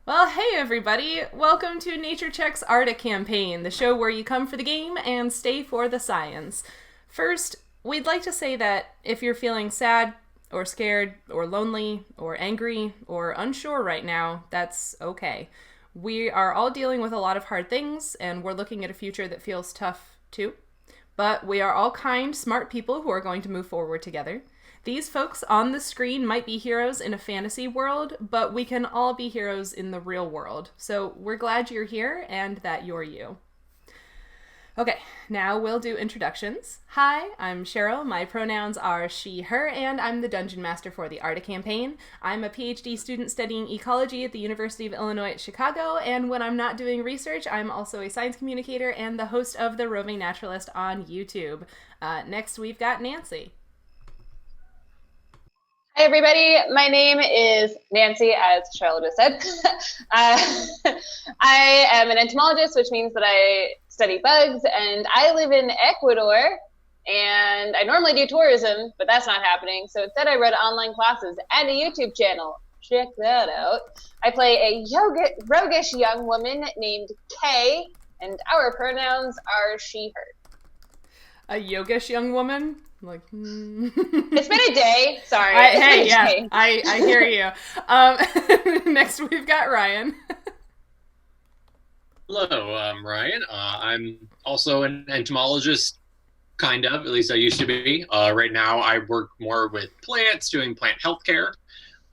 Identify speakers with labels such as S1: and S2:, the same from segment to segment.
S1: Well, hey everybody! Welcome to Nature Check's Arda Campaign, the show where you come for the game and stay for the science. First, we'd like to say that if you're feeling sad, or scared, or lonely, or angry, or unsure right now, that's okay. We are all dealing with a lot of hard things, and we're looking at a future that feels tough too. But we are all kind, smart people who are going to move forward together. These folks on the screen might be heroes in a fantasy world, but we can all be heroes in the real world. So we're glad you're here and that you're you. Okay, now we'll do introductions. Hi, I'm Sheryl. My pronouns are she, her, and I'm the Dungeon Master for the Arda Campaign. I'm a PhD student studying ecology at the University of Illinois at Chicago, and when I'm not doing research, I'm also a science communicator and the host of the Roving Naturalist on YouTube. Next, we've got Nancy.
S2: Hi, everybody. My name is Nancy, as Sheryl just said. I am an entomologist, which means that I study bugs, and I live in Ecuador, and I normally do tourism, but that's not happening. So instead, I run online classes and a YouTube channel. Check that out. I play a roguish young woman named Kay, and our pronouns are she, her.
S1: A yogish young woman?
S2: It's been a day. Sorry.
S1: I hear you. Next, we've got Ryan.
S3: Hello, I'm Ryan. I'm also an entomologist, kind of. At least I used to be. Right now, I work more with plants, doing plant healthcare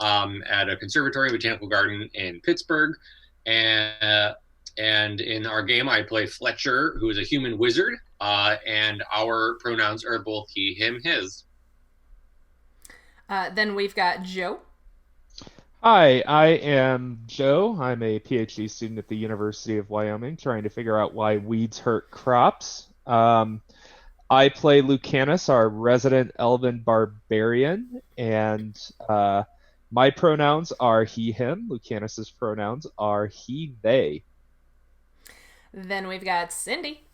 S3: at a conservatory botanical garden in Pittsburgh. And in our game, I play Fletcher, who is a human wizard. And our pronouns are both he, him, his.
S1: Then we've got Joe.
S4: Hi, I am Joe. I'm a PhD student at the University of Wyoming, trying to figure out why weeds hurt crops. I play Lucanus, our resident elven barbarian, and my pronouns are he, him. Lucanus's pronouns are he, they.
S1: Then we've got Cindy.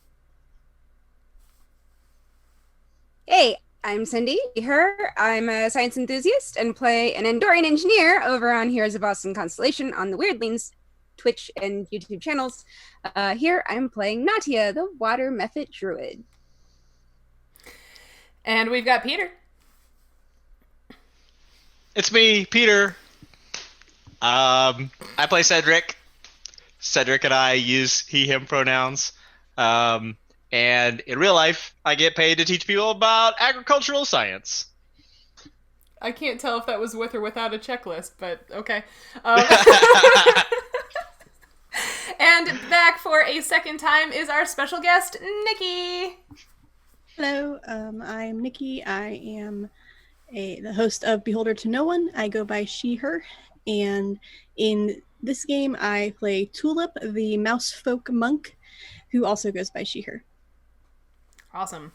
S5: Hey, I'm Cindy, her. I'm a science enthusiast and play an Andorian engineer over on Heroes of Boston Constellation on the Weirdlings Twitch and YouTube channels. Here I'm playing Nautia, the water method druid.
S1: And we've got Peter.
S6: It's me, Peter. I play Cedric. Cedric and I use he, him pronouns. And in real life, I get paid to teach people about agricultural science.
S1: I can't tell if that was with or without a checklist, but okay. And back for a second time is our special guest, Nikki.
S7: Hello, I'm Nikki. I am the host of Beholder to No One. I go by she, her, and in this game, I play Tulip, the mouse folk monk, who also goes by she, her.
S1: Awesome.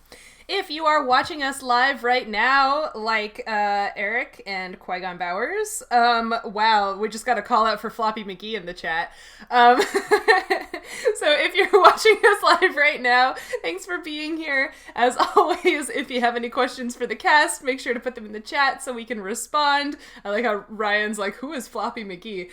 S1: If you are watching us live right now, like Eric and Qui-Gon Bowers, wow, we just got a call out for Floppy McGee in the chat. So if you're watching us live right now, thanks for being here. As always, if you have any questions for the cast, make sure to put them in the chat so we can respond. I like how Ryan's like, who is Floppy McGee?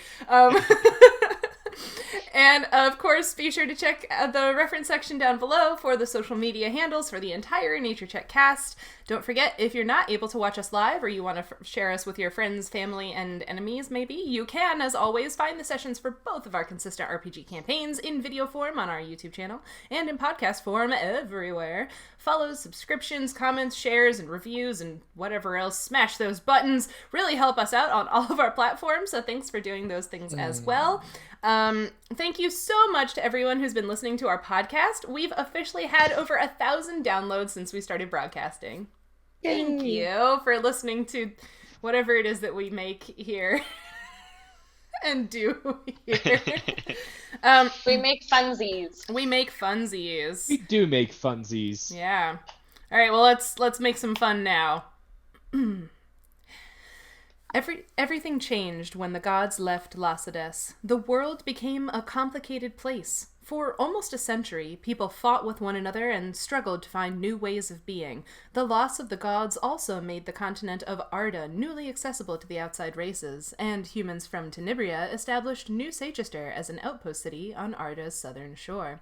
S1: And of course, be sure to check the reference section down below for the social media handles for the entire Nature Check cast. Don't forget, if you're not able to watch us live or you want to share us with your friends, family, and enemies, maybe, you can, as always, find the sessions for both of our consistent RPG campaigns in video form on our YouTube channel and in podcast form everywhere. Follows, subscriptions, comments, shares, and reviews, and whatever else. Smash those buttons. Really help us out on all of our platforms, so thanks for doing those things as well. Thank you so much to everyone who's been listening to our podcast. We've officially had over 1,000 downloads since we started broadcasting.
S7: Yay.
S1: Thank you for listening to whatever it is that we make here and do here.
S2: We make funsies.
S1: We make funsies.
S4: We do make funsies.
S1: Yeah. All right, well, let's make some fun now. Everything changed when the gods left Lacedes. The world became a complicated place. For almost a century, people fought with one another and struggled to find new ways of being. The loss of the gods also made the continent of Arda newly accessible to the outside races, and humans from Tenebria established New Seychester as an outpost city on Arda's southern shore.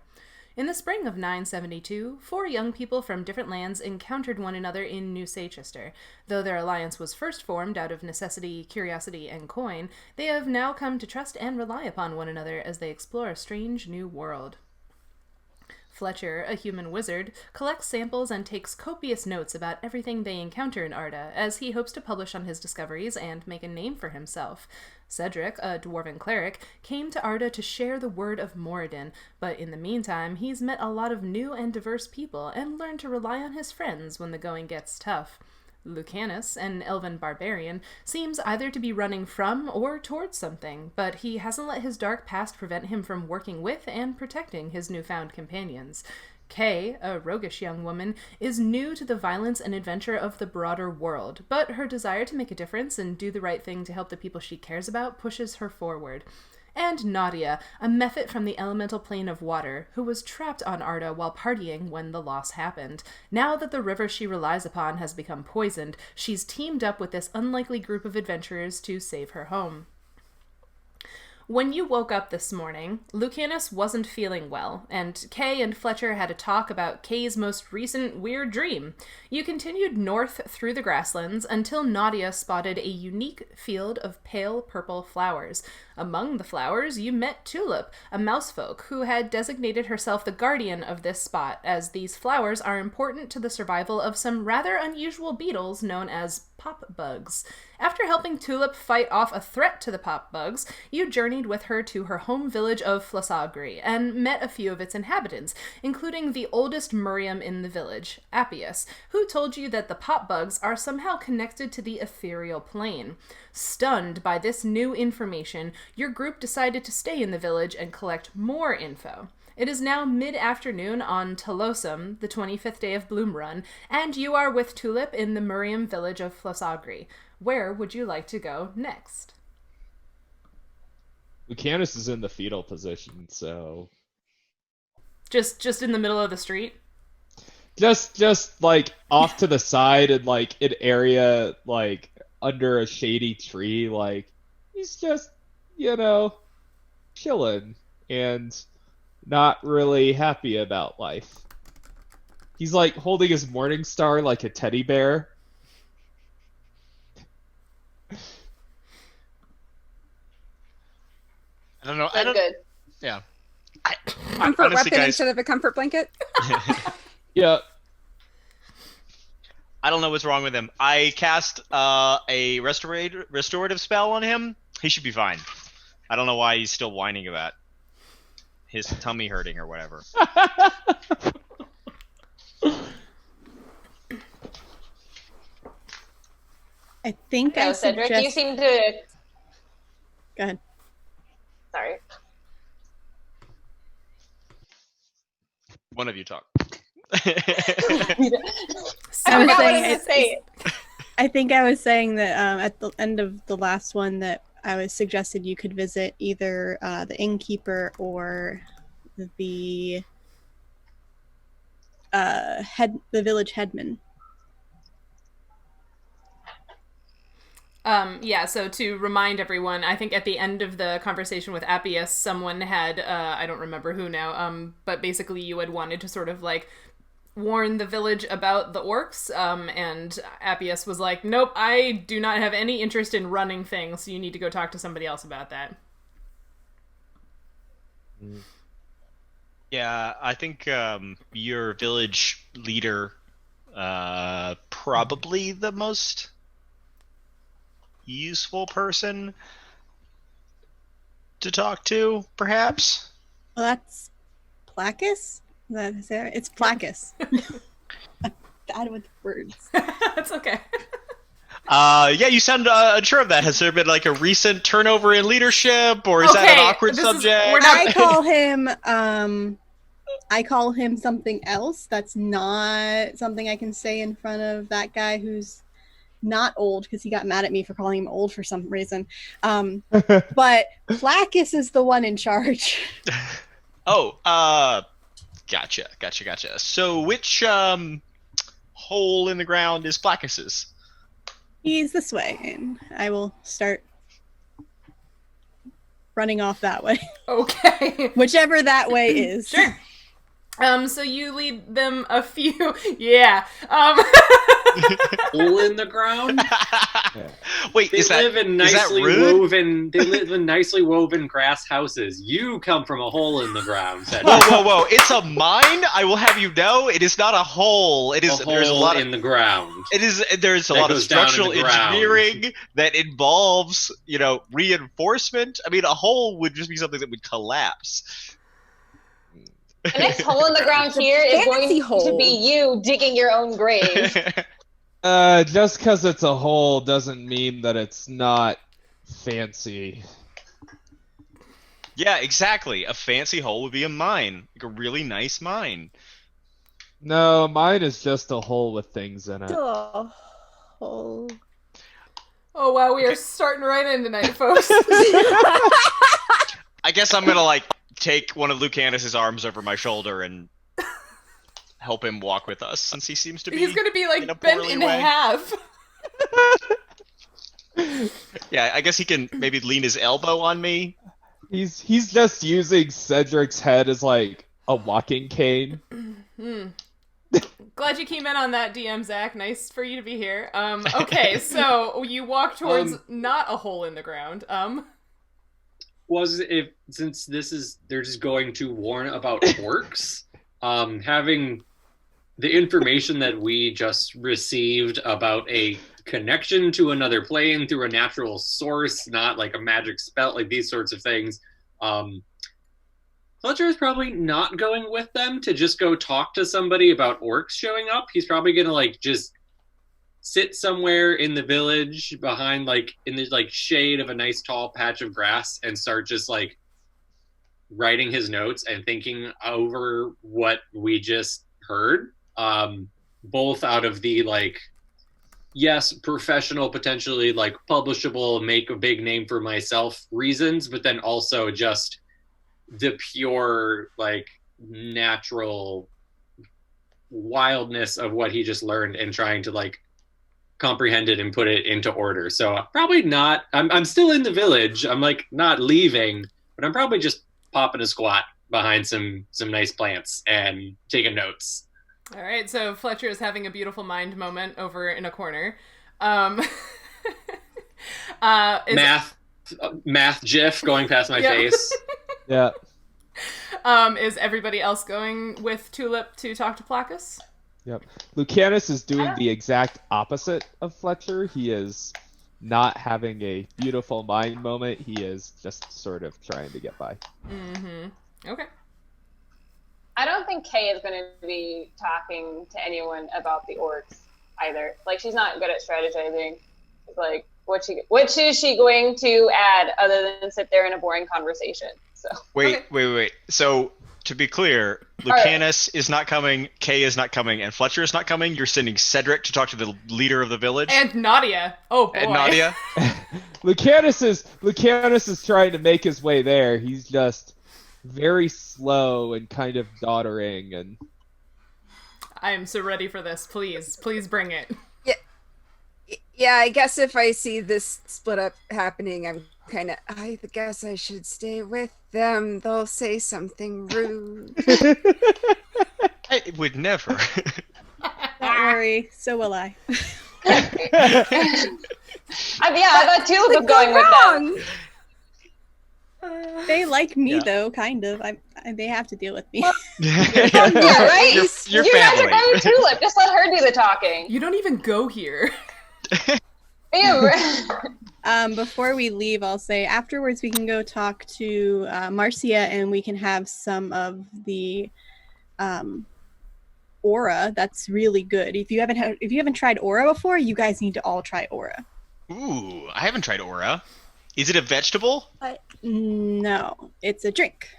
S1: In the spring of 972, 4 young people from different lands encountered one another in New Seychester. Though their alliance was first formed out of necessity, curiosity, and coin, they have now come to trust and rely upon one another as they explore a strange new world. Fletcher, a human wizard, collects samples and takes copious notes about everything they encounter in Arda, as he hopes to publish on his discoveries and make a name for himself. Cedric, a dwarven cleric, came to Arda to share the word of Moradin, but in the meantime he's met a lot of new and diverse people and learned to rely on his friends when the going gets tough. Lucanus, an elven barbarian, seems either to be running from or towards something, but he hasn't let his dark past prevent him from working with and protecting his newfound companions. Kay, a roguish young woman, is new to the violence and adventure of the broader world, but her desire to make a difference and do the right thing to help the people she cares about pushes her forward. And Nautia, a mephit from the elemental plane of water, who was trapped on Arda while partying when the loss happened. Now that the river she relies upon has become poisoned, she's teamed up with this unlikely group of adventurers to save her home. When you woke up this morning, Lucanus wasn't feeling well, and Kay and Fletcher had a talk about Kay's most recent weird dream. You continued north through the grasslands until Nautia spotted a unique field of pale purple flowers. Among the flowers, you met Tulip, a mousefolk who had designated herself the guardian of this spot, as these flowers are important to the survival of some rather unusual beetles known as pop bugs. After helping Tulip fight off a threat to the pop bugs, you journeyed with her to her home village of Flos Agri and met a few of its inhabitants, including the oldest Murium in the village, Appius, who told you that the pop bugs are somehow connected to the ethereal plane. Stunned by this new information, your group decided to stay in the village and collect more info. It is now mid-afternoon on Talosum, the 25th day of Bloom Run, and you are with Tulip in the Murium village of Flos Agri. Where would you like to go next?
S4: Lucanus is in the fetal position, so
S1: Just in the middle of the street?
S4: just like off to the side in like an area like under a shady tree, like he's just, chilling and not really happy about life. He's like holding his morning star like a teddy bear.
S6: I don't know.
S2: Good.
S6: Yeah.
S5: Comfort
S6: honestly,
S5: weapon
S6: guys,
S5: instead of a comfort blanket.
S4: Yeah.
S6: I don't know what's wrong with him. I cast a restorative spell on him. He should be fine. I don't know why he's still whining about his tummy hurting or whatever.
S7: I think
S2: No,
S7: I
S2: Cedric,
S7: suggest...
S2: you seem to...
S7: Go ahead.
S2: Sorry.
S6: One of you talk.
S7: I think I was saying that at the end of the last one that I was suggested you could visit either the innkeeper or the village headman.
S1: So to remind everyone, I think at the end of the conversation with Appius, someone had, I don't remember who now, but basically you had wanted to sort of like warn the village about the orcs, and Appius was like, nope, I do not have any interest in running things, so you need to go talk to somebody else about that.
S6: Yeah, I think your village leader, probably the most useful person to talk to, perhaps.
S7: Well, that's Placus? Is that it's Placus. I'm bad with words.
S1: That's okay.
S6: Yeah, you sound unsure of that. Has there been like a recent turnover in leadership, or is that an awkward subject?
S7: I call him something else. That's not something I can say in front of that guy who's not old because he got mad at me for calling him old for some reason. But Placus is the one in charge.
S6: Oh, gotcha. So which hole in the ground is Placus's?
S7: He's this way, and I will start running off that way.
S1: Okay.
S7: Whichever that way is.
S1: Sure. So you lead them a few. Yeah.
S3: Hole in the ground.
S6: Wait,
S3: They
S6: is that
S3: live in
S6: is that
S3: nicely
S6: rude?
S3: woven. They live in nicely woven grass houses. You come from a hole in the ground. Cedric.
S6: Whoa! It's a mine. I will have you know, it is not a hole. It is.
S3: A
S6: There's a
S3: hole
S6: lot
S3: in
S6: of.
S3: the ground.
S6: It is. There's a
S3: That
S6: lot of
S3: goes down in
S6: structural
S3: the ground.
S6: engineering that involves, reinforcement. I mean, a hole would just be something that would collapse.
S2: The next hole in the ground here is going
S5: fancy
S2: to
S5: hole.
S2: be you digging your own grave.
S4: Just because it's a hole doesn't mean that it's not fancy.
S6: Yeah, exactly. A fancy hole would be a mine, like a really nice mine.
S4: No, mine is just a hole with things in it.
S5: Oh.
S1: Oh wow, we are starting right in tonight, folks.
S6: I guess I'm gonna take one of Lucanus's arms over my shoulder and help him walk with us, since he seems to be.
S1: He's gonna be
S6: in a
S1: bent
S6: poorly
S1: in
S6: way.
S1: half.
S6: Yeah, I guess he can maybe lean his elbow on me.
S4: He's just using Cedric's head as like a walking cane.
S1: Glad you came in on that, DM Zach. Nice for you to be here. Okay, so you walk towards not a hole in the ground.
S3: Since they're just going to warn about orcs, having the information that we just received about a connection to another plane through a natural source, not like a magic spell, like these sorts of things. Fletcher is probably not going with them to just go talk to somebody about orcs showing up. He's probably gonna just sit somewhere in the village behind in the shade of a nice tall patch of grass and start just writing his notes and thinking over what we just heard, both out of the yes, professional, potentially publishable, make a big name for myself reasons, but then also just the pure natural wildness of what he just learned and trying to comprehend it and put it into order. So probably not. I'm still in the village. I'm not leaving, but I'm probably just popping a squat behind some nice plants and taking notes.
S1: All right, so Fletcher is having a beautiful mind moment over in a corner.
S3: Math gif going past my face.
S4: Yeah.
S1: Is everybody else going with Tulip to talk to Placus?
S4: Yep. Lucanus is doing the exact opposite of Fletcher. He is not having a beautiful mind moment. He is just sort of trying to get by.
S1: Mm-hmm. Okay.
S2: I don't think Kay is going to be talking to anyone about the orcs either. She's not good at strategizing. What is she going to add other than sit there in a boring conversation? So
S6: Wait. So, to be clear, Lucanus is not coming, Kay is not coming, and Fletcher is not coming. You're sending Cedric to talk to the leader of the village.
S1: And Nautia. Oh, boy.
S6: And Nautia.
S4: Lucanus is trying to make his way there. He's just very slow and kind of doddering, and
S1: I am so ready for this. Please bring it.
S5: Yeah, I guess if I see this split up happening, I guess I should stay with them. They'll say something rude.
S6: I would never.
S7: Don't worry, so will I.
S2: I thought Tulip was going with them.
S7: They like me though, kind of. They have to deal with me.
S2: Yeah, right?
S6: Your
S2: you guys are
S6: family.
S2: going with Tulip. Just let her do the talking.
S1: You don't even go here.
S7: Before we leave, I'll say afterwards we can go talk to Marcia and we can have some of the aura. That's really good. If you haven't tried aura before, you guys need to all try aura.
S6: Ooh, I haven't tried aura. Is it a vegetable?
S7: No, it's a drink.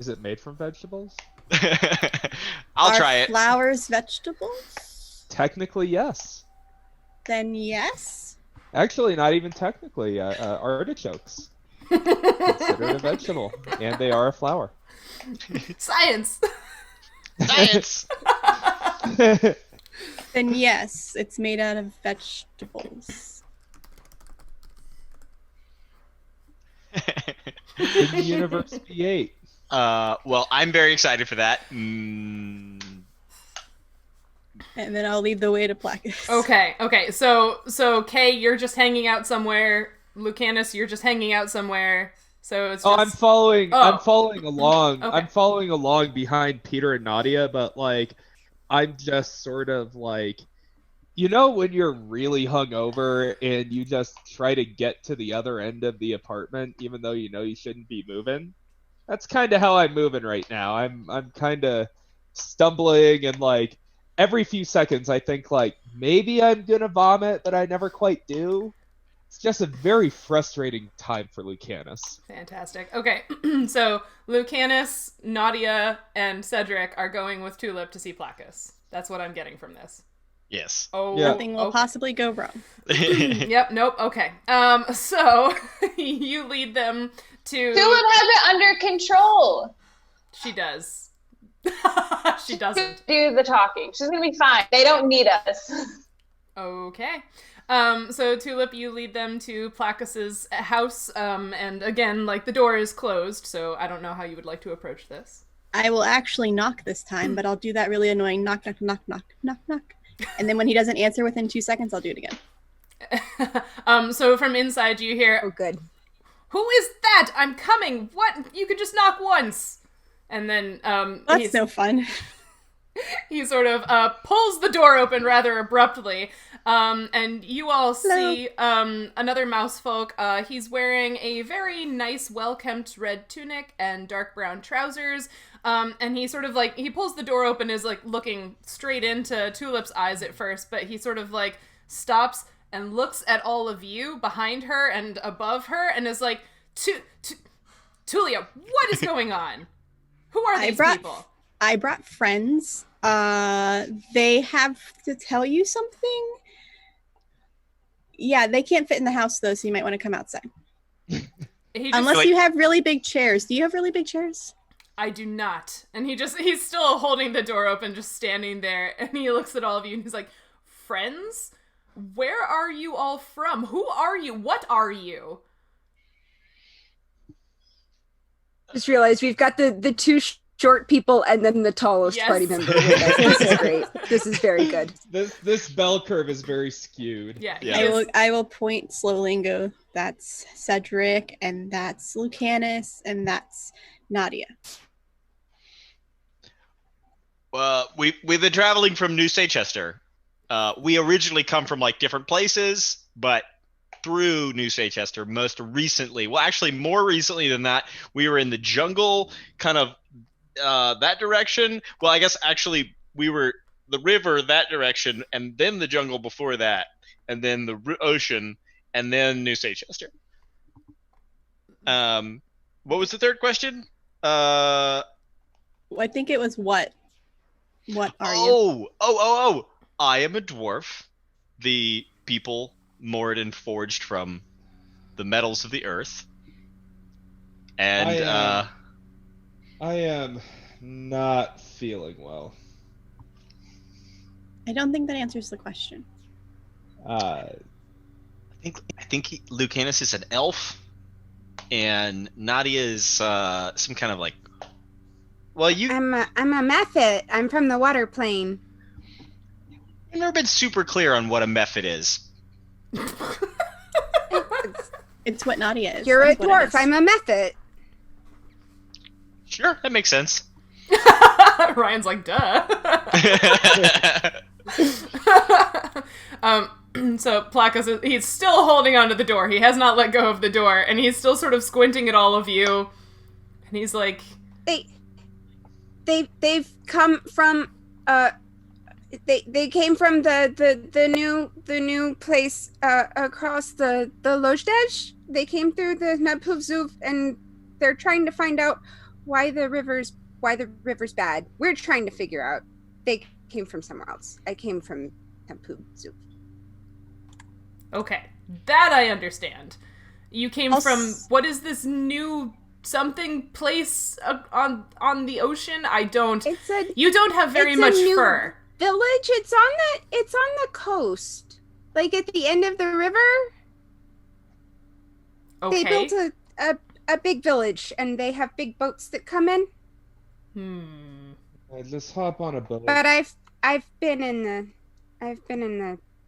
S4: is it made from vegetables?
S6: I'll try
S7: Are
S6: it.
S7: flowers vegetables?
S4: Technically, yes.
S7: Then yes.
S4: Actually, not even technically. Artichokes. Considered a vegetable, and they are a flower.
S1: Science.
S6: Science.
S7: Then yes, it's made out of vegetables.
S4: Could the universe be 8?
S6: Well, I'm very excited for that.
S7: And then I'll lead the way to Placus.
S1: Okay. So Kay, you're just hanging out somewhere. Lucanus, you're just hanging out somewhere. So it's just...
S4: I'm following along.
S1: Okay.
S4: I'm following along behind Peter and Nautia, but like I'm just sort of like, you know, when you're really hungover and you just try to get to the other end of the apartment even though you know you shouldn't be moving? That's kind of how I'm moving right now. I'm kind of stumbling, and like every few seconds I think like maybe I'm going to vomit, but I never quite do. It's just a very frustrating time for Lucanus.
S1: Fantastic. Okay, so Lucanus, Nautia, and Cedric are going with Tulip to see Placus. That's what I'm getting from this.
S6: Yes.
S1: Oh,
S4: Yeah.
S7: Nothing will possibly go wrong.
S1: Yep. Nope. Okay. So you lead them to.
S2: Tulip has it under control.
S1: She does. She doesn't.
S2: Do the talking. She's gonna be fine. They don't need us.
S1: Okay. So Tulip, you lead them to Placus's house, and again, like, the door is closed, so I don't know how you would like to approach this.
S7: I will actually knock this time, but I'll do that really annoying knock, knock, knock, knock, knock, knock. And then when he doesn't answer within 2 seconds, I'll do it again.
S1: So from inside you hear,
S5: Oh, good.
S1: "Who is that? I'm coming! What? You could just knock once!" And then,
S7: That's no fun.
S1: he sort of pulls the door open rather abruptly, and you all see another mouse folk. He's wearing a very nice, well-kempt red tunic and dark brown trousers, and he sort of like, he pulls the door open, is like looking straight into Tulip's eyes at first, but he sort of like stops and looks at all of you behind her and above her and is like, Tulia, what is going on? Who are these people?
S7: I brought friends. They have to tell you something. Yeah, they can't fit in the house though, so you might want to come outside. Unless you have really big chairs. Do you have really big chairs?
S1: I do not. And he's still holding the door open, just standing there, and he looks at all of you and he's like, "Friends? Where are you all from? Who are you? What are you?"
S5: Just realized we've got the two short people and then the tallest
S1: Yes.
S5: party member with us. This is great. This is very good.
S4: This bell curve is very skewed.
S1: Yeah.
S6: Yeah.
S7: I will point slowly and go, that's Cedric, and that's Lucanus, and that's Nautia.
S6: We've been traveling from New Seychester. We originally come from like different places, but through New Seychester most recently. Well, actually more recently than that, we were in the jungle, kind of that direction. Well, I guess actually we were the river that direction, and then the jungle before that, and then the ocean, and then New Seychester. What was the third question?
S7: I think it was what? What are you?
S6: Oh! I am a dwarf. The people moored and forged from the metals of the earth. And
S4: I am not feeling well.
S7: I don't think that answers the question.
S6: I think Lucanus is an elf, and Nautia is some kind of like. Well,
S5: I'm a mephit. I'm from the water plane.
S6: I've never been super clear on what a mephit is.
S7: It's what Nautia is.
S5: You're a
S7: That's what it
S5: dwarf.
S7: is.
S5: I'm a mephit.
S6: Sure, that makes sense.
S1: Ryan's like, duh. So Placus, he's still holding onto the door. He has not let go of the door, and he's still sort of squinting at all of you. And he's like,
S5: They've come from they came from the new place across the Lojdej. They came through the Nabhuvzuv, and they're trying to find out why the river's bad. We're trying to figure out. They came from somewhere else. I came from Nabhuvzuv.
S1: Okay, that I understand. You came from, what is this new something place on the ocean? You don't have very much fur.
S5: Village. It's on the coast, like at the end of the river.
S1: Okay.
S5: They built a big village, and they have big boats that come in.
S4: Just hop on a boat.
S5: But I've been in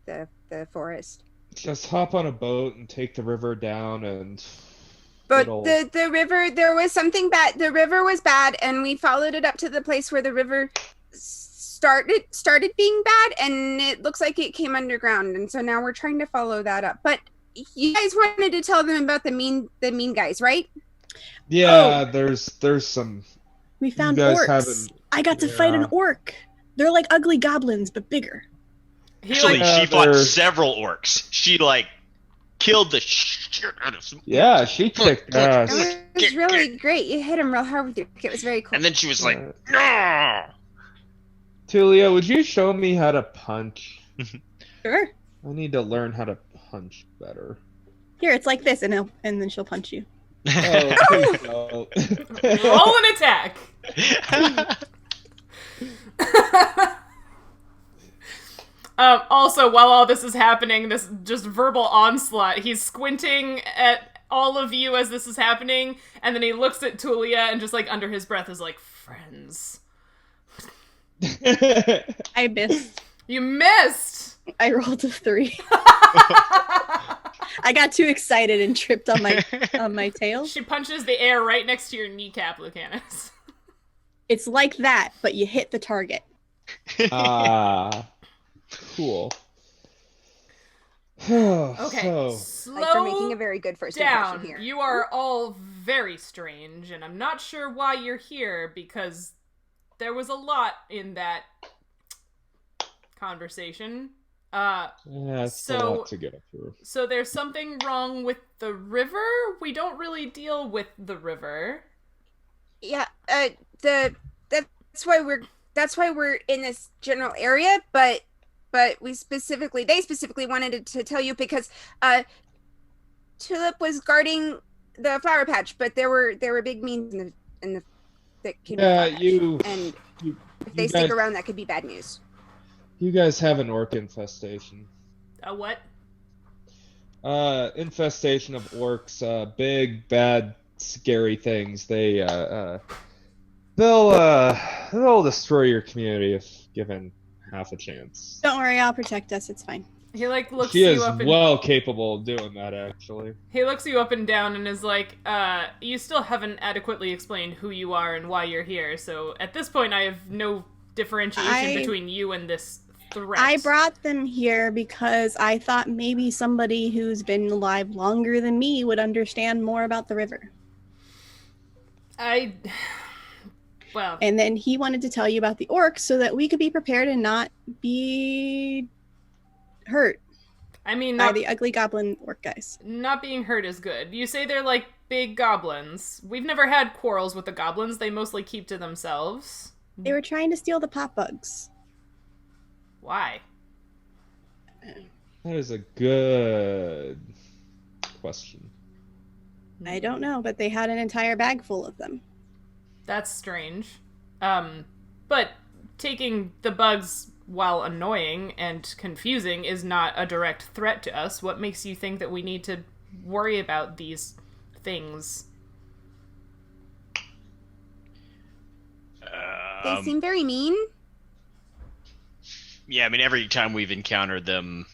S5: the forest.
S4: Just hop on a boat and take the river down and.
S5: But the river, there was something bad. The river was bad, and we followed it up to the place where the river started being bad, and it looks like it came underground, and so now we're trying to follow that up. But you guys wanted to tell them about the mean guys, right?
S4: Yeah, there's some.
S7: We found orcs. I got to fight an orc. They're like ugly goblins, but bigger.
S6: Actually, she fought several orcs. She killed the shit out of some.
S4: Yeah, she kicked ass.
S5: It was really great. You hit him real hard with your kick. It was very cool.
S6: And then she was like, "No."
S4: Tulia, would you show me how to punch?
S7: Sure.
S4: I need to learn how to punch better.
S7: Here, it's like this, and then she'll punch you.
S4: Oh, please don't.
S1: Roll an attack. Also, while all this is happening, this just verbal onslaught, he's squinting at all of you as this is happening, and then he looks at Tulia and just under his breath is like, friends.
S7: I missed.
S1: You missed!
S7: I rolled a 3. I got too excited and tripped on my tail.
S1: She punches the air right next to your kneecap, Lucanus.
S7: It's like that, but you hit the target.
S4: Cool.
S1: Okay, slow
S5: you're making a very good first
S1: down.
S5: impression here.
S1: You are all very strange, and I'm not sure why you're here, because there was a lot in that conversation.
S4: It's a lot to get through.
S1: So there's something wrong with the river? We don't really deal with the river.
S5: Yeah, that's why we're in this general area, but they specifically wanted to tell you because Tulip was guarding the flower patch, but there were big means in the that came and if they stick around, that could be bad news.
S4: You guys have an orc infestation.
S1: A what?
S4: Infestation of orcs. Big, bad, scary things. They'll destroy your community if given half a chance.
S7: Don't worry, I'll protect us. It's fine.
S1: He looks
S4: she
S1: you
S4: is
S1: up and
S4: well capable of doing that, actually.
S1: He looks you up and down and is like, you still haven't adequately explained who you are and why you're here, so at this point I have no differentiation between you and this threat.
S7: I brought them here because I thought maybe somebody who's been alive longer than me would understand more about the river.
S1: Well...
S7: And then he wanted to tell you about the orcs so that we could be prepared and not be hurt.
S1: I mean,
S7: by the ugly goblin orc guys.
S1: Not being hurt is good. You say they're like big goblins. We've never had quarrels with the goblins. They mostly keep to themselves.
S7: They were trying to steal the pop bugs.
S1: Why?
S4: That is a good question.
S7: I don't know, but they had an entire bag full of them.
S1: That's strange. But taking the bugs while annoying and confusing is not a direct threat to us. What makes you think that we need to worry about these things?
S5: They seem very mean.
S6: Yeah, I mean, every time we've encountered them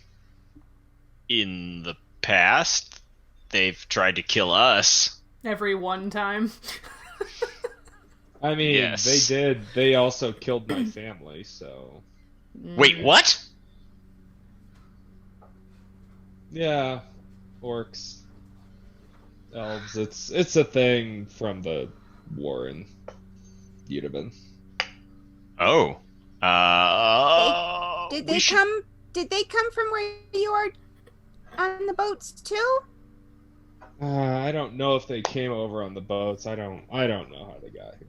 S6: in the past, they've tried to kill us.
S1: Every one time.
S4: I mean,
S6: yes.
S4: They did. They also killed my family, so...
S6: Wait, what?
S4: Yeah, orcs, elves. It's a thing from the war in Unibin.
S6: Oh.
S5: Did they come from where you are on the boats too?
S4: I don't know if they came over on the boats. I don't know how they got here.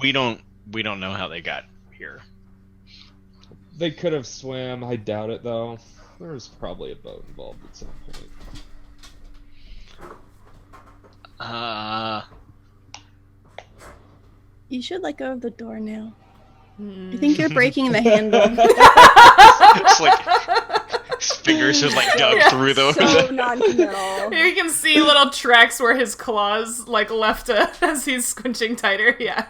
S6: We don't know how they got here.
S4: They could have swam. I doubt it, though. There's probably a boat involved at some point.
S7: You should let go of the door now. I think you're breaking the handle.
S6: It's like his fingers are like dug through those.
S5: So non-committal.
S1: You can see little tracks where his claws like left as he's squinching tighter. Yeah.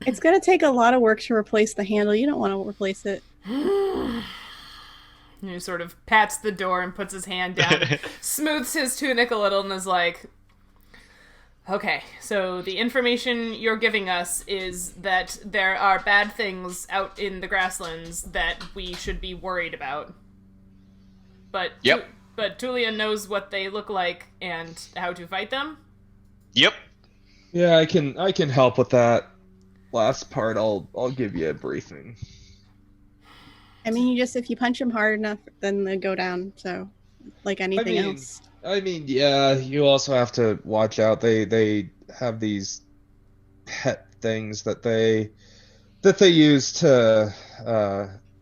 S7: It's gonna take a lot of work to replace the handle. You don't want to replace it.
S1: He sort of pats the door and puts his hand down, smooths his tunic a little, and is like, okay, so the information you're giving us is that there are bad things out in the grasslands that we should be worried about. But
S6: Yep.
S1: But Tulia knows what they look like and how to fight them?
S6: Yep.
S4: Yeah, I can help with that last part. I'll give you a briefing.
S7: I mean, if you punch them hard enough, then they go down. So, like anything else.
S4: I mean, yeah. You also have to watch out. They have these pet things that they use to.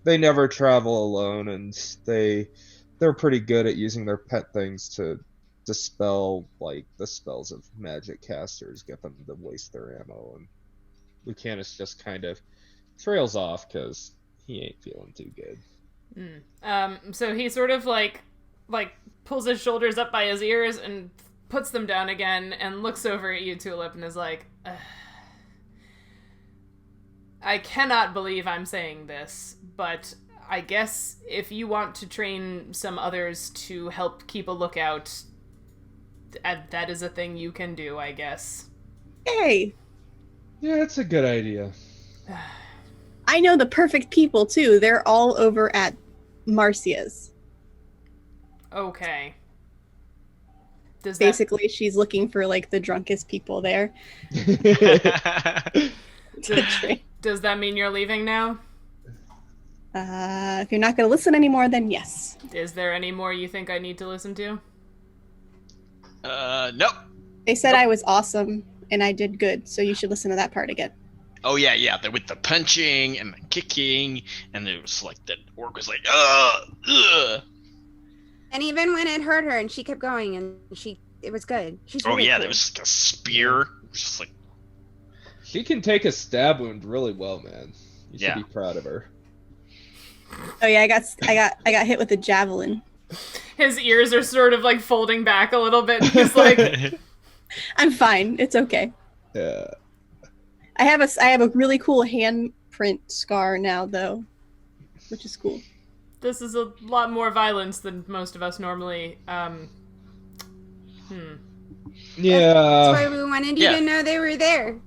S4: They never travel alone, and they're pretty good at using their pet things to dispel like the spells of magic casters, get them to waste their ammo, and Lucanus just kind of trails off because he ain't feeling too good.
S1: So he sort of like pulls his shoulders up by his ears and puts them down again and looks over at you, Tulip, and is like, I cannot believe I'm saying this, but I guess if you want to train some others to help keep a lookout, that is a thing you can do, I guess.
S7: Hey,
S4: Yeah, it's a good idea.
S7: I know the perfect people too. They're all over at Marcia's.
S1: Okay.
S7: Basically, she's looking for like the drunkest people there.
S1: Does that mean you're leaving now?
S7: If you're not going to listen anymore, then yes.
S1: Is there any more you think I need to listen to?
S6: Nope.
S7: They said I was awesome and I did good, so you should listen to that part again.
S6: Oh yeah. With the punching and the kicking, and it was like the orc was like, ugh.
S5: And even when it hurt her and she kept going and it was good. She's really cool.
S6: There was like a spear. It was just like,
S4: She can take a stab wound really well, man. You should be proud of her.
S7: Oh yeah, I got hit with a javelin.
S1: His ears are sort of like folding back a little bit. He's like,
S7: I'm fine. It's okay.
S4: Yeah.
S7: I have a really cool handprint scar now though, which is cool.
S1: this is a lot more violence than most of us normally.
S4: Yeah.
S5: That's why we wanted you to know they were there.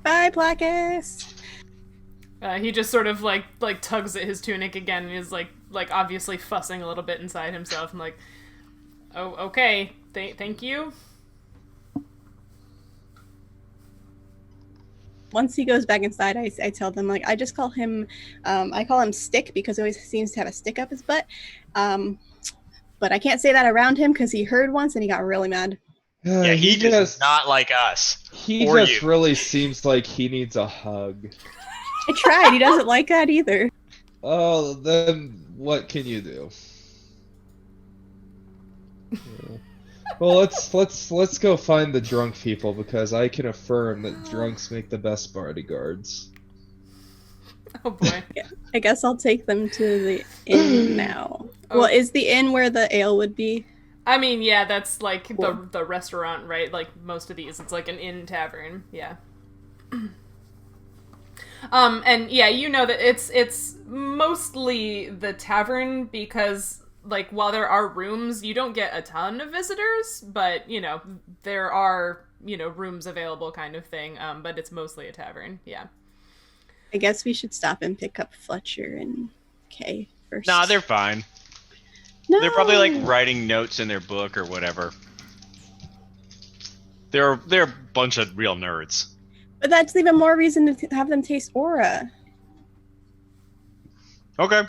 S7: Bye, Placus.
S1: He just sort of like tugs at his tunic again and is like obviously fussing a little bit inside himself. I'm like, oh, okay, thank you.
S7: Once he goes back inside, I tell them, like, I just call him, I call him Stick because he always seems to have a stick up his butt. But I can't say that around him because he heard once and he got really mad.
S6: Yeah, he just not like us.
S4: He just really seems like he needs a hug.
S7: I tried. He doesn't like that either.
S4: Oh, then what can you do? Yeah. Well, let's go find the drunk people because I can affirm that drunks make the best bodyguards.
S1: Oh boy.
S7: Yeah, I guess I'll take them to the inn now. Oh. Well, is the inn where the ale would be?
S1: I mean, yeah, that's like the restaurant, right? Like most of these, it's like an inn tavern. Yeah. And yeah, you know that it's mostly the tavern because, like, while there are rooms, you don't get a ton of visitors, but, you know, there are, you know, rooms available kind of thing, but it's mostly a tavern, yeah.
S7: I guess we should stop and pick up Fletcher and Kay first.
S6: Nah, they're fine.
S7: No.
S6: They're probably, like, writing notes in their book or whatever. They're a bunch of real nerds.
S7: But that's even more reason to have them taste aura.
S6: Okay.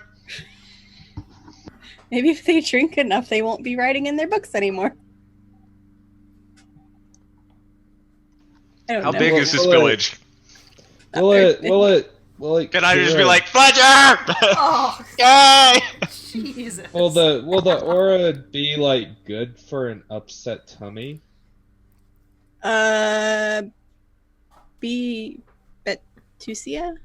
S7: Maybe if they drink enough, they won't be writing in their books anymore.
S6: How big is this village?
S4: Will Well,
S6: Can I just be
S4: sure.
S6: like, Fletcher?
S1: Oh,
S6: Yay!
S1: Jesus.
S4: Will the aura be like good for an upset tummy?
S7: Be Batusia?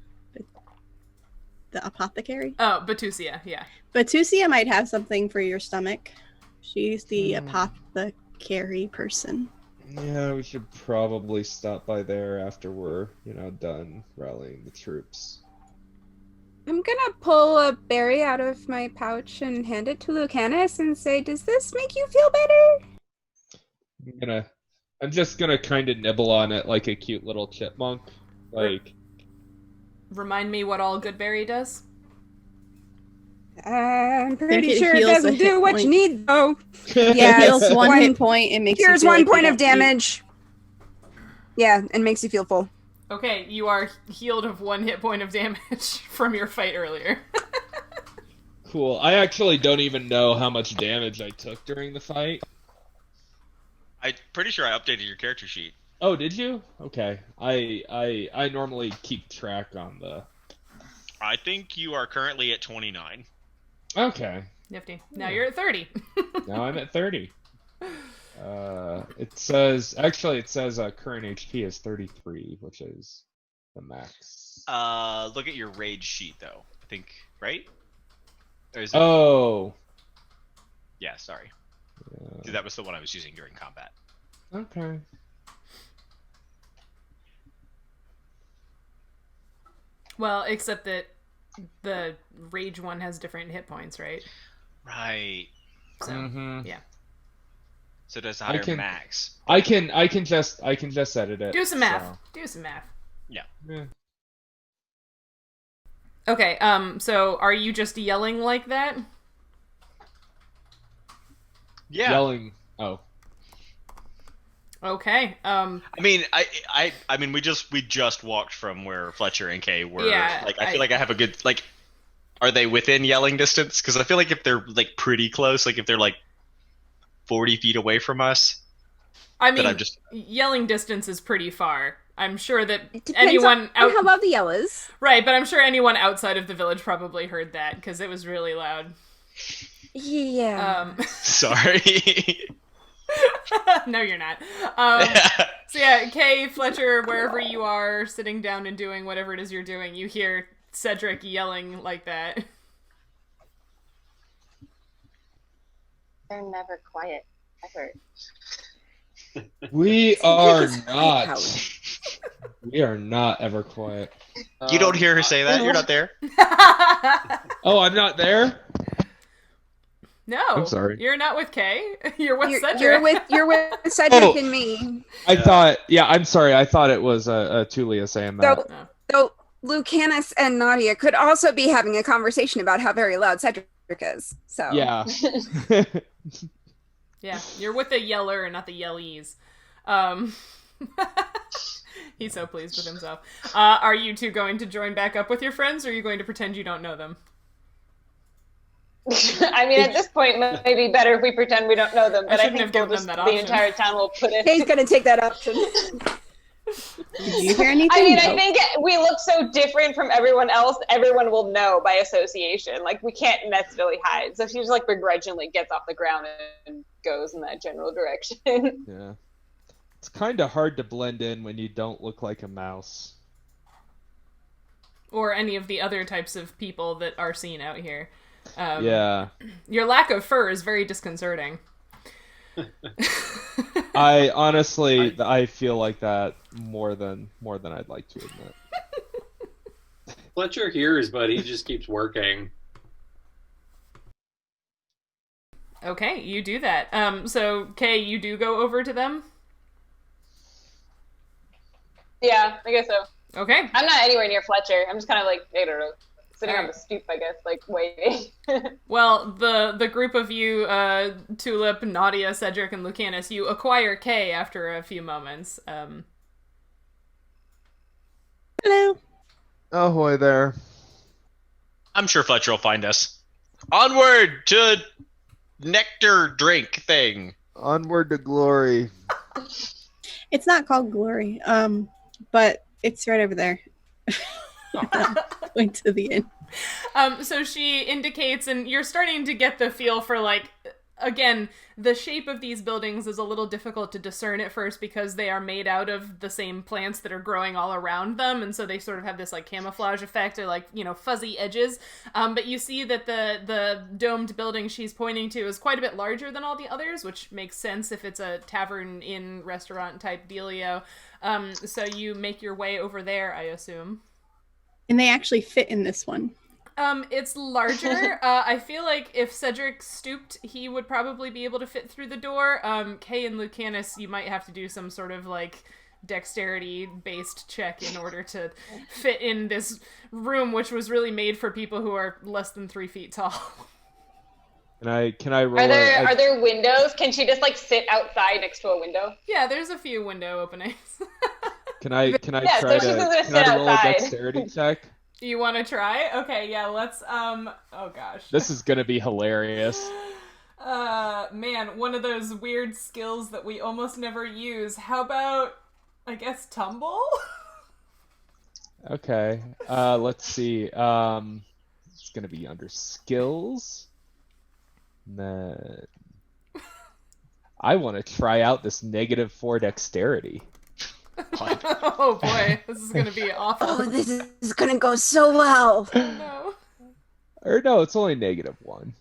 S7: The apothecary?
S1: Oh, Batusia, yeah.
S7: Batusia might have something for your stomach. She's the apothecary person.
S4: Yeah, we should probably stop by there after we're, done rallying the troops.
S5: I'm gonna pull a berry out of my pouch and hand it to Lucanus and say, "Does this make you feel better?"
S4: I'm just gonna kind of nibble on it like a cute little chipmunk. Like,
S1: Remind me what all Goodberry does?
S5: I'm pretty
S7: it
S5: sure it
S7: heals a
S5: doesn't
S7: hit
S5: do what
S7: point.
S5: you need, though.
S7: It
S5: Yeah,
S7: heals
S5: it's
S7: one hit point. It makes you
S5: Here's
S7: feel
S5: one
S7: like you
S5: point of
S7: don't need-
S5: damage. Yeah, and makes you feel full.
S1: Okay, you are healed of 1 hit point of damage from your fight earlier.
S4: cool. I actually don't even know how much damage I took during the fight.
S6: I'm pretty sure I updated your character sheet.
S4: Oh, did you? Okay. I normally keep track on the.
S6: I think you are currently at 29.
S4: Okay.
S1: Nifty. Now you're at 30.
S4: Now I'm at 30. It says current HP is 33, which is the max.
S6: Look at your rage sheet, though. I think, right? Or is it...
S4: Oh.
S6: Yeah, sorry. That was the one I was using during combat.
S4: Okay.
S1: Well, except that the rage one has different hit points, right?
S6: Right.
S1: So, yeah.
S6: So does the higher
S4: can-
S6: max.
S4: I can just edit it.
S1: Do some math.
S4: so-
S1: Do some math.
S6: Yeah.
S4: Yeah.
S1: Okay, so are you just yelling like that?
S6: Yeah.
S4: Yelling. Oh.
S1: Okay,
S6: I mean, I mean, we just walked from where Fletcher and Kay were.
S1: Yeah,
S6: Like, I feel like I have a good, like, are they within yelling distance? Because I feel like if they're, like, pretty close, like, if they're, like, 40 feet away from us,
S1: I mean,
S6: I'm just...
S1: yelling distance is pretty far. I'm sure that
S5: It depends
S1: anyone
S5: on how loud the yell is.
S1: Right, but I'm sure anyone outside of the village probably heard that because it was really loud.
S5: Yeah.
S6: Sorry.
S1: No, you're not. So yeah, Kay, Fletcher, wherever you are, sitting down and doing whatever it is you're doing, you hear Cedric yelling like that.
S2: They're never quiet, ever.
S4: We
S5: Cedric
S4: are
S5: is
S4: not.
S5: out.
S4: We are not ever quiet.
S6: You don't hear her say that? You're not there?
S4: Oh, I'm not there?
S1: No,
S4: I'm sorry.
S1: You're not with Kay. You're with Cedric.
S5: You're with Cedric
S4: Oh.
S5: and me.
S4: I thought, I'm sorry. I thought it was Tulia saying that.
S5: So Lucanus and Nautia could also be having a conversation about how very loud Cedric is. So
S4: Yeah.
S1: Yeah, you're with the yeller, not the yellies. He's so pleased with himself. Are you two going to join back up with your friends, or are you going to pretend you don't know them?
S2: I mean, at this point, it might be better if we pretend we don't know them. But I
S1: shouldn't have
S2: think
S1: given them that
S2: the
S1: option.
S2: entire town will put it.
S5: Kay's gonna take that option.
S7: Did you hear anything?
S2: I mean,
S7: No.
S2: I think we look so different from everyone else. Everyone will know by association. Like, we can't necessarily hide. So she just like begrudgingly gets off the ground and goes in that general direction.
S4: Yeah. It's kind of hard to blend in when you don't look like a mouse.
S1: Or any of the other types of people that are seen out here.
S4: Yeah.
S1: Your lack of fur is very disconcerting.
S4: I honestly, I feel like that more than I'd like to admit.
S3: Fletcher hears, but he just keeps working.
S1: Okay, you do that. So, Kay, you do go over to them?
S2: Yeah, I guess so.
S1: Okay.
S2: I'm not anywhere near Fletcher. I'm just kind of like, I don't know, sitting on
S1: Alright.
S2: the stoop, I guess, like waiting.
S1: Well, the group of you, Tulip, Nautia, Cedric, and Lucanus, you acquire Kay after a few moments.
S7: Hello.
S4: Ahoy there.
S6: I'm sure Fletcher will find us. Onward to nectar drink thing.
S4: Onward to glory.
S7: It's not called Glory, but it's right over there. Going to the inn.
S1: So she indicates, and you're starting to get the feel for, like, again, the shape of these buildings is a little difficult to discern at first because they are made out of the same plants that are growing all around them, and so they sort of have this, like, camouflage effect or, like, you know, fuzzy edges. But you see that the domed building she's pointing to is quite a bit larger than all the others, which makes sense if it's a tavern, inn, restaurant type dealio. So you make your way over there, I assume.
S7: And they actually fit in this one.
S1: It's larger. I feel like if Cedric stooped, he would probably be able to fit through the door. Kay and Lucanus, you might have to do some sort of, like, dexterity-based check in order to fit in this room, which was really made for people who are less than 3 feet tall.
S4: Can I roll?
S2: Are there windows? Can she just, like, sit outside next to a window?
S1: Yeah, there's a few window openings.
S4: Can I
S2: Yeah,
S4: try
S2: so she's gonna
S4: to
S2: sit
S4: roll a
S2: outside.
S4: dexterity check?
S1: You want to try? Okay, yeah, let's, oh gosh.
S4: This is gonna be hilarious.
S1: Man, one of those weird skills that we almost never use. How about, I guess, tumble?
S4: Okay. Let's see. It's gonna be under skills. And then I want to try out this -4 dexterity.
S1: Oh boy, this is gonna be awful.
S5: Oh, this is gonna go so well.
S1: No.
S4: Or no, it's only -1.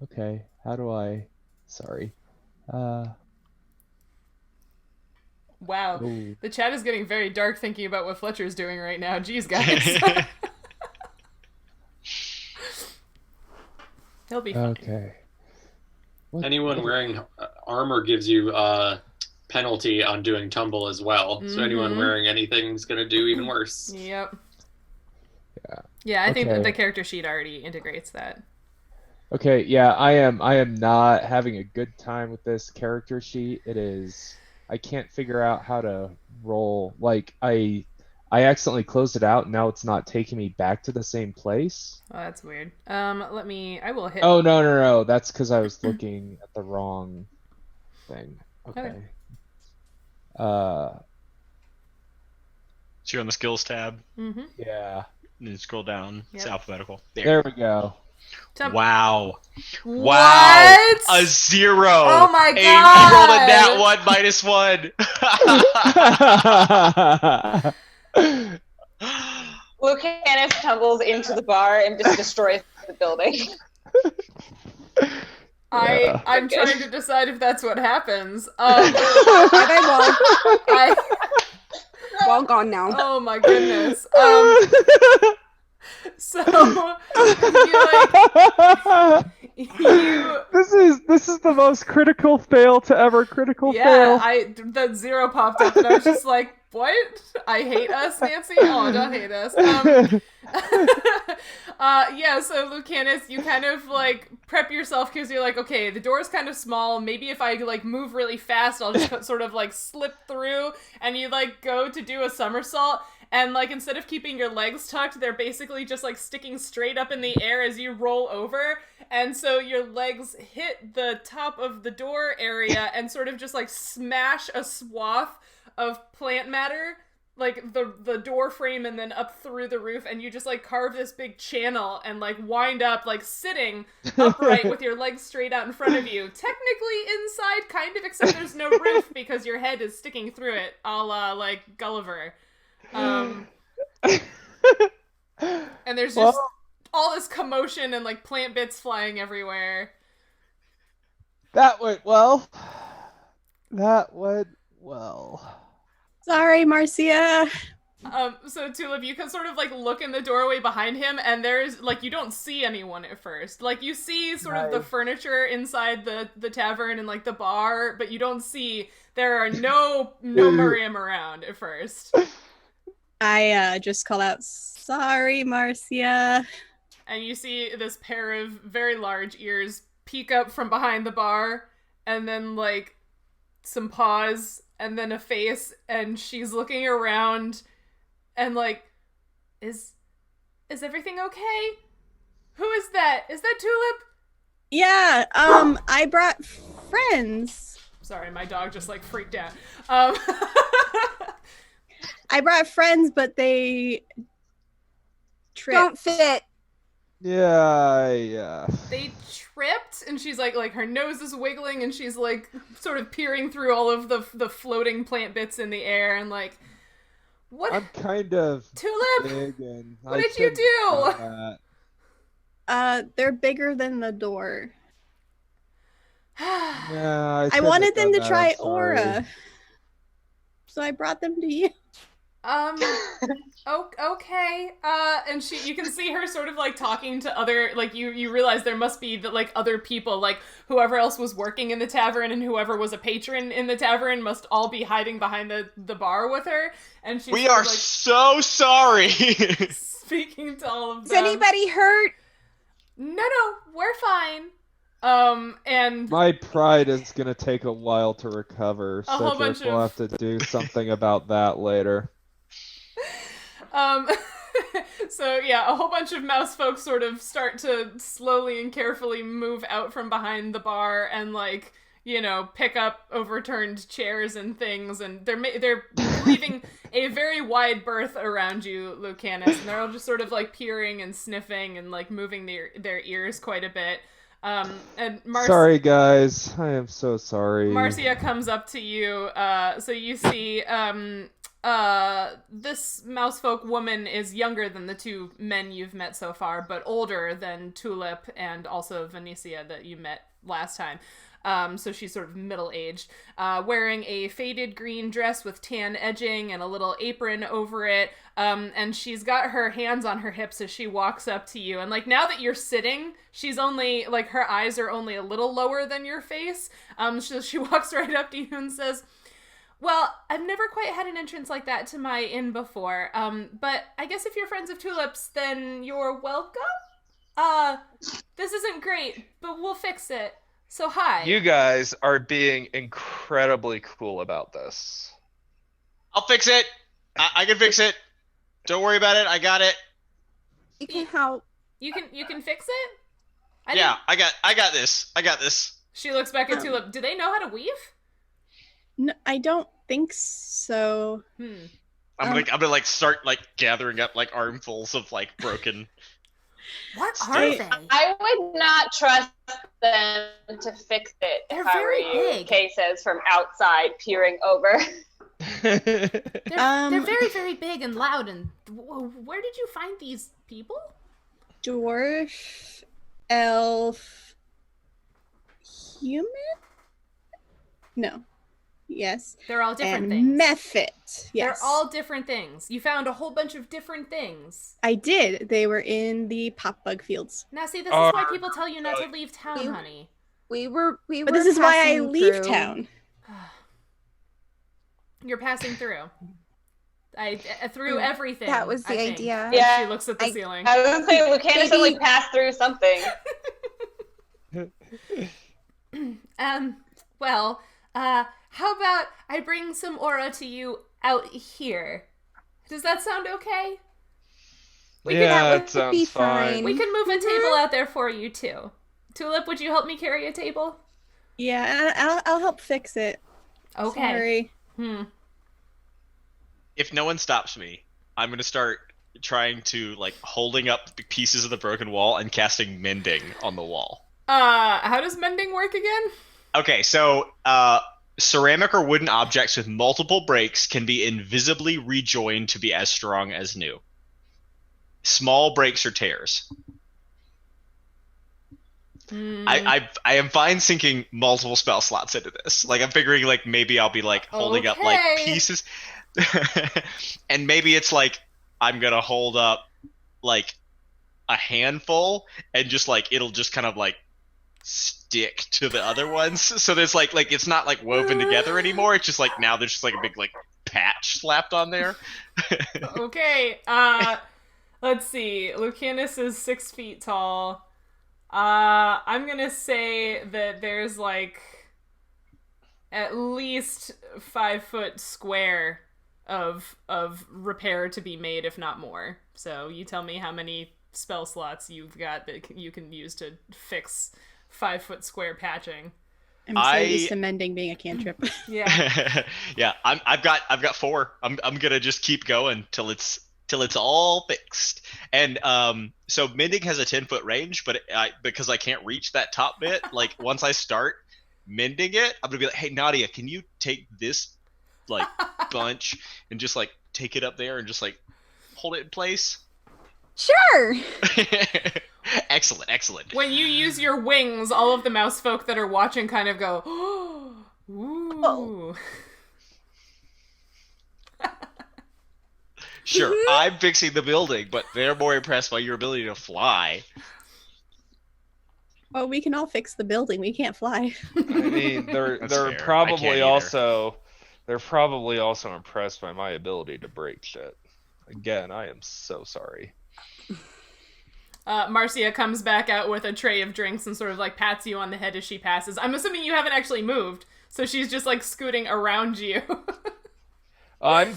S4: Okay, how do I... Sorry.
S1: Wow,
S4: Ooh.
S1: the chat is getting very dark thinking about what Fletcher's doing right now. Jeez, guys. He'll be fine.
S4: Okay.
S3: Anyone wearing armor gives you penalty on doing tumble as well. So anyone wearing anything is going to do even worse.
S1: Yep.
S4: Yeah.
S1: Yeah, I think that
S4: Okay.
S1: the character sheet already integrates that.
S4: Okay, yeah, I am not having a good time with this character sheet. It is... I can't figure out how to roll. Like, I accidentally closed it out, and now it's not taking me back to the same place.
S1: Oh, that's weird. I will hit...
S4: Oh, no. That's because I was looking at the wrong thing. Okay.
S6: So you're on the skills tab,
S1: Mm-hmm.
S4: Yeah.
S6: and then scroll down. It's
S1: Yep.
S6: alphabetical.
S4: There we go.
S6: Wow.
S1: What?
S6: Wow. A 0.
S1: Oh my
S6: You rolled a nat
S1: God.
S6: 1 -1.
S2: Lucanus tumbles into the bar and just destroys the building.
S1: I'm trying to decide if that's what happens.
S5: Bye-bye, Wall. Wall gone now.
S1: Oh my goodness. So you
S4: This is the most critical fail to ever critical fail.
S1: the 0 popped up and I was just like, what? I hate us, Nancy? Oh, don't hate us. Yeah, so Lucanus, you kind of, like, prep yourself because you're like, okay, the door's kind of small. Maybe if I, like, move really fast, I'll just sort of, like, slip through. And you, like, go to do a somersault. And, like, instead of keeping your legs tucked, they're basically just, like, sticking straight up in the air as you roll over. And so your legs hit the top of the door area and sort of just, like, smash a swath of plant matter, like, the door frame and then up through the roof. And you just, like, carve this big channel and, like, wind up, like, sitting upright with your legs straight out in front of you. Technically inside, kind of, except there's no roof because your head is sticking through it, a la, like, Gulliver. And there's just all this commotion and, like, plant bits flying everywhere.
S4: That went well.
S7: Sorry, Marcia.
S1: So Tulip, you can sort of, like, look in the doorway behind him, and there's, like, you don't see anyone at first. Like, you see sort of the furniture inside the tavern and, like, the bar, but you don't see, there are no Murium around at first.
S7: I just call out, sorry, Marcia.
S1: And you see this pair of very large ears peek up from behind the bar, and then, like, some paws, and then a face, and she's looking around, and, like, is everything okay? Who is that? Is that Tulip?
S7: Yeah, I brought friends.
S1: Sorry, my dog just, like, freaked out.
S7: I brought friends, but they tripped.
S5: don't fit.
S4: Yeah.
S1: They tripped, and she's like her nose is wiggling, and she's like sort of peering through all of the floating plant bits in the air, and like, what?
S4: I'm kind of
S1: Tulip,
S4: big and
S1: what
S4: I
S1: did you
S4: shouldn't
S1: do?
S4: that.
S7: They're bigger than the door.
S4: Yeah,
S7: I wanted them to
S4: that.
S7: try
S4: I'm sorry.
S7: Aura, so I brought them to you.
S1: Okay. And you can see her sort of like talking to other, like you realize there must be like other people, like whoever else was working in the tavern and whoever was a patron in the tavern must all be hiding behind the bar with her. And she's
S6: We are
S1: like,
S6: so sorry.
S1: speaking to all of
S5: Is
S1: them.
S5: anybody hurt?
S1: No, we're fine. And
S4: My pride is gonna take a while to recover.
S1: whole
S4: Cedric
S1: bunch
S4: will
S1: of-
S4: have to do something about that later.
S1: So yeah, a whole bunch of mouse folks sort of start to slowly and carefully move out from behind the bar and like, pick up overturned chairs and things, and they're leaving a very wide berth around you, Lucanus, and they're all just sort of like peering and sniffing and like moving their ears quite a bit. And
S4: Sorry, guys. I am so sorry.
S1: Marcia comes up to you, so you see, this mousefolk woman is younger than the two men you've met so far, but older than Tulip and also Venetia that you met last time. So she's sort of middle-aged, wearing a faded green dress with tan edging and a little apron over it, and she's got her hands on her hips as she walks up to you, and like now that you're sitting, she's only, like her eyes are only a little lower than your face, so she walks right up to you and says, "Well, I've never quite had an entrance like that to my inn before, but I guess if you're friends of Tulips, then you're welcome? This isn't great, but we'll fix it. So hi."
S8: You guys are being incredibly cool about this.
S6: I'll fix it. I can fix it. Don't worry about it. I got it.
S5: You can help.
S1: You can fix it?
S6: Yeah, I got this. I got this.
S1: She looks back at Tulip. Do they know how to weave?
S7: No, I don't think so.
S6: I'm gonna like start like gathering up like armfuls of like broken.
S1: What are
S7: Stay-
S1: they?
S2: I would not trust them to fix it
S1: They're
S2: if I were
S1: very
S2: you.
S1: big.
S2: Kay says from outside, peering over.
S1: They're very, very big and loud, and where did you find these people?
S7: Dwarf, elf, human? No. Yes.
S1: They're all different
S7: and
S1: things.
S7: Mephit. Yes.
S1: They're all different things. You found a whole bunch of different things.
S7: I did. They were in the pop bug fields.
S1: Now see, this is why people tell you not to leave town, honey.
S5: We were
S7: But this is why I
S5: passing
S7: leave
S5: through.
S7: town.
S1: You're passing through. I through everything.
S5: That was the
S1: I think.
S5: idea.
S1: And
S2: Yeah.
S1: she looks at the ceiling.
S2: I was gonna say Lucanus
S5: Maybe-
S2: only passed through something.
S1: Well, how about I bring some aura to you out here? Does that sound okay?
S8: Yeah,
S5: that
S8: it
S5: would be
S8: sounds fine.
S5: fine.
S1: We can move a table out there for you too. Tulip, would you help me carry a table?
S7: Yeah, and I'll help fix it.
S1: Okay.
S7: Sorry.
S6: If no one stops me, I'm gonna start trying to like holding up pieces of the broken wall and casting mending on the wall.
S1: How does mending work again?
S6: Okay, so ceramic or wooden objects with multiple breaks can be invisibly rejoined to be as strong as new. Small breaks or tears. I am fine sinking multiple spell slots into this. Like I'm figuring like maybe I'll be like holding up like
S1: Okay.
S6: pieces, and maybe it's like I'm gonna hold up like a handful and just like it'll just kind of like stick to the other ones. So there's like it's not like woven together anymore. It's just like now there's just like a big like patch slapped on there.
S1: Okay. Let's see. Lucanus is 6 feet tall. I'm gonna say that there's like at least 5 foot square of repair to be made, if not more. So you tell me how many spell slots you've got that you can use to fix 5 foot square patching.
S7: I'm so used to mending being a cantrip.
S1: Yeah.
S6: Yeah, I've got 4. I'm gonna just keep going till it's till it's all fixed. And so mending has a 10-foot range, but because I can't reach that top bit, like once I start mending it, I'm gonna be like, hey Nautia, can you take this like bunch and just like take it up there and just like hold it in place?
S5: Sure.
S6: Excellent.
S1: When you use your wings, all of the mouse folk that are watching kind of go, oh, ooh.
S6: Sure, I'm fixing the building, but they're more impressed by your ability to fly.
S7: Well, we can all fix the building. We can't fly.
S8: I mean, they're
S6: fair.
S8: probably
S6: I can't
S8: they're probably also impressed by my ability to break shit. Again, I am so sorry.
S1: Marcia comes back out with a tray of drinks and sort of like pats you on the head as she passes. I'm assuming you haven't actually moved, so she's just like scooting around you.
S8: I'm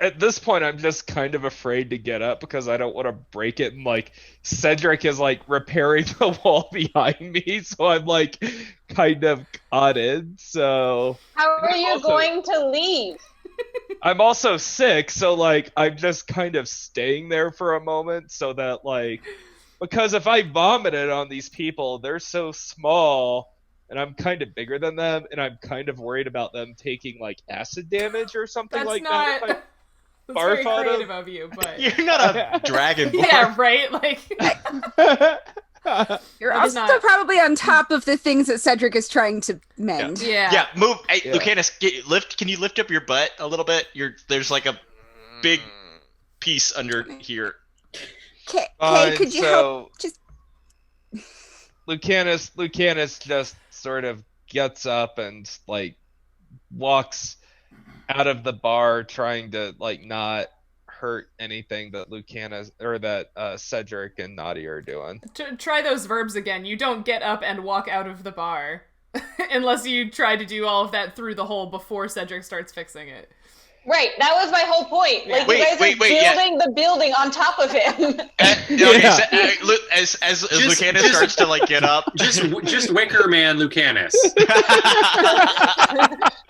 S8: at this point, I'm just kind of afraid to get up because I don't want to break it. And like Cedric is like repairing the wall behind me, so I'm like kind of caught in. So
S2: How are you going to leave?
S8: I'm also sick, so like I'm just kind of staying there for a moment so that like, because if I vomited on these people, they're so small and I'm kind of bigger than them, and I'm kind of worried about them taking like acid damage or something
S1: That's
S8: like
S1: not...
S8: that.
S1: That's very
S8: barf out of-
S1: creative of you, but...
S6: You're not a dragon.
S1: Yeah, right? Like...
S5: You're
S1: That is
S5: also
S1: not-
S5: probably on top of the things that Cedric is trying to mend.
S6: Yeah, move. Hey,
S8: Yeah.
S6: Lucanus, lift. Can you lift up your butt a little bit? There's like a big piece under here.
S5: Okay,
S8: Fine,
S5: could you
S8: so
S5: help? Just
S8: Lucanus just sort of gets up and like walks out of the bar, trying to like not hurt anything that Lucanus or that Cedric and Nautia are doing.
S1: Try those verbs again. You don't get up and walk out of the bar. Unless you try to do all of that through the hole before Cedric starts fixing it.
S2: Right, that was my whole point. Like,
S6: Wait,
S2: you guys
S6: wait,
S2: are
S6: wait,
S2: building the building on top of him.
S6: As Lucanus starts to like get up,
S3: Just Wicker Man Lucanus.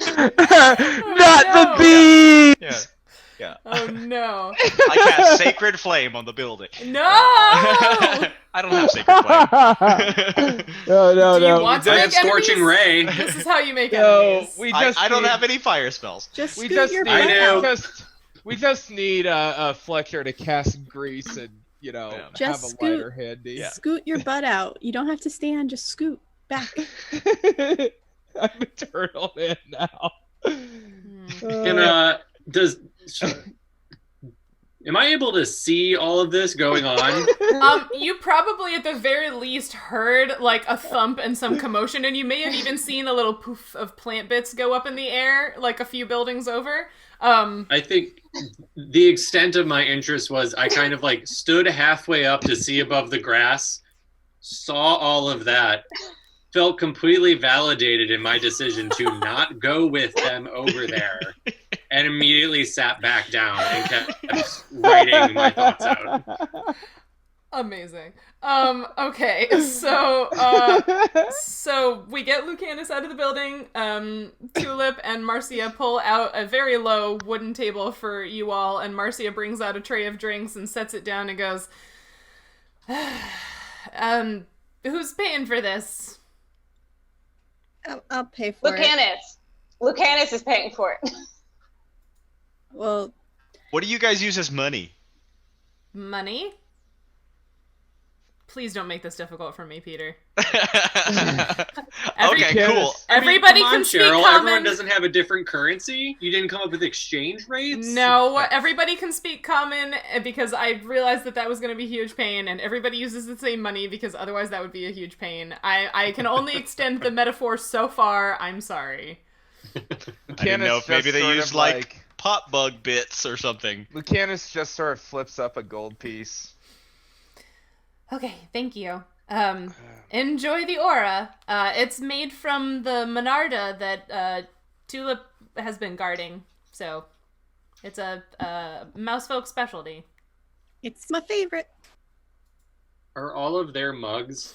S8: Not the bees.
S6: Yeah.
S1: Oh no.
S6: I cast Sacred Flame on the building.
S1: No!
S6: I don't have Sacred Flame.
S8: No.
S1: Do you want to
S3: I
S1: make
S3: have Scorching
S1: enemies?
S3: Ray.
S1: This is how you make
S8: No,
S1: enemies.
S6: I don't have any fire spells.
S7: Just
S8: We
S7: scoot
S8: just
S7: your
S8: need,
S7: butt
S3: know.
S7: out.
S8: we just need Fletcher to cast grease and have
S7: Just
S8: a
S7: scoot.
S8: lighter handy.
S6: Yeah.
S7: Scoot your butt out. You don't have to stand. Just scoot back.
S8: I'm a turtle man now.
S3: And am I able to see all of this going on?
S1: You probably at the very least heard like a thump and some commotion, and you may have even seen a little poof of plant bits go up in the air, like a few buildings over.
S3: I think the extent of my interest was I kind of like stood halfway up to see above the grass, saw all of that, felt completely validated in my decision to not go with them over there, and immediately sat back down and kept writing my thoughts out.
S1: Amazing. Okay, so we get Lucanus out of the building. Tulip and Marcia pull out a very low wooden table for you all, and Marcia brings out a tray of drinks and sets it down and goes, who's paying for this?
S7: I'll pay for it.
S2: Lucanus is paying for it.
S7: Well,
S6: What do you guys use as money?
S1: Money? Please don't make this difficult for me, Peter.
S6: Okay,
S1: Every-
S6: cool.
S1: Everybody
S3: Come on,
S1: can speak
S3: Sheryl.
S1: common.
S3: Everyone doesn't have a different currency. You didn't come up with exchange rates.
S1: No, everybody can speak common because I realized that was going to be a huge pain, and everybody uses the same money because otherwise that would be a huge pain. I can only extend the metaphor so far. I'm sorry.
S6: I didn't know if maybe they used like pot bug bits or something.
S8: Lucanus just sort of flips up a gold piece.
S1: Okay, thank you. Enjoy the aura. It's made from the Monarda that Tulip has been guarding, so it's a mousefolk specialty.
S7: it's my favorite.
S3: Are all of their mugs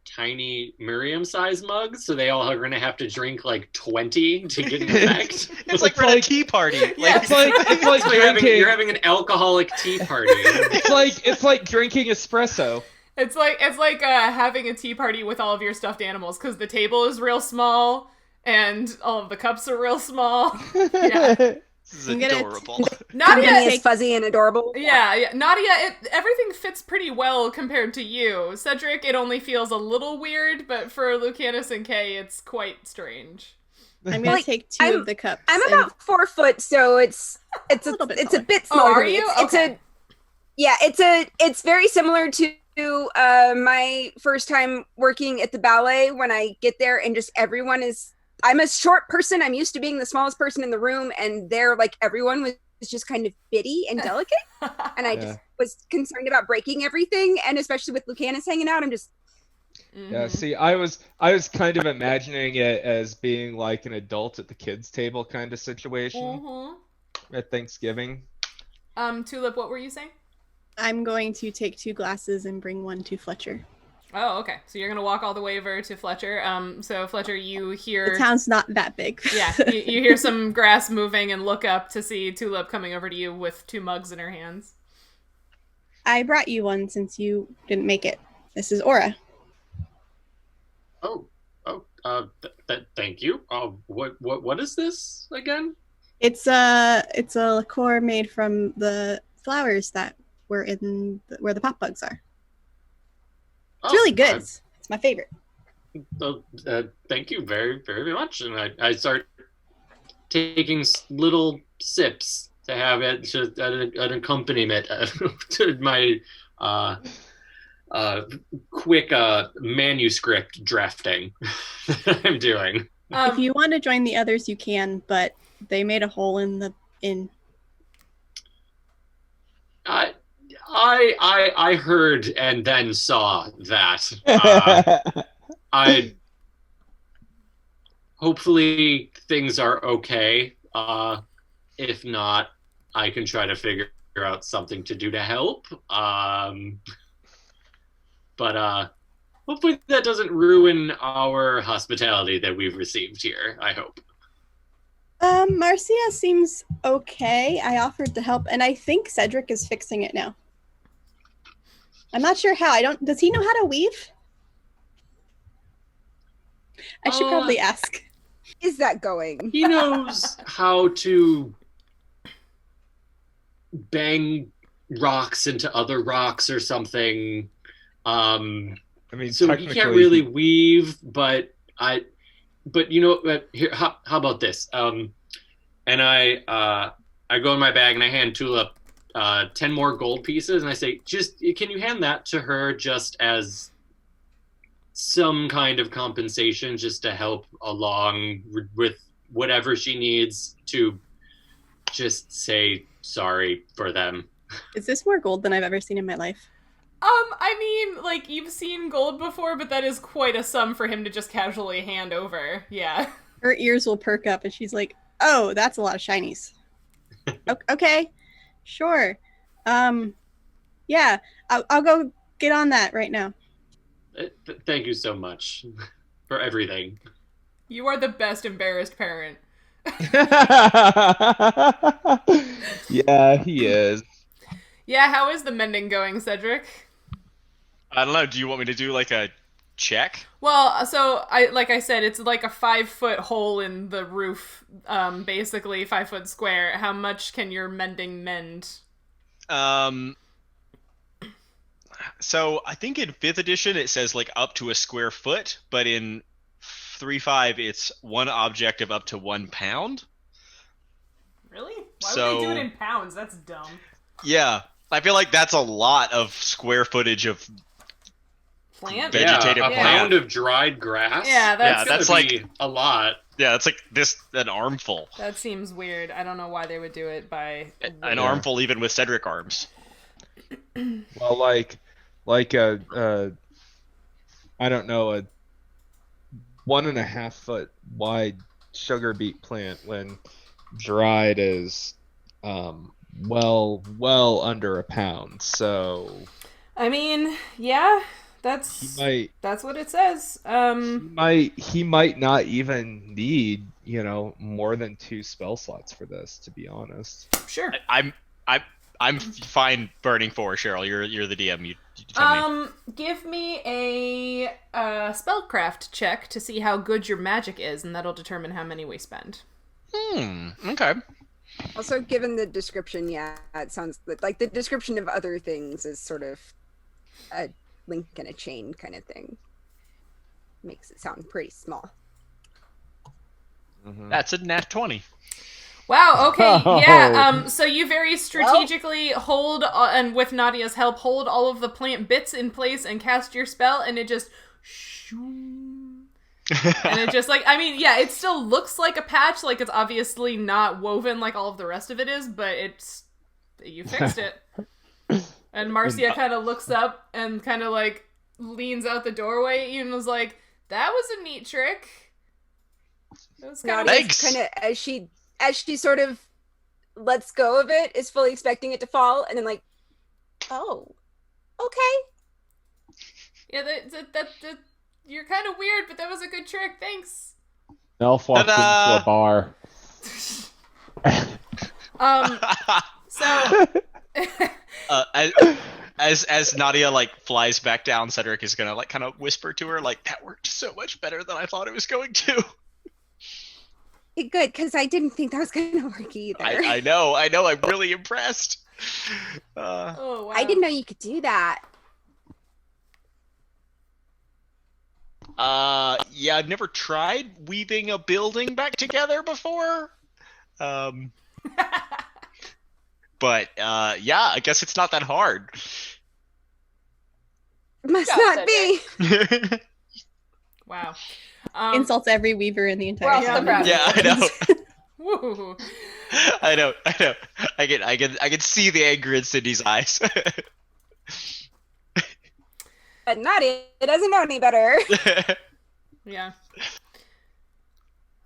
S3: tiny Murium-sized mugs, so they all are going to have to drink like 20 to get infected.
S6: It's like we're at a tea party.
S1: Yeah.
S4: It's like
S3: So
S4: drinking.
S3: you're having an alcoholic tea party.
S4: It's like drinking espresso.
S1: It's like having a tea party with all of your stuffed animals, because the table is real small and all of the cups are real small. Yeah.
S6: This is
S7: I'm gonna-
S6: adorable.
S1: Nadia
S5: Company is fuzzy and adorable.
S1: Yeah. Nadia, everything fits pretty well compared to you. Cedric, it only feels a little weird, but for Lucanus and Kay, it's quite strange.
S7: I'm gonna
S5: Like,
S7: take 2 of the cups.
S5: I'm
S7: and-
S5: about 4 foot, so it's a
S7: little bit
S5: it's a
S7: taller.
S5: bit
S1: Oh,
S5: smaller.
S1: are
S5: than me.
S1: you?
S5: It's it's very similar to my first time working at the ballet. When I get there and just everyone is, I'm a short person. I'm used to being the smallest person in the room, and there, like, everyone was just kind of bitty and delicate, and I just was concerned about breaking everything, and especially with Lucanus hanging out, I'm just
S4: Yeah, see, I was kind of imagining it as being like an adult at the kids' table kind of situation at Thanksgiving.
S1: Tulip, what were you saying?
S7: I'm going to take 2 glasses and bring 1 to Fletcher.
S1: Oh, okay. So you're gonna walk all the way over to Fletcher. So Fletcher, you hear
S7: The town's not that big.
S1: yeah, you hear some grass moving and look up to see Tulip coming over to you with 2 mugs in her hands.
S7: I brought you one since you didn't make it. This is Aura.
S3: Thank you. What is this again?
S7: It's a liqueur made from the flowers that were in where the pop bugs are. It's really good. It's my favorite.
S3: Thank you very, very much. And I start taking little sips to have it just an accompaniment to my quick manuscript drafting that I'm doing.
S7: If you want to join the others, you can, but they made a hole in the inn.
S3: I heard and then saw that. Hopefully things are okay. If not, I can try to figure out something to do to help. But hopefully that doesn't ruin our hospitality that we've received here. I hope.
S7: Marcia seems okay. I offered to help, and I think Cedric is fixing it now. I'm not sure how. Does he know how to weave? I should probably ask.
S5: is that going?
S3: He knows how to bang rocks into other rocks or something.
S4: I mean,
S3: So he can't really weave, but you know, here, how about this? And I go in my bag and I hand Tulip 10 more gold pieces, and I say, can you hand that to her just as some kind of compensation, just to help along with whatever she needs to just say sorry for them.
S7: Is this more gold than I've ever seen in my life?
S1: I mean, like, you've seen gold before, but that is quite a sum for him to just casually hand over. Yeah.
S7: Her ears will perk up, and she's like, "Oh, that's a lot of shinies." Okay, sure. Yeah, I'll go get on that right now.
S3: Thank you so much for everything.
S1: You are the best embarrassed parent.
S4: Yeah, he is.
S1: Yeah, how is the mending going, Cedric?
S6: I don't know. Do you want me to do like a check?
S1: Well, so like I said, it's like a 5-foot hole in the roof, basically 5 foot square. How much can your mending mend?
S6: So I think in 5th edition it says like up to a square foot, but in 3.5 it's one object of up to 1 pound.
S1: Really? Why would they do it in pounds? That's dumb.
S6: Yeah, I feel like that's a lot of square footage of
S1: Plant?
S6: vegetative
S3: a
S6: plant.
S3: pound of dried grass.
S1: Yeah,
S6: that's
S3: gonna
S6: like
S3: be a lot.
S6: Yeah, it's like an armful.
S1: That seems weird. I don't know why they would do it by
S6: An armful even with Cedric arms.
S4: Well, like a I don't know, a 1.5 foot wide sugar beet plant when dried is well under a pound. So
S1: I mean, yeah, That's
S4: He
S1: what it says.
S4: he might not even need, more than 2 spell slots for this, to be honest.
S1: Sure.
S6: I'm fine burning 4, Sheryl. You're the DM. You tell me.
S1: Give me a spellcraft check to see how good your magic is, and that'll determine how many we spend.
S6: Okay.
S5: Also, given the description, it sounds like the description of other things is sort of a link in a chain kind of thing. Makes it sound pretty small.
S6: That's a nat 20.
S1: Wow, okay,
S4: Oh.
S1: yeah, so you very strategically hold, and with Nautia's help, hold all of the plant bits in place and cast your spell, and it just... And it just, it still looks like a patch, like it's obviously not woven like all of the rest of it is, but you fixed it. And Marcia kind of looks up and kind of, leans out the doorway at you and was like, that was a neat trick. It was kind of...
S6: Thanks!
S5: Kind of, as she sort of lets go of it, is fully expecting it to fall, and then oh, okay.
S1: Yeah, that you're kind of weird, but that was a good trick. Thanks.
S4: Elf walks into a bar.
S1: So
S6: as Nautia flies back down, Cedric is gonna kind of whisper to her that worked so much better than I thought it was going to.
S5: Good, because I didn't think that was going to work either.
S6: I know. I'm really impressed.
S1: oh wow.
S5: I didn't know you could do that.
S6: Yeah, I've never tried weaving a building back together before. But yeah, I guess it's not that hard.
S5: Must not be.
S1: Wow.
S7: Insults every weaver in the entire
S2: We're also proud.
S6: Yeah, I know.
S1: Woo.
S6: I know. I can see the anger in Cindy's eyes.
S5: But Nadia doesn't know any better.
S1: Yeah.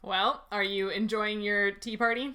S1: Well, are you enjoying your tea party?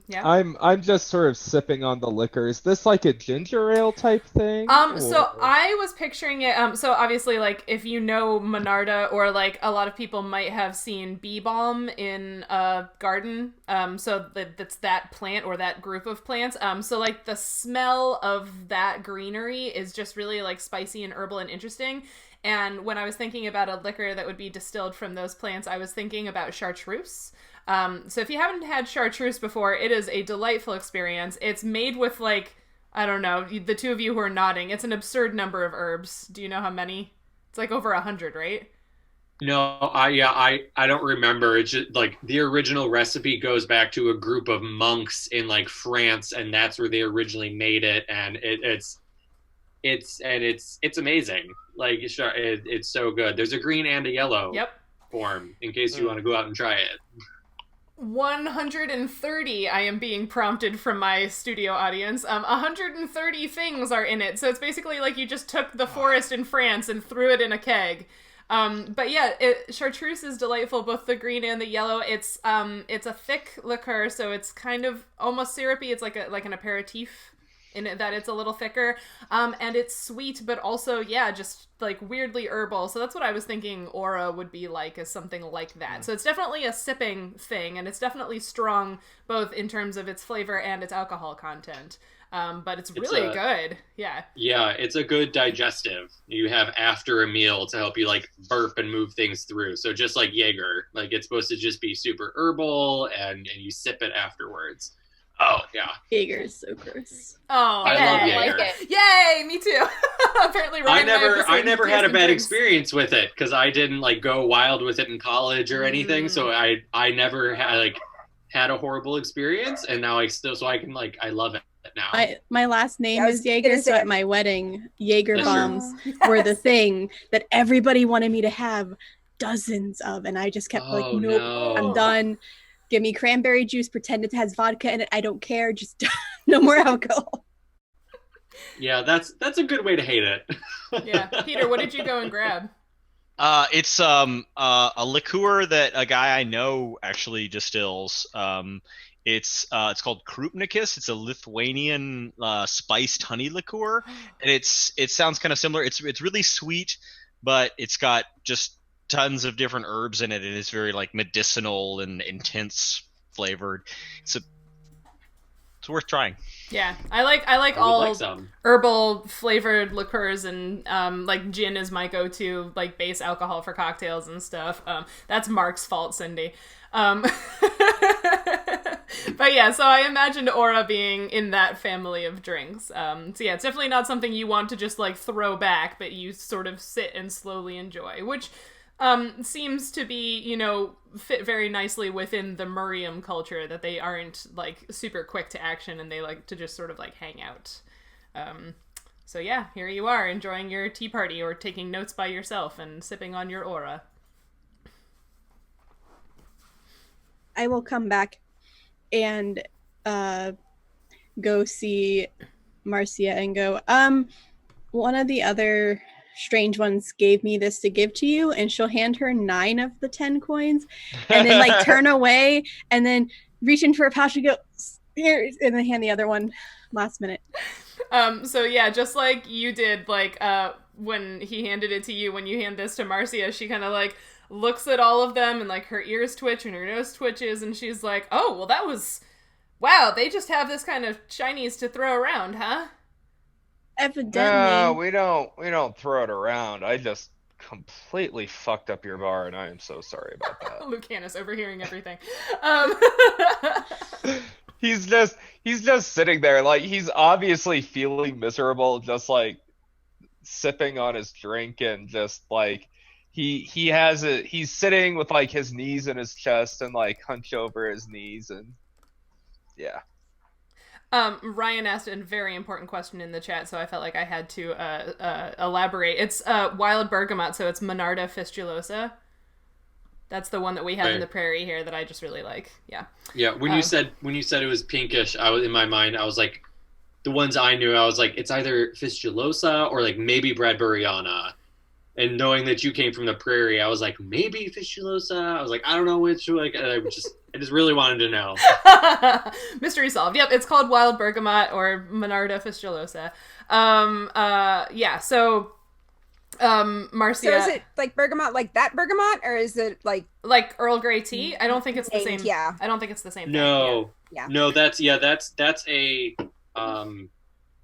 S1: Yeah.
S4: I'm just sort of sipping on the liquor. Is this like a ginger ale type thing?
S1: So I was picturing it, so obviously, if you know Monarda, or, a lot of people might have seen bee balm in a garden, so that's that plant, or that group of plants, so, the smell of that greenery is just really, spicy and herbal and interesting, and when I was thinking about a liquor that would be distilled from those plants, I was thinking about chartreuse. So if you haven't had chartreuse before, it is a delightful experience. It's made with, I don't know, the two of you who are nodding, it's an absurd number of herbs. Do you know how many? It's over 100, right?
S3: No, I don't remember. It's just the original recipe goes back to a group of monks in France, and that's where they originally made it, and it's amazing. It's so good. There's a green and a yellow form in case you want to go out and try it.
S1: 130, I am being prompted from my studio audience. 130 things are in it, so it's basically you just took the forest in France and threw it in a keg. But yeah, chartreuse is delightful, both the green and the yellow. It's a thick liqueur, so it's kind of almost syrupy. It's like an aperitif in it, that it's a little thicker, and it's sweet, but also just weirdly herbal. So that's what I was thinking Aura would be is something like that. So it's definitely a sipping thing, and it's definitely strong both in terms of its flavor and its alcohol content, but it's really good. Yeah,
S3: it's a good digestive. You have after a meal to help you burp and move things through. So just like Jaeger, it's supposed to just be super herbal, and you sip it afterwards. Oh, yeah.
S7: Jaeger is so gross.
S1: Oh,
S3: I love Jaeger.
S2: like it.
S1: Yay, me too. Apparently, Ryan
S3: I never had a bad
S1: drinks.
S3: experience with it because I didn't go wild with it in college or anything. So I never had a horrible experience, and now I can I love it now.
S7: My last name
S5: I was
S7: is Jaeger,
S5: gonna
S7: so
S5: say-
S7: at my wedding, Jaeger
S3: Yes,
S7: bombs
S5: Yes.
S7: were the thing that everybody wanted me to have dozens of, and I just kept
S3: Oh,
S7: nope,
S3: no.
S7: I'm done. Give me cranberry juice, pretend it has vodka in it. I don't care. Just no more alcohol.
S3: Yeah, that's a good way to hate it.
S1: Yeah, Peter, what did you go and grab?
S6: It's a liqueur that a guy I know actually distills. It's called Krupnikis. It's a Lithuanian spiced honey liqueur, and it sounds kind of similar. It's really sweet, but it's got just tons of different herbs in it, and it's very like medicinal and intense flavored. It's worth trying.
S1: Yeah, I like all herbal flavored liqueurs, and like gin is my go-to like base alcohol for cocktails and stuff. That's Mark's fault, Cindy. But yeah, so I imagined Aura being in that family of drinks. So yeah, it's definitely not something you want to just like throw back, but you sort of sit and slowly enjoy, which seems to be, you know, fit very nicely within the Murium culture, that they aren't like super quick to action and they like to just sort of like hang out. So yeah, here you are enjoying your tea party or taking notes by yourself and sipping on your Aura.
S7: I will come back and go see Marcia and go, one of the other strange ones gave me this to give to you, and she'll hand her 9 of the 10 coins and then like turn away and then reach in for a pouch and go, here, and then hand the other one last minute.
S1: So yeah, just like you did, like when he handed it to you, when you hand this to Marcia, she kind of like looks at all of them and like her ears twitch and her nose twitches, and she's like, oh, well that was, wow, they just have this kind of shinies to throw around, huh?
S7: Evidently.
S8: No, we don't throw it around. I just completely fucked up your bar, and I am so sorry about that.
S1: Lucanus overhearing everything.
S8: He's just sitting there, like he's obviously feeling miserable, just like sipping on his drink, and just like he's sitting with like his knees in his chest and like hunched over his knees, and yeah.
S1: Ryan asked a very important question in the chat, so I felt like I had to elaborate. It's wild bergamot, so it's Monarda fistulosa. That's the one that we have in the prairie here that I just really like. Yeah.
S3: Yeah. When you said it was pinkish, I was in my mind. I was like, the ones I knew, I was like, it's either fistulosa or like maybe Bradburyana. And knowing that you came from the prairie, I was like, maybe fistulosa. I was like, I don't know which. Like, I just really wanted to know.
S1: Mystery solved. Yep, it's called wild bergamot or Monarda fistulosa. Yeah. So, Marcia.
S5: So is it like bergamot, like that bergamot, or is it like
S1: Earl Grey tea? I don't think it's the same.
S5: Yeah.
S1: I don't think it's the same.
S3: No.
S1: Thing.
S5: Yeah.
S3: No, that's a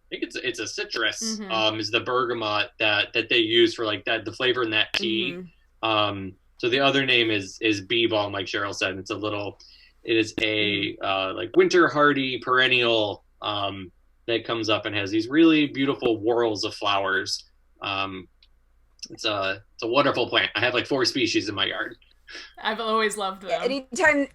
S3: I think it's a citrus.
S1: Mm-hmm.
S3: Is the bergamot that they use for like that, the flavor in that tea. Mm-hmm. So the other name is bee balm, like Sheryl said. It is a like winter hardy perennial that comes up and has these really beautiful whorls of flowers. It's a wonderful plant. I have like 4 species in my yard.
S1: I've always loved them.
S5: Yeah,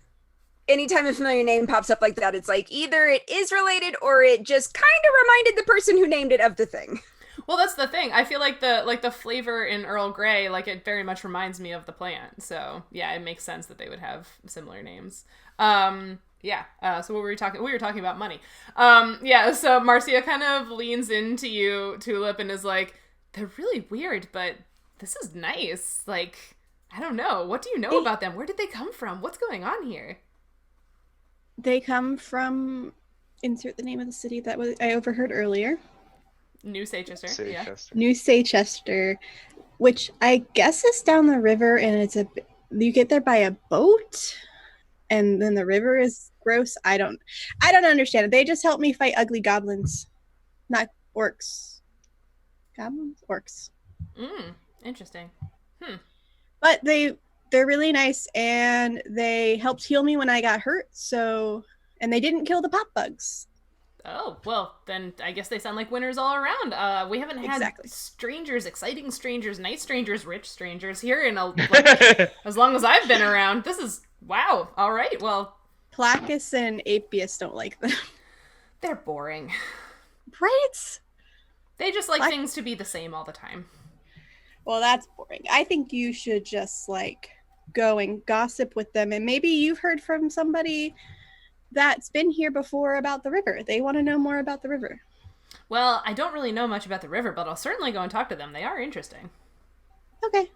S5: anytime a familiar name pops up like that, it's like either it is related or it just kind of reminded the person who named it of the thing.
S1: Well, that's the thing. I feel like the flavor in Earl Grey, like it very much reminds me of the plant. So yeah, it makes sense that they would have similar names. Yeah. So what were we talking? We were talking about money. Yeah. So Marcia kind of leans into you, Tulip, and is like, "They're really weird, but this is nice. Like, I don't know. What do you know about them? Where did they come from? What's going on here?"
S7: They come from, insert the name of the city that I overheard earlier.
S1: New Seychester. Yeah.
S7: New Seychester, which I guess is down the river, and you get there by a boat, and then the river is gross. I don't understand it. They just help me fight ugly goblins, not orcs. Goblins, orcs.
S1: Interesting.
S7: But they're really nice, and they helped heal me when I got hurt. And they didn't kill the pop bugs.
S1: Oh, well, then I guess they sound like winners all around. We haven't had strangers, exciting strangers, nice strangers, rich strangers here in as long as I've been around. This is, wow. All right, well.
S7: Placus and Apius don't like them.
S1: They're boring.
S7: Right?
S1: They just like things to be the same all the time.
S7: Well, that's boring. I think you should just go and gossip with them, and maybe you've heard from somebody that's been here before about the river. They want to know more about the river.
S1: Well, I don't really know much about the river, but I'll certainly go and talk to them. They are interesting.
S7: Okay.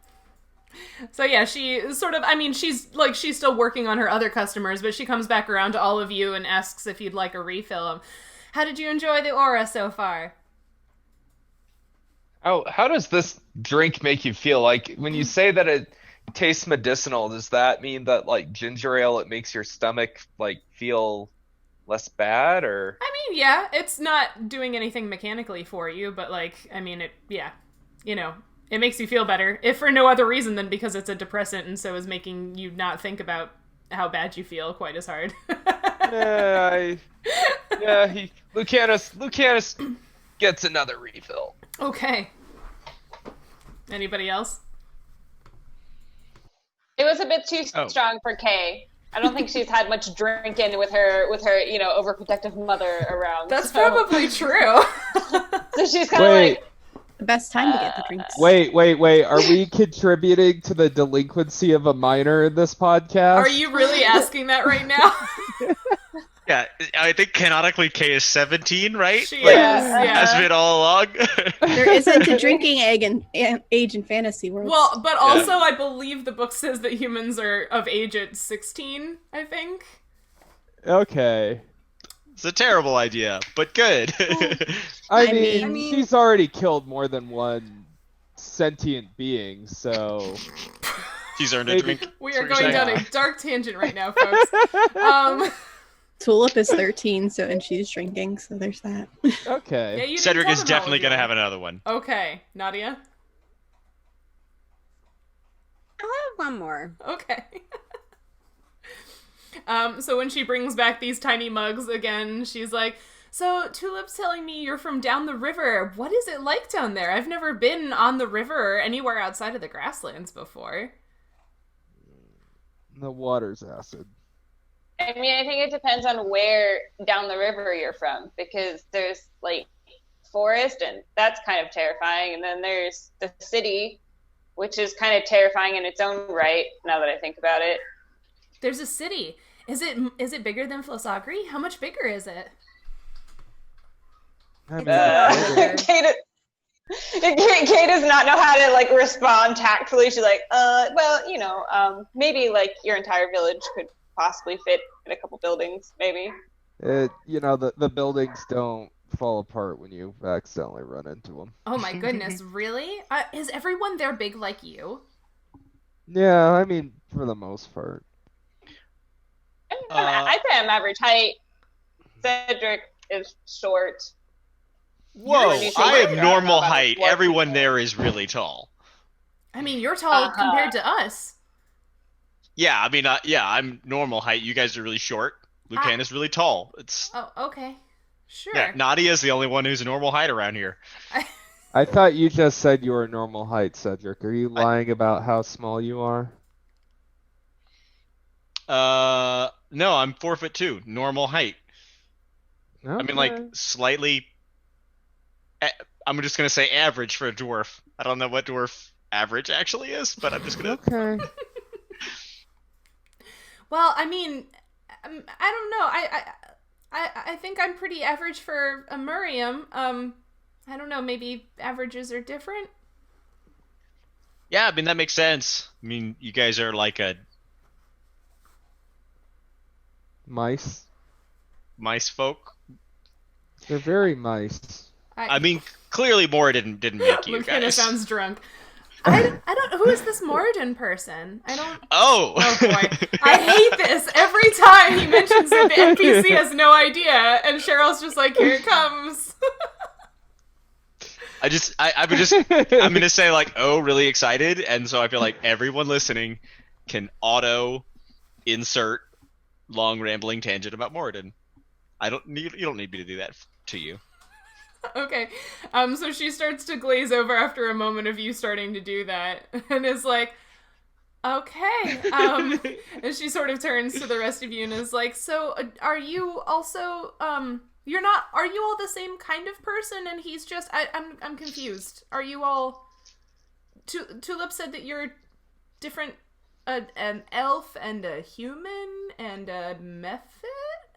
S1: So yeah, she sort of, I mean, she's still working on her other customers, but she comes back around to all of you and asks if you'd like a refill. How did you enjoy the aura so far?
S8: Oh, how does this drink make you feel? Like when you say that it tastes medicinal, does that mean that like ginger ale, it makes your stomach like feel less bad, or?
S1: I mean, yeah, it's not doing anything mechanically for you, but like, I mean, it makes you feel better, if for no other reason than because it's a depressant and so is making you not think about how bad you feel quite as hard.
S8: Lucanus gets another refill.
S1: Okay. Anybody else?
S2: It was a bit too strong for Kay. I don't think she's had much drinking with her, overprotective mother around.
S1: That's probably true.
S2: So she's kind of like
S7: the best time to get the drinks.
S4: Wait. Are we contributing to the delinquency of a minor in this podcast?
S1: Are you really asking that right now?
S6: Yeah, I think canonically Kay is 17, right?
S1: She is, yeah.
S6: Has been all along.
S7: There isn't a drinking age in fantasy worlds.
S1: Well, but also I believe the book says that humans are of age at 16, I think.
S4: Okay.
S6: It's a terrible idea, but good.
S4: I mean, she's already killed more than one sentient being, so...
S6: She's earned a drink.
S1: We are going down a dark tangent right now, folks.
S7: Tulip is 13, and she's drinking, so there's that.
S4: Okay.
S1: Yeah,
S6: Cedric is definitely going to have another one.
S1: Okay. Nautia?
S5: I'll have one more.
S1: Okay. So when she brings back these tiny mugs again, she's like, so Tulip's telling me you're from down the river. What is it like down there? I've never been on the river or anywhere outside of the grasslands before.
S4: The water's acid.
S2: I mean, I think it depends on where down the river you're from, because there's like forest, and that's kind of terrifying, and then there's the city, which is kind of terrifying in its own right, now that I think about it.
S1: There's a city. Is it bigger than Flos Agri? How much bigger is it?
S2: Kay does not know how to like respond tactfully. She's like, maybe like your entire village could possibly fit in a couple buildings, maybe.
S4: The buildings don't fall apart when you accidentally run into them.
S1: Oh my goodness, really? Is everyone there big like you?
S4: Yeah, I mean, for the most part.
S2: I'd say I'm average height. Cedric is short.
S6: Whoa, I am normal height. Everyone there is really tall.
S1: I mean, you're tall compared to us.
S6: Yeah, I mean, I'm normal height. You guys are really short. Lucan is really tall.
S1: Oh, okay. Sure.
S6: Yeah, Nautia is the only one who's normal height around here.
S4: I thought you just said you were normal height, Cedric. Are you lying about how small you are?
S6: No, I'm 4'2", normal height.
S4: Okay.
S6: I mean, like, slightly... I'm just going to say average for a dwarf. I don't know what dwarf average actually is, but I'm just going to...
S4: Okay.
S1: Well, I mean, I don't know. I think I'm pretty average for a Murium. I don't know, maybe averages are different?
S6: Yeah, I mean, that makes sense. I mean, you guys are like a...
S4: Mice
S6: folk?
S4: They're very mice.
S6: I mean, clearly Mora didn't make you
S1: Lucana
S6: guys.
S1: sounds drunk. I don't. Who is this Moradin person? I don't.
S6: Oh
S1: boy, I hate this. Every time he mentions it, the NPC has no idea, and Cheryl's just like, "Here it comes."
S6: I'm gonna say like, oh, really excited, and so I feel like everyone listening can auto insert long rambling tangent about Moradin. You don't need me to do that to you.
S1: Okay, so she starts to glaze over after a moment of you starting to do that, and is like, okay, and she sort of turns to the rest of you and is like, so, are you also, are you all the same kind of person, and he's just, I'm confused, are you all, Tulip said that you're different, an elf, and a human, and a mephit?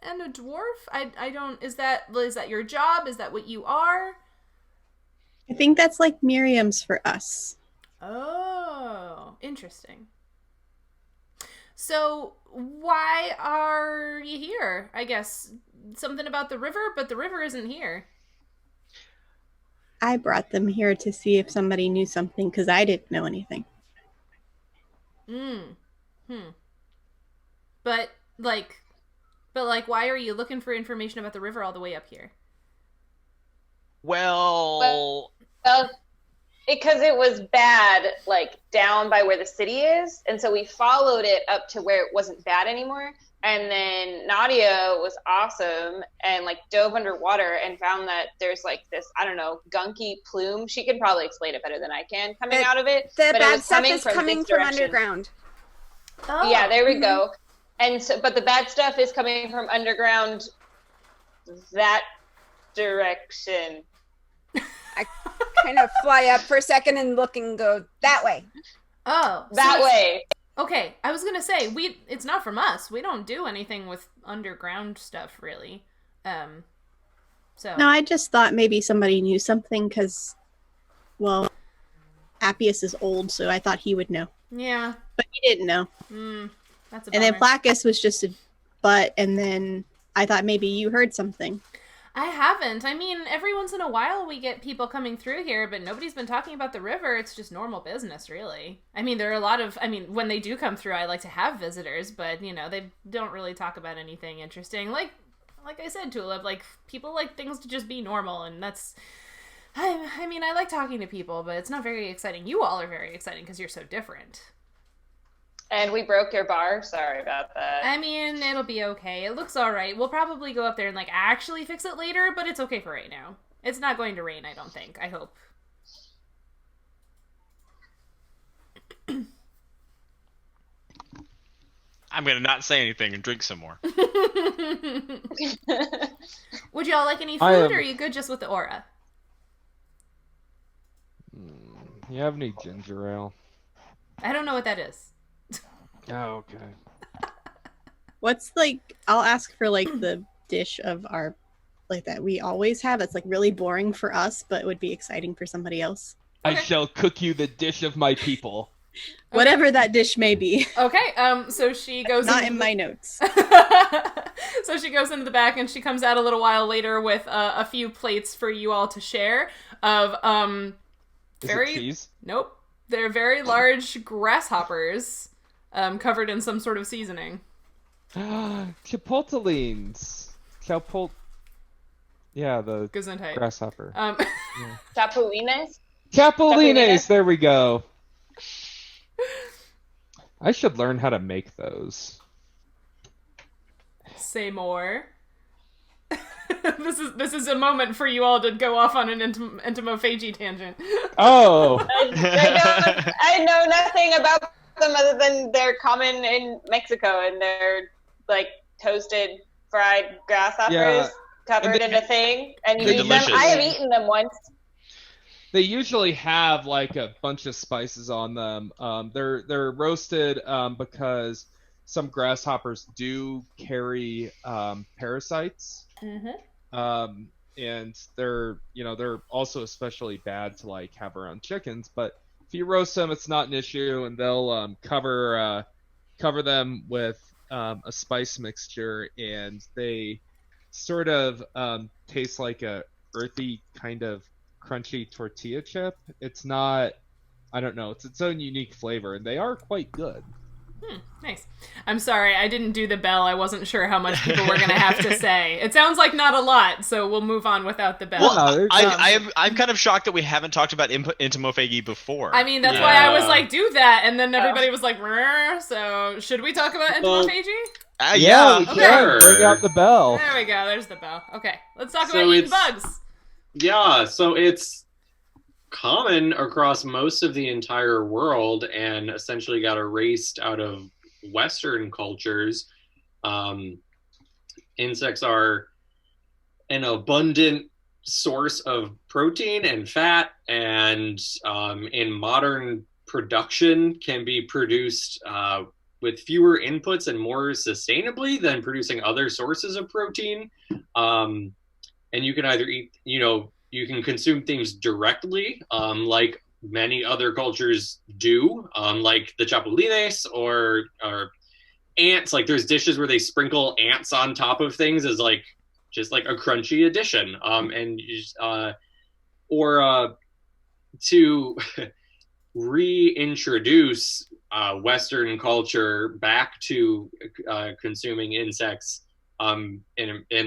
S1: And a dwarf? I don't... Is that your job? Is that what you are?
S7: I think that's like Miriam's for us.
S1: Oh. interesting. So, why are you here? I guess something about the river, but the river isn't here.
S7: I brought them here to see if somebody knew something because I didn't know anything.
S1: But why are you looking for information about the river all the way up here?
S6: Well,
S2: because it was bad, like down by where the city is, and so we followed it up to where it wasn't bad anymore. And then Nautia was awesome and like dove underwater and found that there's like this, I don't know, gunky plume. She could probably explain it better than I can coming out of it.
S5: The
S2: but
S5: bad stuff is coming from underground.
S2: Oh. Yeah, there we go. And so, but the bad stuff is coming from underground that direction.
S5: I kind of fly up for a second and look and go that way.
S1: Oh,
S2: that way.
S1: Okay, I was gonna say it's not from us. We don't do anything with underground stuff, really. So
S7: No, I just thought maybe somebody knew something because, well, Appius is old, so I thought he would know.
S1: Yeah,
S7: but he didn't know.
S1: That's a bummer.
S7: And then Placus was just a butt, and then I thought maybe you heard something.
S1: I haven't. I mean, every once in a while we get people coming through here, but nobody's been talking about the river. It's just normal business, really. I mean, there are a lot of, when they do come through, I like to have visitors, but, they don't really talk about anything interesting. Like I said, Tulip, like, people like things to just be normal, and that's, I like talking to people, but it's not very exciting. You all are very exciting because you're so different.
S2: And we broke your bar. Sorry about that.
S1: I mean, it'll be okay. It looks all right. We'll probably go up there and, actually fix it later, but it's okay for right now. It's not going to rain, I don't think. I hope.
S6: I'm going to not say anything and drink some more.
S1: Would y'all like any food, or are you good just with the aura?
S4: You have any ginger ale?
S1: I don't know what that is.
S4: Oh, okay.
S7: What's I'll ask for the dish of our that we always have. It's really boring for us, but would be exciting for somebody else.
S4: Okay. I shall cook you the dish of my people.
S7: Whatever that dish may be.
S1: Okay, so she goes
S7: not in my notes.
S1: So she goes into the back and she comes out a little while later with a few plates for you all to share of
S4: Is it cheese?
S1: Nope. They're very large grasshoppers. Covered in some sort of seasoning.
S4: Chipotlines. Yeah, the
S1: Gesundheit.
S4: Grasshopper.
S1: Yeah.
S2: Chapulines?
S4: Chapulines! There we go. I should learn how to make those.
S1: Say more. This is a moment for you all to go off on an entomophagy tangent.
S4: Oh!
S2: I know nothing about them other than they're common in Mexico, and they're toasted fried grasshoppers covered in a thing, and you eat them. I have eaten them once.
S4: They usually have a bunch of spices on them. They're roasted because some grasshoppers do carry parasites. Mm-hmm. And they're also especially bad to have around chickens, but if you roast them, it's not an issue, and they'll cover them with a spice mixture, and they sort of taste like a earthy kind of crunchy tortilla chip. It's not, I don't know, it's its own unique flavor, and they are quite good.
S1: Nice. I'm sorry, I didn't do the bell. I wasn't sure how much people were going to have to say. It sounds like not a lot, so we'll move on without the bell.
S6: Well, I'm kind of shocked that we haven't talked about entomophagy before.
S1: I mean, that's why I was do that, and then everybody was so should we talk about entomophagy?
S6: Yeah,
S4: we can. Bring out the bell.
S1: There we go, there's the bell. Okay, let's talk about eating bugs.
S3: Yeah, so it's common across most of the entire world and essentially got erased out of Western cultures. Insects are an abundant source of protein and fat, and in modern production can be produced with fewer inputs and more sustainably than producing other sources of protein. And you can either eat, you can consume things directly, like many other cultures do, like the chapulines or ants. Like there's dishes where they sprinkle ants on top of things as like just like a crunchy addition. And you just, or to reintroduce Western culture back to consuming insects. In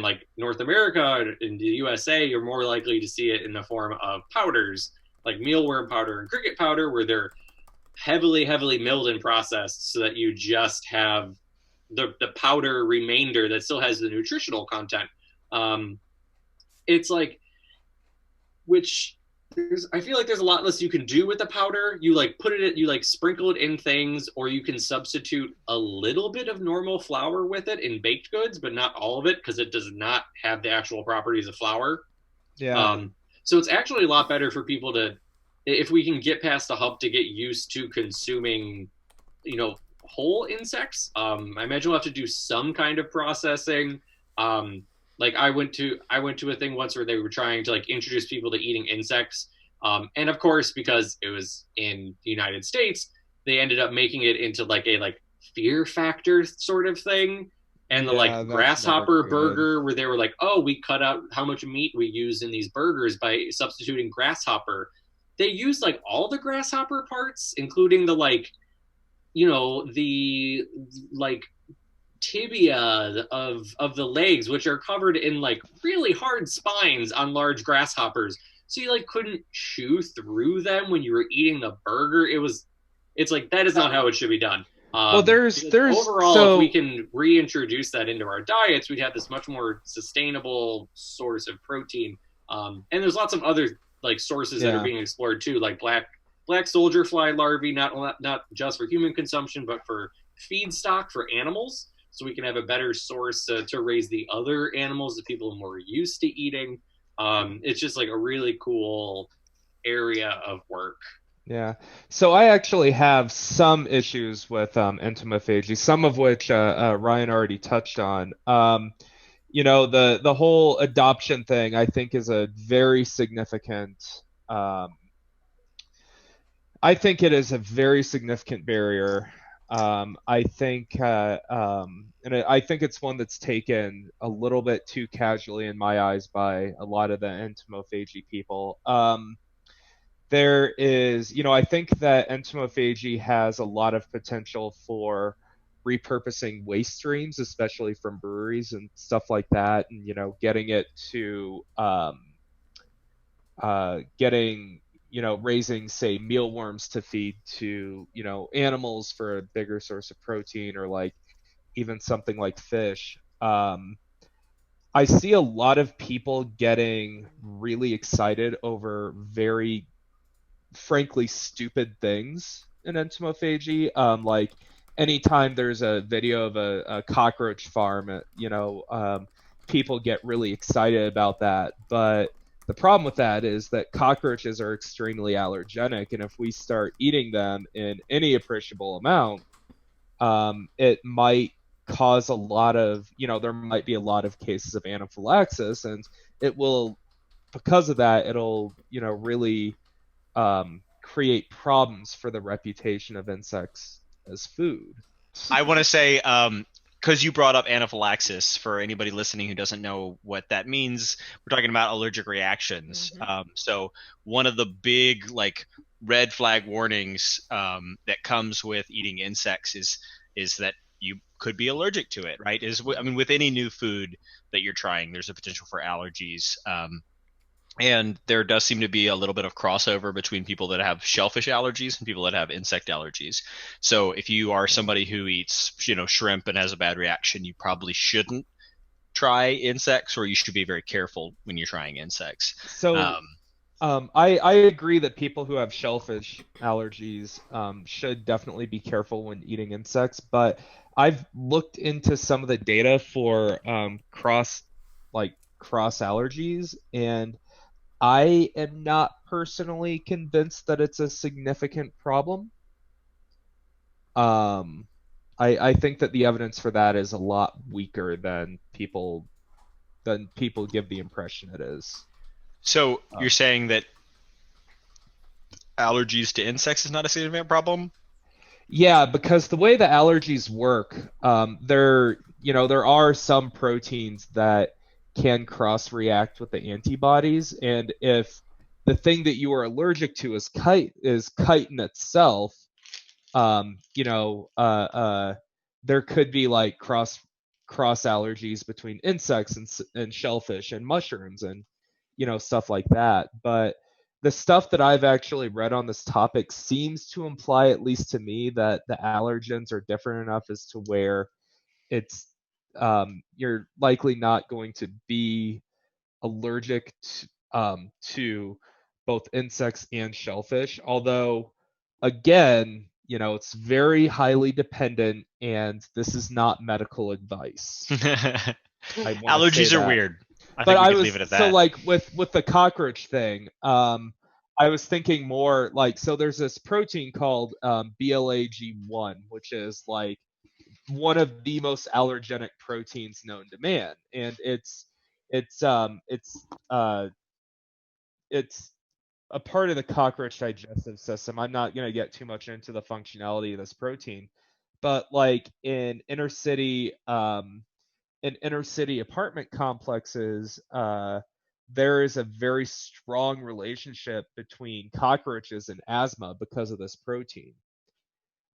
S3: like North America, in the USA, you're more likely to see it in the form of powders, like mealworm powder and cricket powder, where they're heavily milled and processed so that you just have the powder remainder that still has the nutritional content. It's like, which I feel like there's a lot less you can do with the powder. You like put it, you like sprinkle it in things, or you can substitute a little bit of normal flour with it in baked goods, but not all of it because it does not have the actual properties of flour.
S4: Yeah.
S3: So it's actually a lot better for people to, if we can get past the hump to get used to consuming, whole insects. I imagine we'll have to do some kind of processing. Like I went to a thing once where they were trying to like introduce people to eating insects. And of course, because it was in the United States, they ended up making it into like a fear factor sort of thing. And the like grasshopper burger where they were like, oh, we cut out how much meat we use in these burgers by substituting grasshopper. They used like all the grasshopper parts, including the like, the like tibia of the legs, which are covered in like really hard spines on large grasshoppers, so you like couldn't chew through them when you were eating the burger. It's like that is not how it should be done.
S4: Well, there's
S3: overall, if we can reintroduce that into our diets, we'd have this much more sustainable source of protein. And there's lots of other like sources that are being explored too, like black soldier fly larvae, not just for human consumption, but for feedstock for animals. So we can have a better source to raise the other animals that people are more used to eating. It's just like a really cool area of work.
S4: Yeah. So I actually have some issues with entomophagy, some of which Ryan already touched on. The whole adoption thing, I think, is a very significant. I think it is a very significant barrier. I think it's one that's taken a little bit too casually in my eyes by a lot of the entomophagy people. There is, I think that entomophagy has a lot of potential for repurposing waste streams, especially from breweries and stuff like that, and getting it to raising, say, mealworms to feed to, animals for a bigger source of protein, or like even something like fish. I see a lot of people getting really excited over very, frankly, stupid things in entomophagy. Like anytime there's a video of a cockroach farm, people get really excited about that. But the problem with that is that cockroaches are extremely allergenic, and if we start eating them in any appreciable amount, it might cause a lot of, there might be a lot of cases of anaphylaxis, and it will, because of that, it'll, really create problems for the reputation of insects as food.
S6: I want to say, because you brought up anaphylaxis, for anybody listening who doesn't know what that means, we're talking about allergic reactions.
S1: Mm-hmm.
S6: So one of the big like red flag warnings that comes with eating insects is that you could be allergic to it, right? With any new food that you're trying, there's a potential for allergies. And there does seem to be a little bit of crossover between people that have shellfish allergies and people that have insect allergies. So if you are somebody who eats, shrimp and has a bad reaction, you probably shouldn't try insects, or you should be very careful when you're trying insects.
S4: So I agree that people who have shellfish allergies should definitely be careful when eating insects, but I've looked into some of the data for cross allergies, and I am not personally convinced that it's a significant problem. I think that the evidence for that is a lot weaker than people give the impression it is.
S6: So you're saying that allergies to insects is not a significant problem?
S4: Yeah, because the way the allergies work, there are some proteins that can cross-react with the antibodies, and if the thing that you are allergic to is chitin itself, there could be like cross allergies between insects and shellfish and mushrooms and stuff like that. But the stuff that I've actually read on this topic seems to imply, at least to me, that the allergens are different enough as to where it's you're likely not going to be allergic to both insects and shellfish. Although, again, it's very highly dependent, and this is not medical advice.
S6: Allergies are weird. I
S4: But
S6: think we can leave it at that.
S4: So like with the cockroach thing, I was thinking more like, so there's this protein called BLAG1, which is like one of the most allergenic proteins known to man, and it's a part of the cockroach digestive system. I'm not going to get too much into the functionality of this protein, but like in inner city apartment complexes, there is a very strong relationship between cockroaches and asthma because of this protein.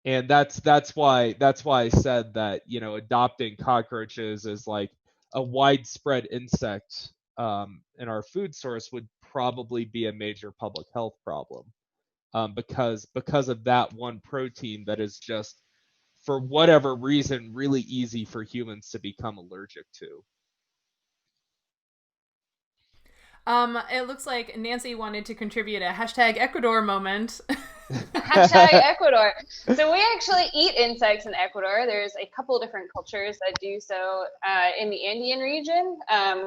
S4: And that's why I said that, adopting cockroaches as like a widespread insect in our food source would probably be a major public health problem, because of that one protein that is just, for whatever reason, really easy for humans to become allergic to.
S1: It looks like Nancy wanted to contribute a #Ecuador moment.
S2: #Ecuador. So we actually eat insects in Ecuador. There's a couple different cultures that do so in the Andean region,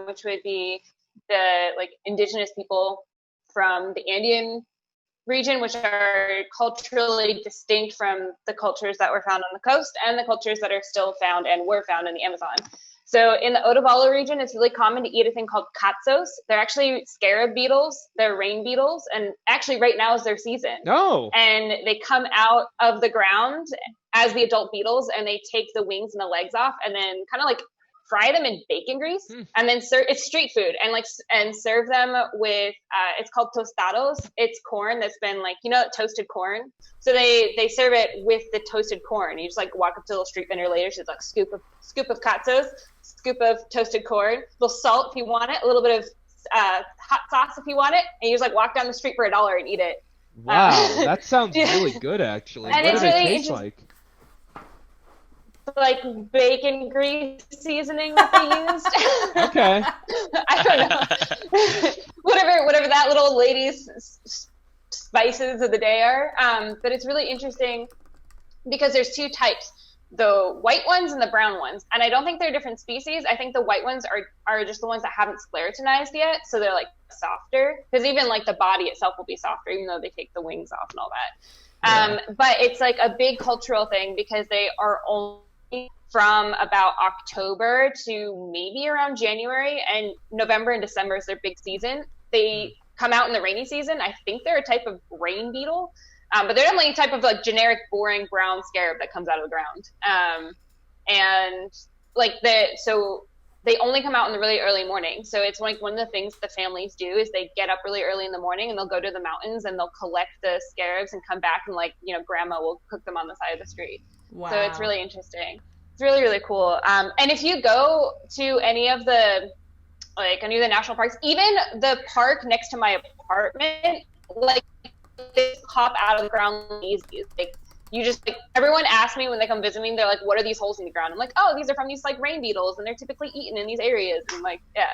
S2: which would be the indigenous people from the Andean region, which are culturally distinct from the cultures that were found on the coast and the cultures that are still found and were found in the Amazon. So in the Otavalo region, it's really common to eat a thing called katsos. They're actually scarab beetles. They're rain beetles. And actually right now is their season.
S4: No.
S2: And they come out of the ground as the adult beetles, and they take the wings and the legs off and then kind of fry them in bacon grease, and then it's street food, and serve them with it's called tostados. It's corn that's been toasted corn. So they serve it with the toasted corn. You just walk up to a little street vendor later. She's like, scoop of katsos, scoop of toasted corn, a little salt if you want it, a little bit of hot sauce if you want it, and you just walk down the street for $1 and eat it.
S4: Wow, that sounds really good, actually.
S2: And
S4: what
S2: it's
S4: do they
S2: really
S4: taste like?
S2: Bacon grease seasoning that they used.
S4: Okay.
S2: I don't know. whatever that little lady's spices of the day are. But it's really interesting because there's two types, the white ones and the brown ones. And I don't think they're different species. I think the white ones are just the ones that haven't sclerotinized yet. So they're softer, because even the body itself will be softer, even though they take the wings off and all that. Yeah. But it's a big cultural thing because they are only from about October to maybe around January, and November and December is their big season. They come out in the rainy season. I think they're a type of rain beetle, but they're definitely a type of generic boring brown scarab that comes out of the ground. So they only come out in the really early morning. So it's one of the things the families do is they get up really early in the morning and they'll go to the mountains and they'll collect the scarabs and come back and grandma will cook them on the side of the street. Wow. So it's really interesting. It's really, really cool. And if you go to any of the national parks, even the park next to my apartment, they pop out of the ground easy. Everyone asks me when they come visit me, they're like, what are these holes in the ground? I'm like, oh, these are from these rain beetles, and they're typically eaten in these areas. And yeah.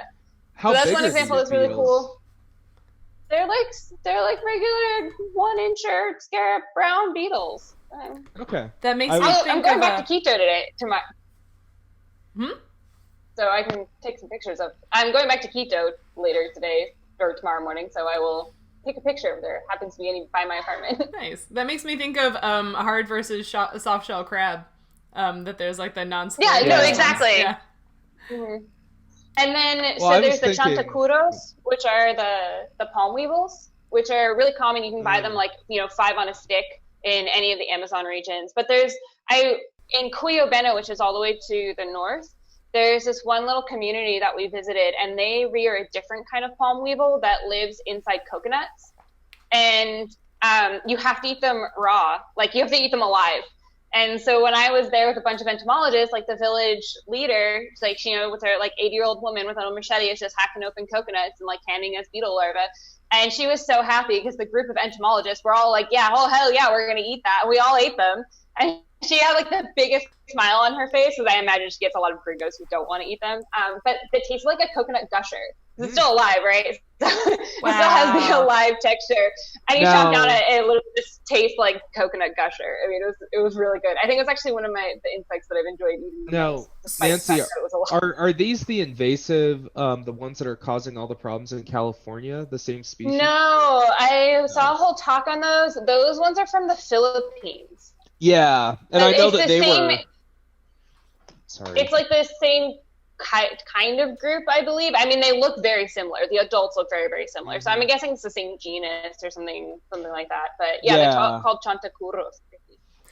S4: How
S2: so that's
S4: big
S2: one
S4: are
S2: example
S4: these
S2: that's really
S4: beetles?
S2: cool. They're regular 1-incher scarab brown beetles.
S4: Okay.
S1: That makes me think
S2: I'm going
S1: of
S2: back to Quito today.
S1: Hmm?
S2: So I can take some pictures of. I'm going back to Quito later today or tomorrow morning, so I will take a picture if there happens to be any by my apartment.
S1: Nice. That makes me think of a hard versus soft shell crab. That there's the non-stick.
S2: Yeah, no, exactly.
S1: Yeah.
S2: Mm-hmm. And then
S4: Well,
S2: there's the chantacuros, which are the palm weevils. which are really common. You can buy them 5 on a stick in any of the Amazon regions. But in Cuyo Beno, which is all the way to the north, there's this one little community that we visited, and they rear a different kind of palm weevil that lives inside coconuts. And you have to eat them raw. Like, you have to eat them alive. And so when I was there with a bunch of entomologists, like the village leader, with her 80-year-old woman with a machete, is just hacking open coconuts and handing us beetle larvae. And she was so happy because the group of entomologists were all like, yeah, oh, hell yeah, we're going to eat that. And we all ate them. And she had the biggest smile on her face, because I imagine she gets a lot of gringos who don't want to eat them. But it tastes like a coconut gusher. It's still alive, right? So it still has the alive texture. And you chop down it, it literally just tastes like coconut gusher. I mean, it was really good. I think it's actually one of the insects that I've enjoyed eating.
S4: Now, Nancy, are these the invasive, the ones that are causing all the problems in California, the same species?
S2: No, I saw a whole talk on those. Those ones are from the Philippines.
S4: Yeah, and I know that they were... Sorry.
S2: It's the same kind of group, I believe. I mean, they look very similar. The adults look very, very similar. So I'm guessing it's the same genus or something like that. But they're called chantacuros.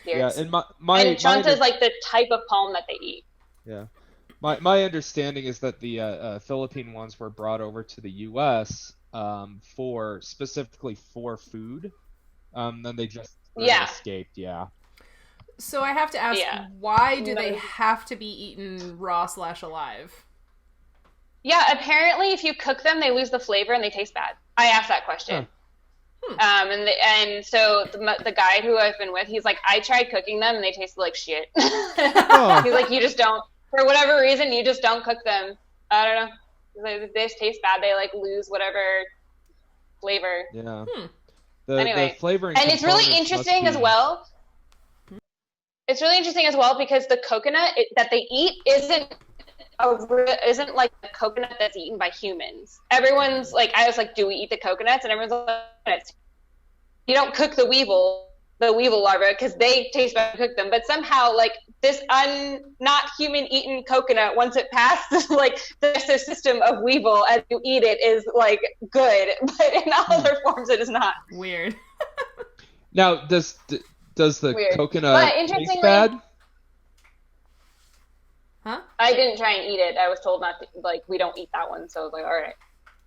S4: Yeah, and
S2: and chanta is the type of palm that they eat.
S4: Yeah, my understanding is that the Philippine ones were brought over to the U.S. Specifically for food. Then they just escaped. Yeah.
S1: So I have to ask, why do they have to be eaten raw/alive?
S2: Yeah, apparently if you cook them, they lose the flavor and they taste bad. I asked that question. And so the guy who I've been with, he's like, I tried cooking them and they tasted like shit. He's like, you just don't, for whatever reason, you just don't cook them. I don't know. They just taste bad. They lose whatever flavor.
S4: Yeah.
S2: Anyway,
S4: the flavoring,
S2: and it's really interesting as well. It's really interesting as well because the coconut that they eat isn't like the coconut that's eaten by humans. Everyone's like, I was like, do we eat the coconuts? And everyone's like, you don't cook the weevil larvae because they taste better to cook them. But somehow, this not human eaten coconut, once it passes the system of weevil as you eat it, is good. But in other forms, it is not.
S1: Weird.
S4: Now, does the coconut taste bad?
S1: Huh?
S2: I didn't try and eat it. I was told not to, we don't eat that one. So I was like, all right.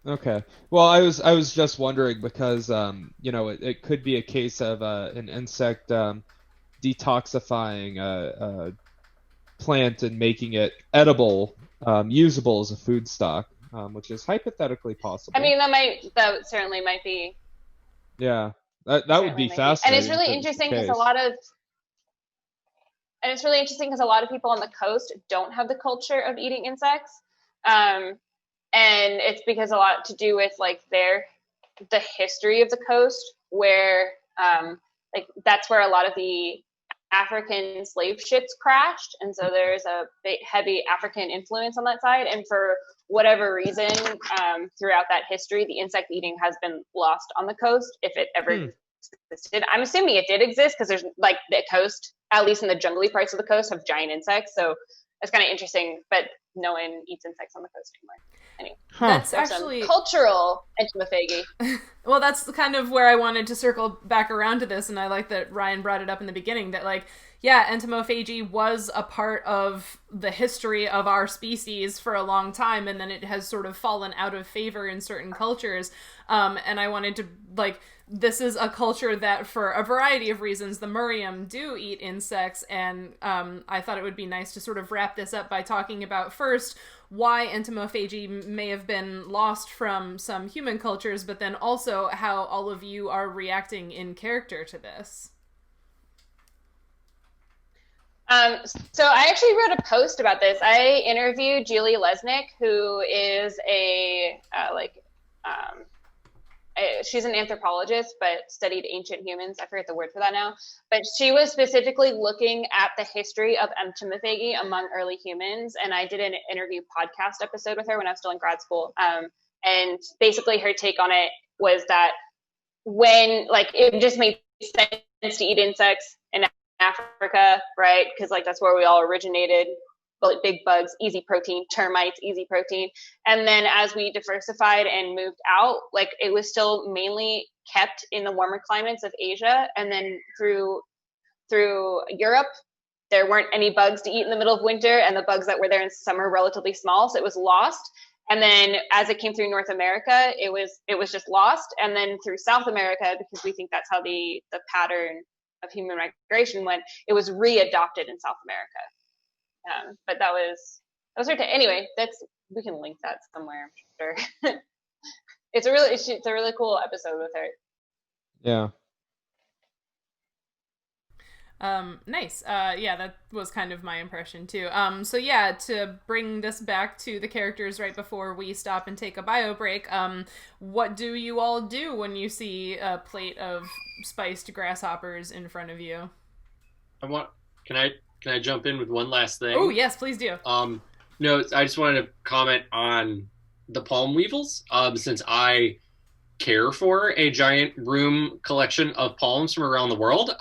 S4: Okay. Well, I was just wondering because it could be a case of an insect detoxifying a plant and making it edible, usable as a food stock, which is hypothetically possible.
S2: I mean, that certainly might be.
S4: Yeah. That would be fascinating.
S2: And it's really interesting because a lot of people on the coast don't have the culture of eating insects. And it's because a lot to do with the history of the coast, where that's where a lot of the African slave ships crashed. And so there's a big, heavy African influence on that side. And for whatever reason, throughout that history, the insect eating has been lost on the coast, if it ever existed. I'm assuming it did exist because there's the coast, at least in the jungly parts of the coast, have giant insects. So it's kind of interesting, but no one eats insects on the coast anymore. Anyway,
S1: that's actually
S2: cultural entomophagy.
S1: Well, that's kind of where I wanted to circle back around to this, and I like that Ryan brought it up in the beginning that entomophagy was a part of the history of our species for a long time, and then it has sort of fallen out of favor in certain cultures. And I wanted to this is a culture that, for a variety of reasons, the Murium do eat insects, and I thought it would be nice to sort of wrap this up by talking about first why entomophagy may have been lost from some human cultures, but then also how all of you are reacting in character to this.
S2: So I actually wrote a post about this. I interviewed Julie Lesnick, who is she's an anthropologist, but studied ancient humans. I forget the word for that now. But she was specifically looking at the history of entomophagy among early humans. And I did an interview podcast episode with her when I was still in grad school. And basically her take on it was that when, it just made sense to eat insects in Africa, right? Because, that's where we all originated. Big bugs, easy protein, termites, easy protein. And then as we diversified and moved out, it was still mainly kept in the warmer climates of Asia, and then through Europe, there weren't any bugs to eat in the middle of winter, and the bugs that were there in summer were relatively small, so it was lost. And then as it came through North America, it was just lost. And then through South America, because we think that's how the pattern of human migration went, it was readopted in South America. But that was anyway. We can link that somewhere, I'm sure. It's a really cool episode with her.
S4: Yeah.
S1: Nice. Yeah, that was kind of my impression too. So yeah, to bring this back to the characters right before we stop and take a bio break, what do you all do when you see a plate of spiced grasshoppers in front of you?
S3: Can I jump in with one last thing?
S1: Oh yes, please do.
S3: No, I just wanted to comment on the palm weevils. Since I care for a giant room collection of palms from around the world,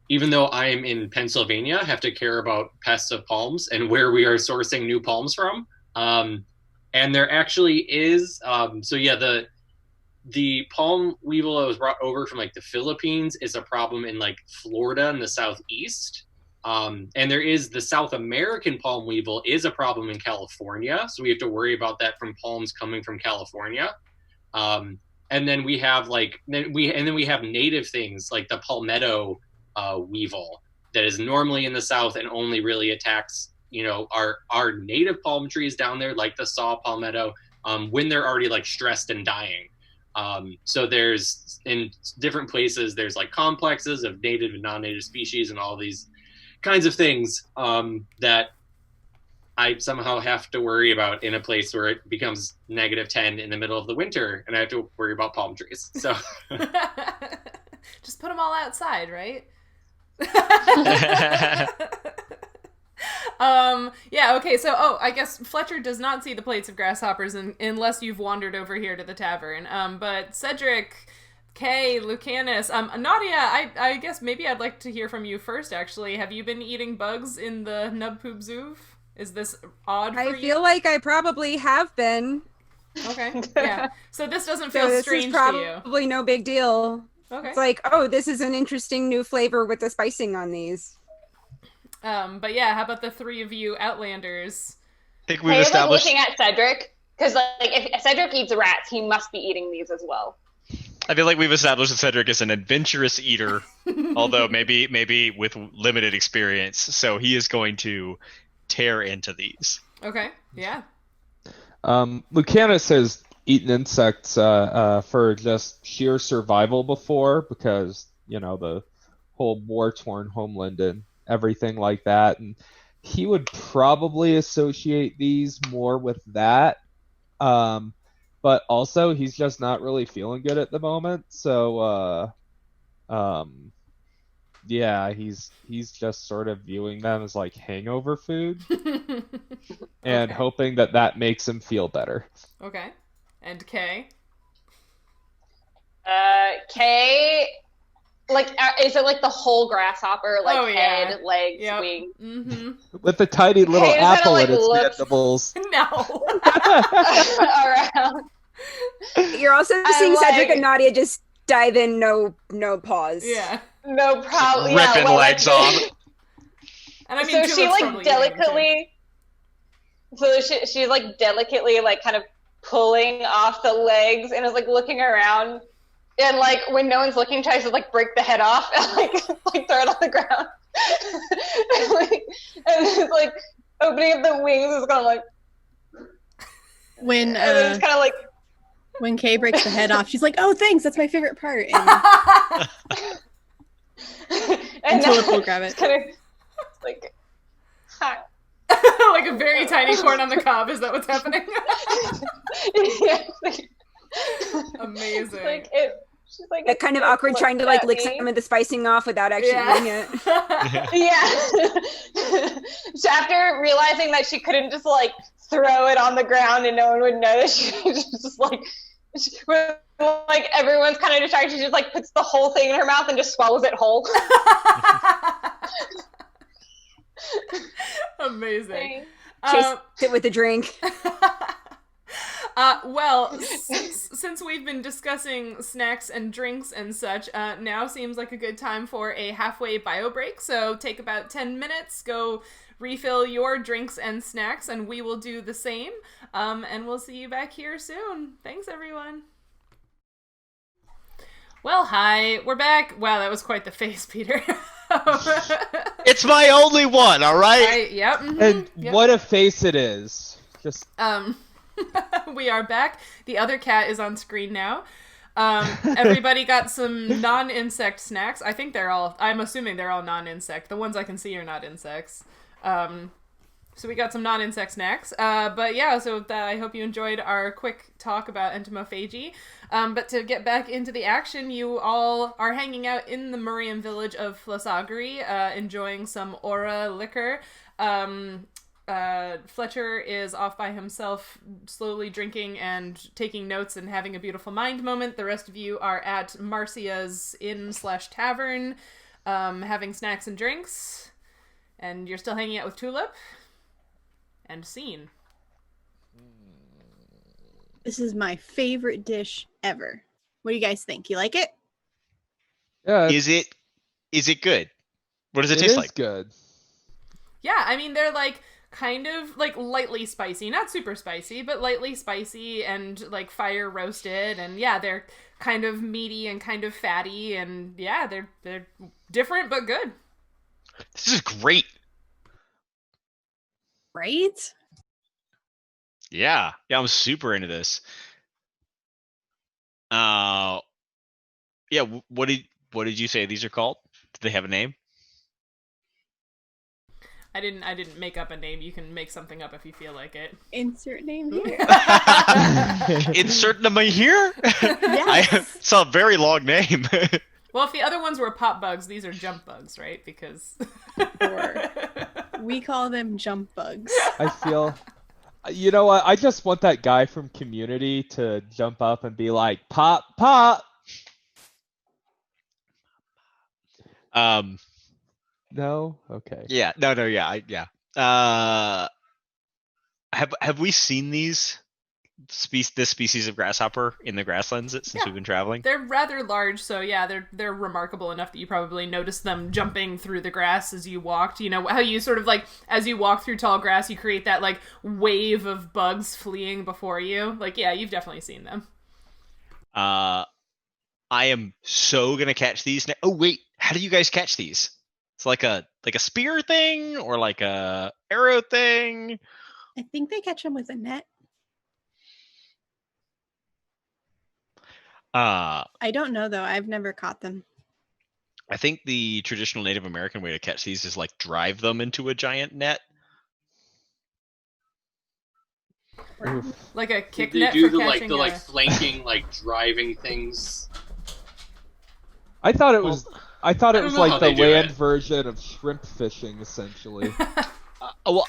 S3: even though I am in Pennsylvania, have to care about pests of palms and where we are sourcing new palms from. And there actually is, the palm weevil that was brought over from like the Philippines is a problem in like Florida in the southeast. And there is the South American palm weevil is a problem in California, so we have to worry about that from palms coming from California. And then we have we have native things like the palmetto weevil that is normally in the south and only really attacks our native palm trees down there, like the saw palmetto, when they're already like stressed and dying. So there's in different places there's like complexes of native and non-native species and all these kinds of things that I somehow have to worry about in a place where it becomes -10 in the middle of the winter, and I have to worry about palm trees. So
S1: just put them all outside, right? Yeah, okay, so I guess Fletcher does not see the plates of grasshoppers unless you've wandered over here to the tavern. But Cedric, Kay, Lucanus, Nautia, I guess maybe I'd like to hear from you first, actually. Have you been eating bugs in the Nub Poop Zoov? Is this odd for you?
S5: I feel like I probably have been.
S1: Okay, yeah. So this doesn't feel strange
S5: to you.
S1: to you.
S5: Probably no big deal.
S1: Okay.
S5: It's like, oh, this is an interesting new flavor with the spicing on these.
S1: But yeah, how about the three of you Outlanders?
S6: I think we've established...
S2: looking at Cedric, because like if Cedric eats rats, he must be eating these as well.
S6: I feel like we've established that Cedric is an adventurous eater, although maybe with limited experience. So he is going to tear into these.
S1: Okay, yeah.
S4: Lucanus has eaten insects for just sheer survival before, because the whole war-torn homeland and everything like that, and he would probably associate these more with that. But also, he's just not really feeling good at the moment. So, yeah, he's just sort of viewing them as like hangover food, and hoping that makes him feel better.
S1: Okay, and Kay.
S2: Kay, like, is it like the whole grasshopper, like head, legs, wings?
S1: Mm-hmm.
S4: With the tiny little apple in its mandibles.
S1: No.
S2: Around.
S5: You're also seeing Cedric and Nautia just dive in, no pause.
S1: Yeah.
S2: No problem.
S6: Ripping legs off.
S1: And I mean,
S2: so she like delicately. So she's like delicately like kind of pulling off the legs and is like looking around, and like when no one's looking, tries to like break the head off and like throw it on the ground. and it's like opening up the wings is kind of like
S7: when
S2: and then it's kind of like
S7: when Kay breaks the head off, she's like, "Oh, thanks, that's my favorite part." And Tulip will grab it.
S2: Kind of like, hi.
S1: Like a very tiny corn on the cob. Is that what's happening?
S2: Yeah.
S1: Amazing.
S2: Like she's like
S5: that kind of awkward trying to like lick some of the spicing off without actually doing it.
S2: Yeah. So after realizing that she couldn't just like throw it on the ground and no one would notice, she just like everyone's kind of distracted, she just like puts the whole thing in her mouth and just swallows it whole.
S1: Amazing.
S5: Chase it with a drink.
S1: Well, since we've been discussing snacks and drinks and such, now seems like a good time for a halfway bio break. So take about 10 minutes, go refill your drinks and snacks, and we will do the same. And we'll see you back here soon. Thanks, everyone. Well, hi, we're back. Wow, that was quite the face, Peter.
S6: It's my only one, all right?
S1: Yep.
S4: And
S1: Yep.
S4: what a face it is. Just
S1: We are back. The other cat is on screen now. Everybody got some non-insect snacks. I'm assuming they're all non-insect. The ones I can see are not insects. So we got some non-insect snacks. But yeah, so I hope you enjoyed our quick talk about entomophagy. But to get back into the action, you all are hanging out in the Murium village of Flos Agri, enjoying some aura liquor. Fletcher is off by himself, slowly drinking and taking notes and having a beautiful mind moment. The rest of you are at Marcia's inn/tavern, having snacks and drinks. And you're still hanging out with Tulip. And scene.
S7: This is my favorite dish ever. What do you guys think? You like it?
S4: yeah,
S6: Is it good? What does it taste
S4: is
S6: like?
S4: good.
S1: Yeah, I mean, they're like kind of like lightly spicy, not super spicy, but lightly spicy and like fire roasted. And yeah, they're kind of meaty and kind of fatty. And yeah, they're different, but good.
S6: This is great.
S7: Right?
S6: Yeah, I'm super into this. Yeah, what did you say these are called? Do they have a name?
S1: I didn't make up a name. You can make something up if you feel like it.
S7: Insert name here.
S6: Insert them here?
S7: Yes.
S6: It's a very long name.
S1: Well, if the other ones were pop bugs, these are jump bugs, right? Because
S7: We call them jump bugs.
S4: I feel, you know what? I just want that guy from Community to jump up and be like, "Pop, pop." No, okay.
S6: Yeah, no, yeah. Have we seen this species of grasshopper in the grasslands since we've been traveling?
S1: they're rather large, so yeah, they're remarkable enough that you probably noticed them jumping through the grass as you walked. You know how you sort of like, as you walk through tall grass, you create that like wave of bugs fleeing before you. Like, yeah, you've definitely seen them.
S6: I am so gonna catch these. Oh wait, how do you guys catch these? It's like a spear thing or like a arrow thing.
S7: I think they catch them with a net. I don't know though. I've never caught them.
S6: I think the traditional Native American way to catch these is like drive them into a giant net.
S4: Oof.
S1: Like a kick
S3: They
S1: net
S3: do
S1: for
S3: the
S1: catching
S3: flanking, like driving things.
S4: I thought it was
S3: don't know
S4: like
S3: how
S4: the
S3: they do
S4: land
S3: it.
S4: version of shrimp fishing, essentially.
S6: Well,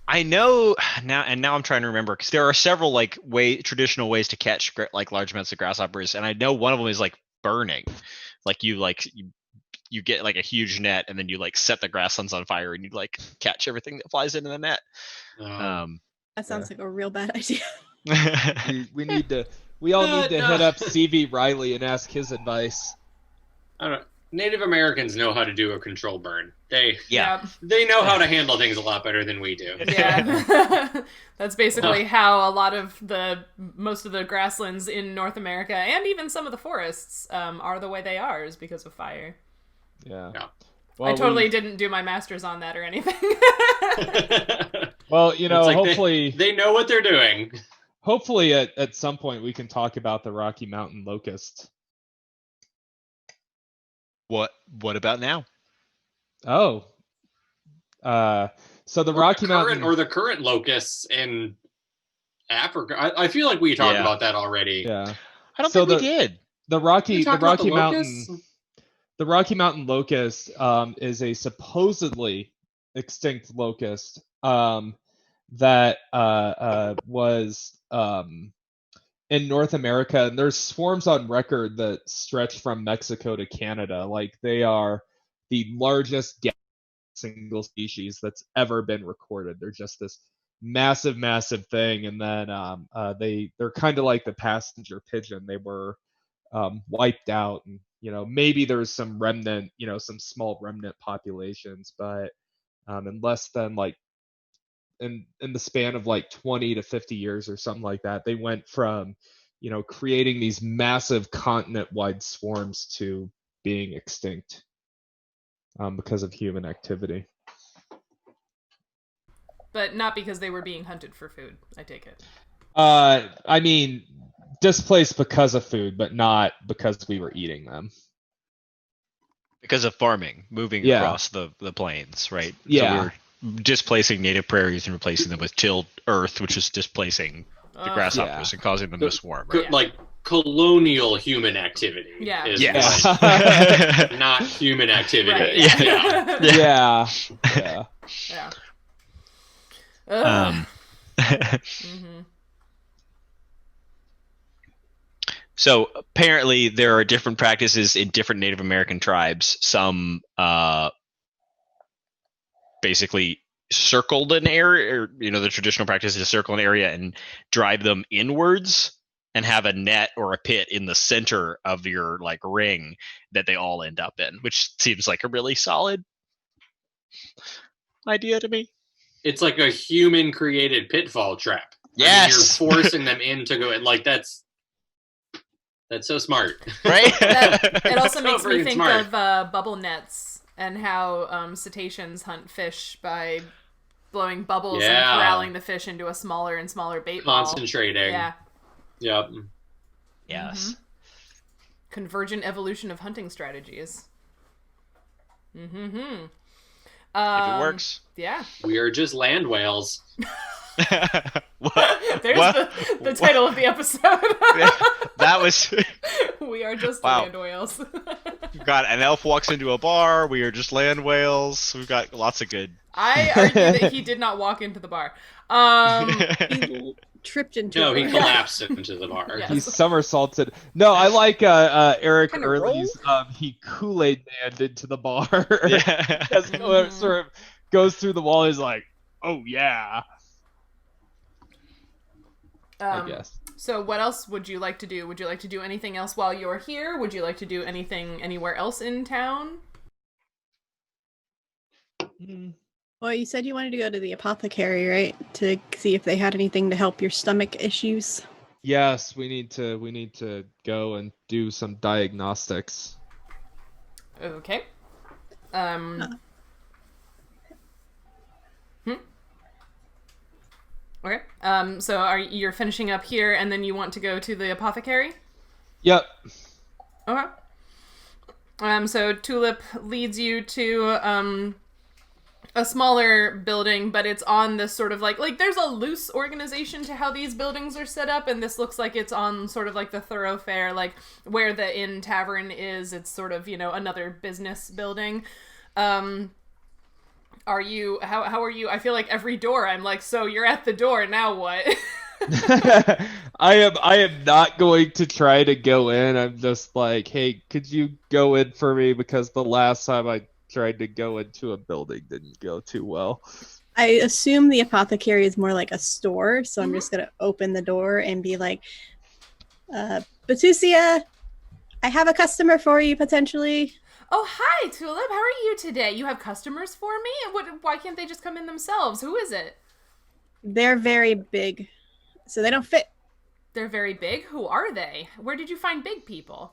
S6: I know now, and now I'm trying to remember because there are several like traditional ways to catch like large amounts of grasshoppers, and I know one of them is like burning. Like you get like a huge net, and then you like set the grasslands on fire, and you like catch everything that flies into the net.
S7: That sounds like a real bad idea.
S4: We all need to hit up C.V. Riley and ask his advice.
S3: I don't know. Native Americans know how to do a control burn. They
S6: Yeah.
S3: they know how to handle things a lot better than we do.
S1: Yeah. That's basically how a lot of most of the grasslands in North America and even some of the forests are the way they are, is because of fire.
S4: Yeah.
S1: I totally didn't do my master's on that or anything.
S4: Well, you know,
S3: It's like
S4: hopefully
S3: they know what they're doing.
S4: Hopefully at some point we can talk about the Rocky Mountain locust.
S6: What about now?
S4: Oh. So the Rocky Mountain
S3: the current locusts in Africa. I feel like we talked about that already.
S4: Yeah.
S6: I don't think we did.
S4: The Rocky
S3: locusts?
S4: Mountain locust is a supposedly extinct locust that was in North America, and there's swarms on record that stretch from Mexico to Canada. Like, they are the largest single species that's ever been recorded. They're just this massive thing, and then they're kind of like the passenger pigeon. They were wiped out, and maybe there's some remnant, some small remnant populations, but in less than like in the span of like 20 to 50 years or something like that, they went from creating these massive continent-wide swarms to being extinct because of human activity.
S1: But not because they were being hunted for food, I take it.
S4: I mean, displaced because of food, but not because we were eating them.
S6: Because of farming, moving across the plains, right?
S4: Yeah.
S6: So we were displacing native prairies and replacing them with tilled earth, which is displacing the grasshoppers and causing them to swarm. Right?
S3: Like colonial human activity.
S1: Yeah.
S6: Yes.
S3: Like, not human activity.
S1: Right.
S4: Yeah.
S6: So apparently there are different practices in different Native American tribes. Some basically circled an area, or the traditional practice is to circle an area and drive them inwards and have a net or a pit in the center of your like ring that they all end up in, which seems like a really solid idea to me.
S3: It's like a human created pitfall trap.
S6: Yes.
S3: I mean, you're forcing them in to go in. Like that's so smart.
S6: Right?
S1: It also
S3: So
S1: makes me
S3: freaking
S1: think
S3: smart.
S1: of bubble nets and how cetaceans hunt fish by blowing bubbles and corralling the fish into a smaller and smaller bait ball.
S3: Concentrating.
S1: Yeah.
S3: Yep.
S6: Yes.
S1: Convergent evolution of hunting strategies. If
S6: If it works.
S1: Yeah.
S3: We are just land whales.
S1: There's the title of the episode.
S6: That was...
S1: We are just
S6: Wow.
S1: land whales.
S6: We've got an elf walks into a bar. We are just land whales. We've got lots of good...
S1: I argue that he did not walk into the bar.
S7: He tripped into
S3: No,
S7: it.
S3: he collapsed into the bar.
S1: Yeah.
S4: He somersaulted. No, I like Eric
S5: Kinda
S4: Early's. He Kool-Aid manned into the bar.
S6: Yeah.
S4: As he sort of goes through the wall. He's like, "Oh yeah." I guess.
S1: So what else would you like to do? Would you like to do anything else while you're here? Would you like to do anything anywhere else in town?
S7: Well, you said you wanted to go to the apothecary, right? To see if they had anything to help your stomach issues.
S4: Yes, we need to go and do some diagnostics.
S1: Okay. Okay. So you're finishing up here, and then you want to go to the apothecary?
S4: Yep.
S1: Okay. So Tulip leads you to a smaller building, but it's on this sort of like there's a loose organization to how these buildings are set up, and this looks like it's on sort of like the thoroughfare, like where the Inn Tavern is. It's sort of, another business building. Are you, how are you? I feel like every door I'm like, so you're at the door, now what?
S4: I am not going to try to go in. I'm just like, hey, could you go in for me? Because the last time I tried to go into a building didn't go too well.
S7: I assume the apothecary is more like a store, so I'm just going to open the door and be like, Batusia, I have a customer for you, potentially.
S1: Oh, hi, Tulip. How are you today? You have customers for me? Why can't they just come in themselves? Who is it?
S7: They're very big, so they don't fit
S1: They're very big? Who are they? Where did you find big people?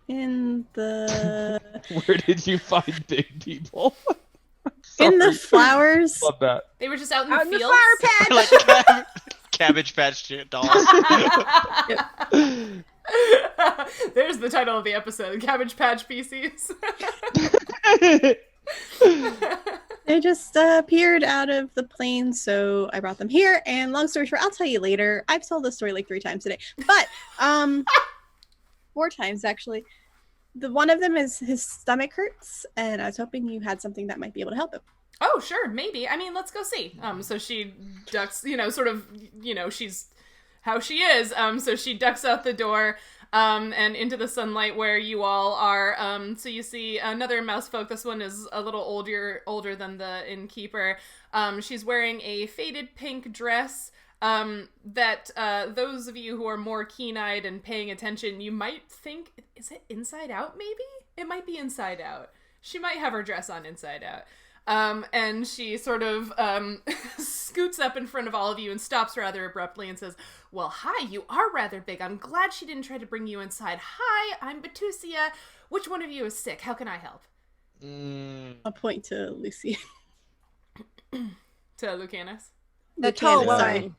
S7: in the
S4: Where did you find big people?
S7: in the
S4: Sorry.
S7: flowers.
S4: Love that.
S1: They were just out in
S5: Out
S1: the
S5: in the
S1: fields?
S5: flower patch.
S6: Like Cabbage Patch dolls.
S1: There's the title of the episode, Cabbage Patch PCs.
S7: They just appeared out of the plane, so I brought them here. And long story short, I'll tell you later. I've told this story like 3 times today, but 4 times actually. The one of them is his stomach hurts, and I was hoping you had something that might be able to help him.
S1: Oh, sure, maybe. I mean, let's go see. So she ducks, sort of, she's how she is. So she ducks out the door. and into the sunlight where you all are. So you see another mouse folk. This one is a little older than the innkeeper. She's wearing a faded pink dress that those of you who are more keen-eyed and paying attention, you might think, is it inside out maybe? It might be inside out. She might have her dress on inside out. And she sort of scoots up in front of all of you and stops rather abruptly and says, well, hi, you are rather big. I'm glad she didn't try to bring you inside. Hi, I'm Batusia. Which one of you is sick? How can I help?
S7: I'll point to Lucy.
S1: To Lucanus?
S5: The tall
S7: sorry.
S5: one.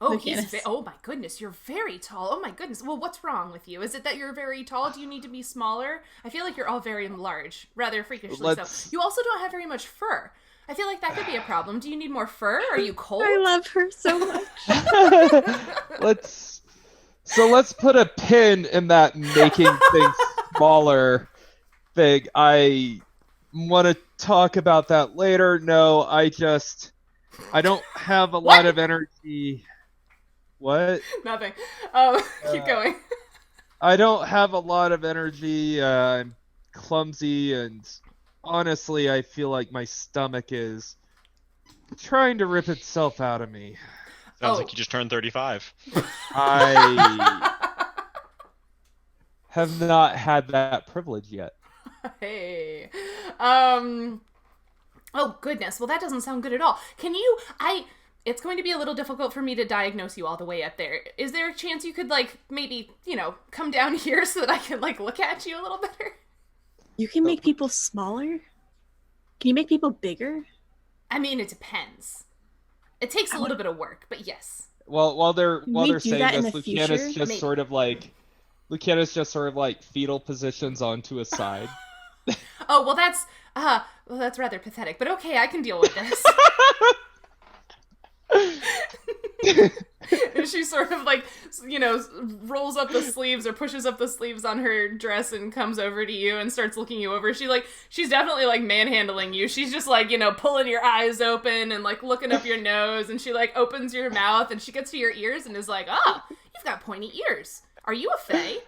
S1: Oh,
S7: Lucanus.
S1: oh my goodness, you're very tall. Oh my goodness. Well, what's wrong with you? Is it that you're very tall? Do you need to be smaller? I feel like you're all very large, rather freakishly so. You also don't have very much fur. I feel like that could be a problem. Do you need more fur? Are you cold?
S7: I love her so much.
S4: Let's put a pin in that making things smaller thing. I want to talk about that later. No, I don't have a lot of energy. What?
S1: Nothing. Keep going.
S4: I don't have a lot of energy. I'm clumsy, and honestly, I feel like my stomach is trying to rip itself out of me.
S6: Sounds like you just turned 35.
S4: I have not had that privilege yet.
S1: Hey. Oh, goodness. Well, that doesn't sound good at all. It's going to be a little difficult for me to diagnose you all the way up there. Is there a chance you could, maybe, come down here so that I can, look at you a little better?
S7: You can make people smaller? Can you make people bigger?
S1: I mean, it depends. It takes a little bit of work, but yes.
S4: Well, while they're saying this, Lucanus
S1: Maybe.
S4: Lucanus just sort of fetal positions onto a side.
S1: Oh, well, that's rather pathetic, but okay, I can deal with this. And she sort of rolls up the sleeves or pushes up the sleeves on her dress and comes over to you and starts looking you over. She's definitely manhandling you. She's just pulling your eyes open and looking up your nose, and she opens your mouth and she gets to your ears and is like, "Oh, you've got pointy ears. Are you a fae?"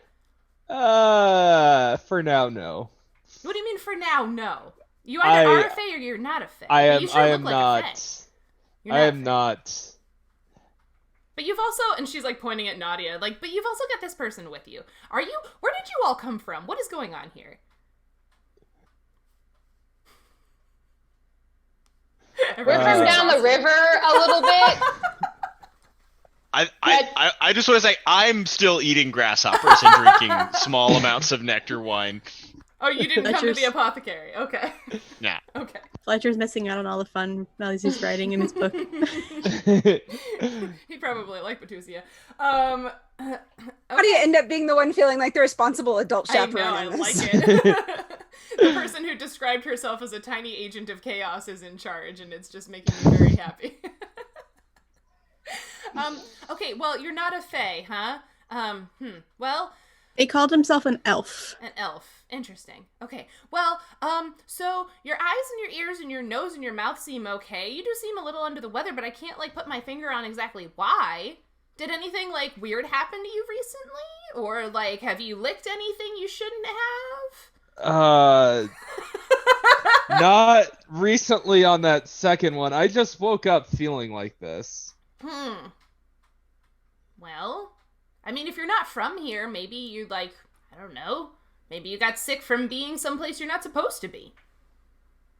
S4: For now, no.
S1: What do you mean for now? No. You either are a fae or you're not a fae. I am
S4: not. I am not.
S1: But you've also, and she's pointing at Nautia, but you've also got this person with you. Where did you all come from? What is going on here?
S2: We're from down the river a little bit.
S6: I just want to say I'm still eating grasshoppers and drinking small amounts of nectar wine.
S1: Oh, you didn't come to the apothecary. Okay.
S6: Yeah.
S1: Okay.
S7: Fletcher's missing out on all the fun values he's writing in his book.
S1: He probably liked Batusia.
S5: How do you end up being the one feeling like the responsible adult chaperone?
S1: I like it. The person who described herself as a tiny agent of chaos is in charge, and it's just making me very happy. Okay, well, you're not a fae, huh? Well...
S7: He called himself an elf.
S1: An elf. Interesting. Okay. Well, so your eyes and your ears and your nose and your mouth seem okay. You do seem a little under the weather, but I can't, put my finger on exactly why. Did anything, weird happen to you recently? Or, have you licked anything you shouldn't have?
S4: Not recently on that second one. I just woke up feeling like this.
S1: Well... I mean, if you're not from here, maybe you, I don't know, maybe you got sick from being someplace you're not supposed to be.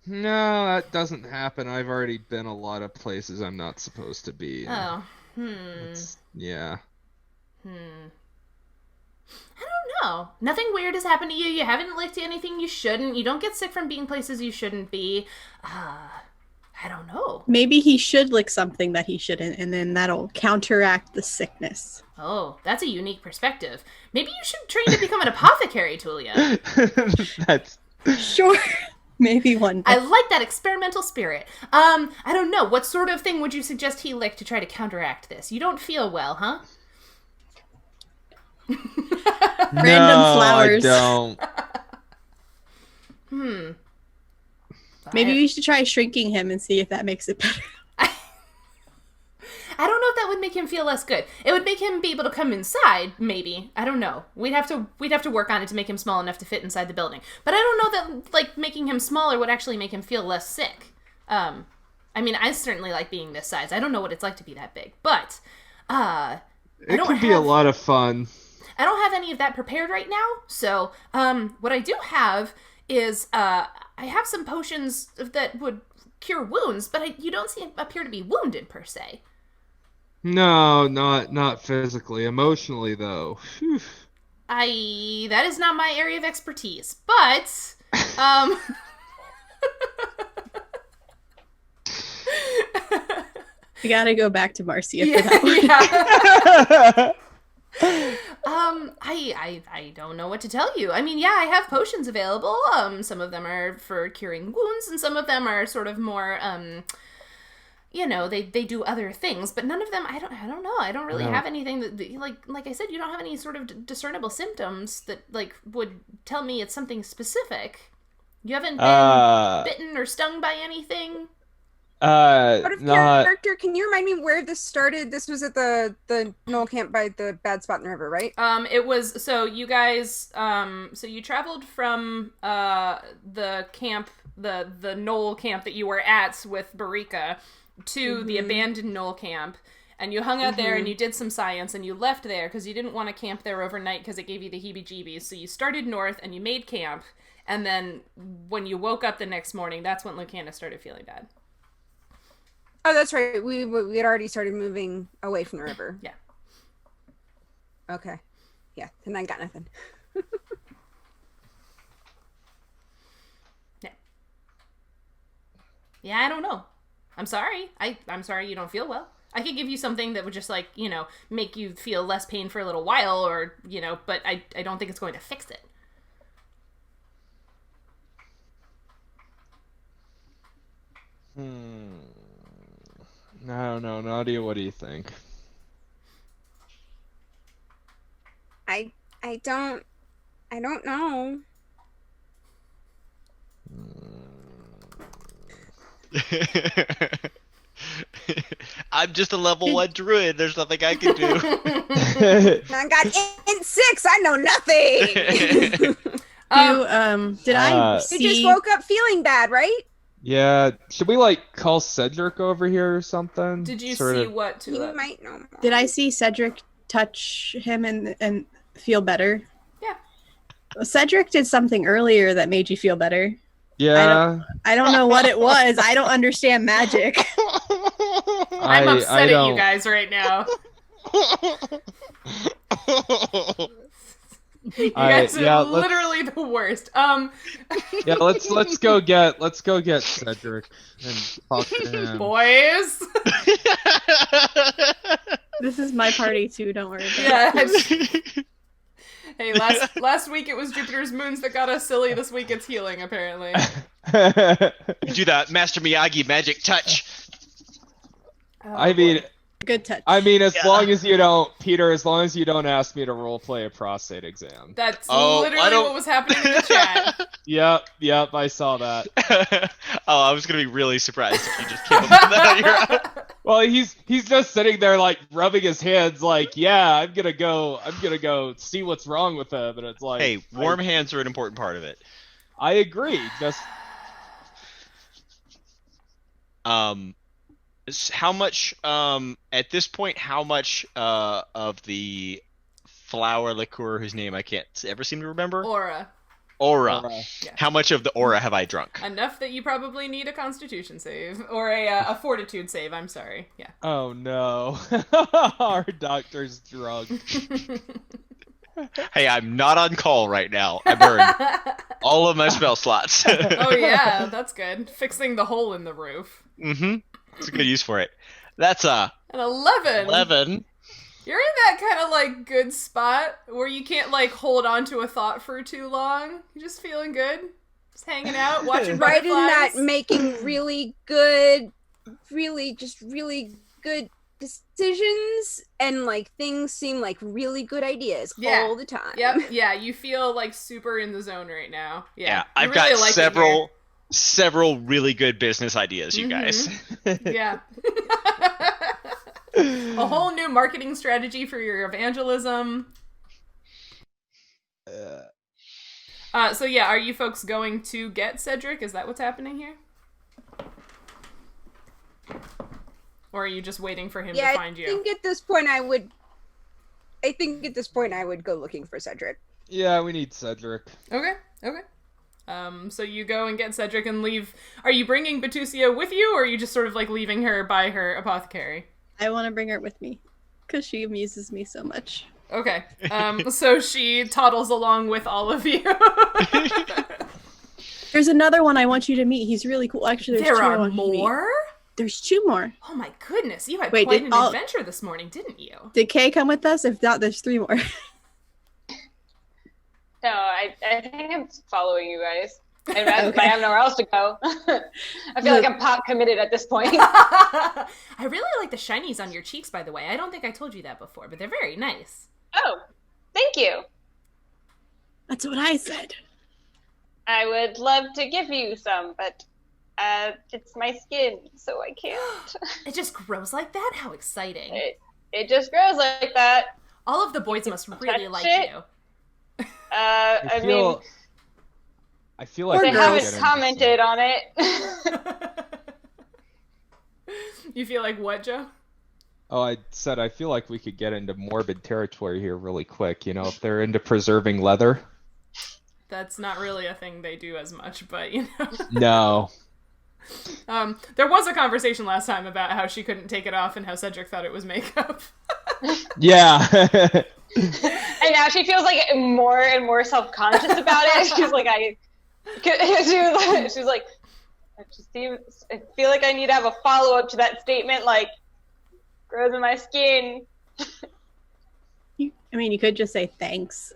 S4: No, that doesn't happen. I've already been a lot of places I'm not supposed to be.
S1: Oh,
S4: Yeah.
S1: I don't know. Nothing weird has happened to you. You haven't licked anything you shouldn't. You don't get sick from being places you shouldn't be. I don't know.
S7: Maybe he should lick something that he shouldn't, and then that'll counteract the sickness.
S1: Oh, that's a unique perspective. Maybe you should train to become an apothecary, Tulia.
S4: That's...
S7: Sure. Maybe one day.
S1: I like that experimental spirit. I don't know. What sort of thing would you suggest he lick to try to counteract this? You don't feel well, huh?
S7: Random flowers.
S4: I
S7: don't. Maybe we should try shrinking him and see if that makes it better.
S1: I don't know if that would make make him feel less good. It would make him be able to come inside, maybe. I don't know. We'd have to work on it to make him small enough to fit inside the building. But I don't know that, like, making him smaller would actually make him feel less sick. I mean, I certainly like being this size. I don't know what it's like to be that big. But,
S4: it could be a lot of fun.
S1: I don't have any of that prepared right now. So, what I do have is, I have some potions that would cure wounds, but you don't appear to be wounded, per se.
S4: No, not physically. Emotionally, though. Whew.
S1: That is not my area of expertise, but,
S7: We gotta go back to Marcia for that one.
S1: I don't know what to tell you. I mean, yeah, I have potions available. Some of them are for curing wounds, and some of them are sort of more, they do other things, but none of them, I don't know. I don't really have anything that, like I said, you don't have any sort of discernible symptoms that, like, would tell me it's something specific. You haven't been bitten or stung by anything?
S5: Out of character, can you remind me where this started? This was at the Knoll camp by the bad spot in the river, right?
S1: It was, so you guys, so you traveled from, the camp, the Knoll camp that you were at with Barika to the abandoned Knoll camp, and you hung out there and you did some science and you left there because you didn't want to camp there overnight because it gave you the heebie-jeebies, so you started north and you made camp, and then when you woke up the next morning, that's when Lucana started feeling bad.
S5: Oh, that's right. We had already started moving away from the river.
S1: Yeah.
S5: Okay. Yeah, then I got nothing.
S1: Yeah, I don't know. I'm sorry. I'm sorry you don't feel well. I could give you something that would just, like, make you feel less pain for a little while, or, but I don't think it's going to fix it.
S4: I don't know, Nautia, what do you think?
S5: I don't know.
S6: I'm just a level 1 druid. There's nothing I can do.
S5: I got int 6. I know nothing.
S7: Did I see...
S5: You just woke up feeling bad, right?
S4: Yeah, should we, like, call Cedric over here or something?
S1: Did you see what to
S5: You might know more.
S7: Did I see Cedric touch him and feel better?
S1: Yeah.
S7: Cedric did something earlier that made you feel better.
S4: Yeah.
S7: I don't know what it was. I don't understand magic.
S1: I'm upset at you guys right now. You guys are literally the worst.
S4: Yeah, let's go get Cedric and talk to him.
S1: Boys.
S7: This is my party too, don't worry about
S1: it. Hey, last week it was Jupiter's moons that got us silly. This week it's healing, apparently.
S6: You do that Master Miyagi magic touch.
S4: I mean,
S7: good touch.
S4: I mean, as long as you don't, Peter, as long as you don't ask me to roleplay a prostate exam.
S1: That's literally what was happening in the chat.
S4: Yep, I saw that.
S6: I was gonna be really surprised if you just came up with that on your own.
S4: Well, he's just sitting there, like, rubbing his hands, like, yeah, I'm gonna go see what's wrong with him, and it's like,
S6: hey, warm hands are an important part of it.
S4: I agree. Just
S6: how much at this point, how much of the flower liqueur whose name I can't ever seem to remember?
S1: Aura.
S6: Yeah. How much of the aura have I drunk?
S1: Enough that you probably need a constitution save. Or a fortitude save, I'm sorry. Yeah.
S4: Oh no. Our doctor's drunk.
S6: Hey, I'm not on call right now. I burned all of my spell slots.
S1: Oh yeah, that's good. Fixing the hole in the roof.
S6: Mm-hmm. It's a good use for it. That's an
S1: 11.
S6: 11.
S1: You're in that kind of, like, good spot where you can't, like, hold on to a thought for too long. You're just feeling good. Just hanging out, watching butterflies.
S5: Right in that making really good decisions, and, like, things seem like really good ideas all the time.
S1: Yep, yeah, you feel, like, super in the zone right now.
S6: Yeah, I've really got several really good business ideas, you guys.
S1: Yeah. A whole new marketing strategy for your evangelism. So yeah, are you folks going to get Cedric? Is that what's happening here? Or are you just waiting for him to find you?
S5: I think at this point I would go looking for Cedric.
S4: Yeah, we need Cedric.
S1: Okay. So you go and get Cedric and leave. Are you bringing Batusia with you, or are you just sort of like leaving her by her apothecary?
S7: I want to bring her with me because she amuses me so much.
S1: Okay. So she toddles along with all of you.
S7: There's another one I want you to meet. He's really cool. Actually,
S1: there are more?
S7: There's 2 more.
S1: Oh my goodness. You had quite an adventure this morning, didn't you?
S7: Did Kay come with us? If not, there's 3 more.
S2: No, I think I'm following you guys. I have nowhere else to go. I feel like I'm pop committed at this point.
S1: I really like the shinies on your cheeks, by the way. I don't think I told you that before, but they're very nice.
S2: Oh, thank you.
S7: That's what I said.
S2: I would love to give you some, but it's my skin, so I can't.
S1: It just grows like that? How exciting.
S2: It just grows like that.
S1: All of the boys must really like you.
S2: I
S4: feel like
S2: they haven't commented on it.
S1: You feel like what, Joe?
S4: Oh, I said I feel like we could get into morbid territory here really quick, if they're into preserving leather.
S1: That's not really a thing they do as much, but
S4: No.
S1: There was a conversation last time about how she couldn't take it off and how Cedric thought it was makeup.
S4: Yeah.
S2: And now she feels like more and more self-conscious about it. She's like, I feel like I need to have a follow-up to that statement, like, grows in my skin.
S7: You could just say thanks.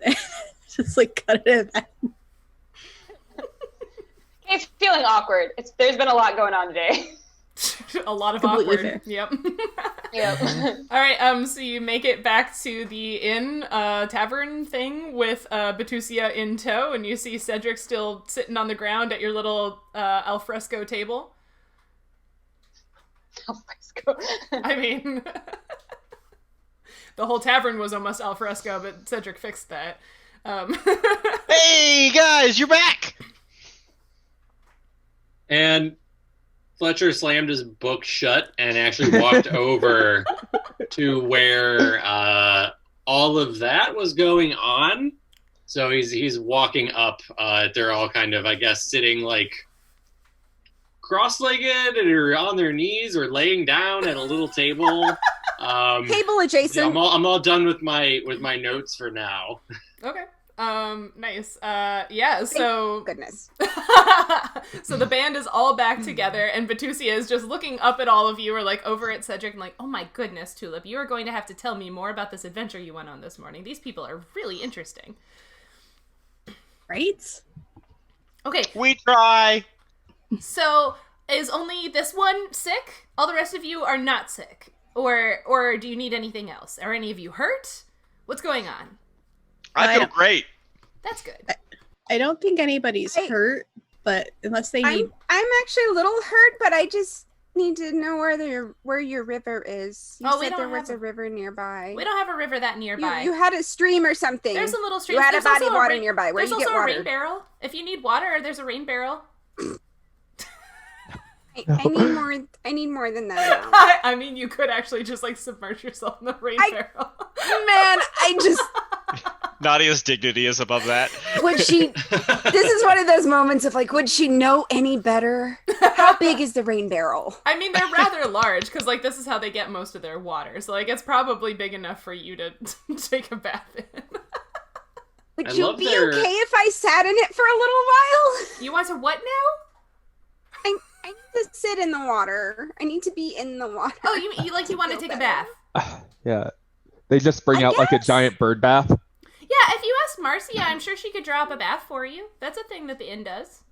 S7: Just like cut it at that.
S2: It's feeling awkward. There's been a lot going on today.
S1: A lot of
S7: Completely
S1: awkward.
S7: fair.
S1: Yep.
S2: Yep.
S1: All right. So you make it back to the inn tavern thing with Batusia in tow, and you see Cedric still sitting on the ground at your little alfresco table.
S2: Alfresco.
S1: I mean, the whole tavern was almost alfresco, but Cedric fixed that.
S6: Hey guys, you're back.
S3: And Fletcher slammed his book shut and actually walked over to where all of that was going on. So he's walking up. They're all kind of, I guess, sitting like cross-legged or on their knees or laying down at a little table.
S5: Table adjacent.
S3: Yeah, I'm all done with my notes for now.
S1: Okay. Nice. Yeah, so...
S5: Goodness.
S1: So the band is all back together, and Batusia is just looking up at all of you, or like over at Cedric, and like, oh my goodness, Tulip, you are going to have to tell me more about this adventure you went on this morning. These people are really interesting.
S7: Right?
S1: Okay.
S6: We try.
S1: So, is only this one sick? All the rest of you are not sick? Or do you need anything else? Are any of you hurt? What's going on?
S6: I feel great.
S1: That's good.
S7: I don't think anybody's hurt, but unless they need...
S5: I'm actually a little hurt, but I just need to know where your river is. You said there was a river nearby.
S1: We don't have a river that nearby.
S5: You had a stream or something.
S1: There's a little stream.
S5: You had a body of water nearby. Where do you get water?
S1: There's also a rain barrel. If you need water, there's a rain barrel.
S5: I need more than that now.
S1: I mean, you could actually just like submerge yourself in the rain barrel.
S5: Man,
S6: Nadia's dignity is above that.
S5: This is one of those moments of like, would she know any better? How big is the rain barrel?
S1: I mean, they're rather large because like this is how they get most of their water. So like it's probably big enough for you to take a bath in.
S5: Would you be okay if I sat in it for a little while?
S1: You want to what now?
S5: I need to sit in the water. I need to be in the water.
S1: Oh, you want to take a bath?
S4: Yeah. They just bring out like a giant bird bath.
S1: Yeah, if you ask Marcia, I'm sure she could draw up a bath for you. That's a thing that the inn does.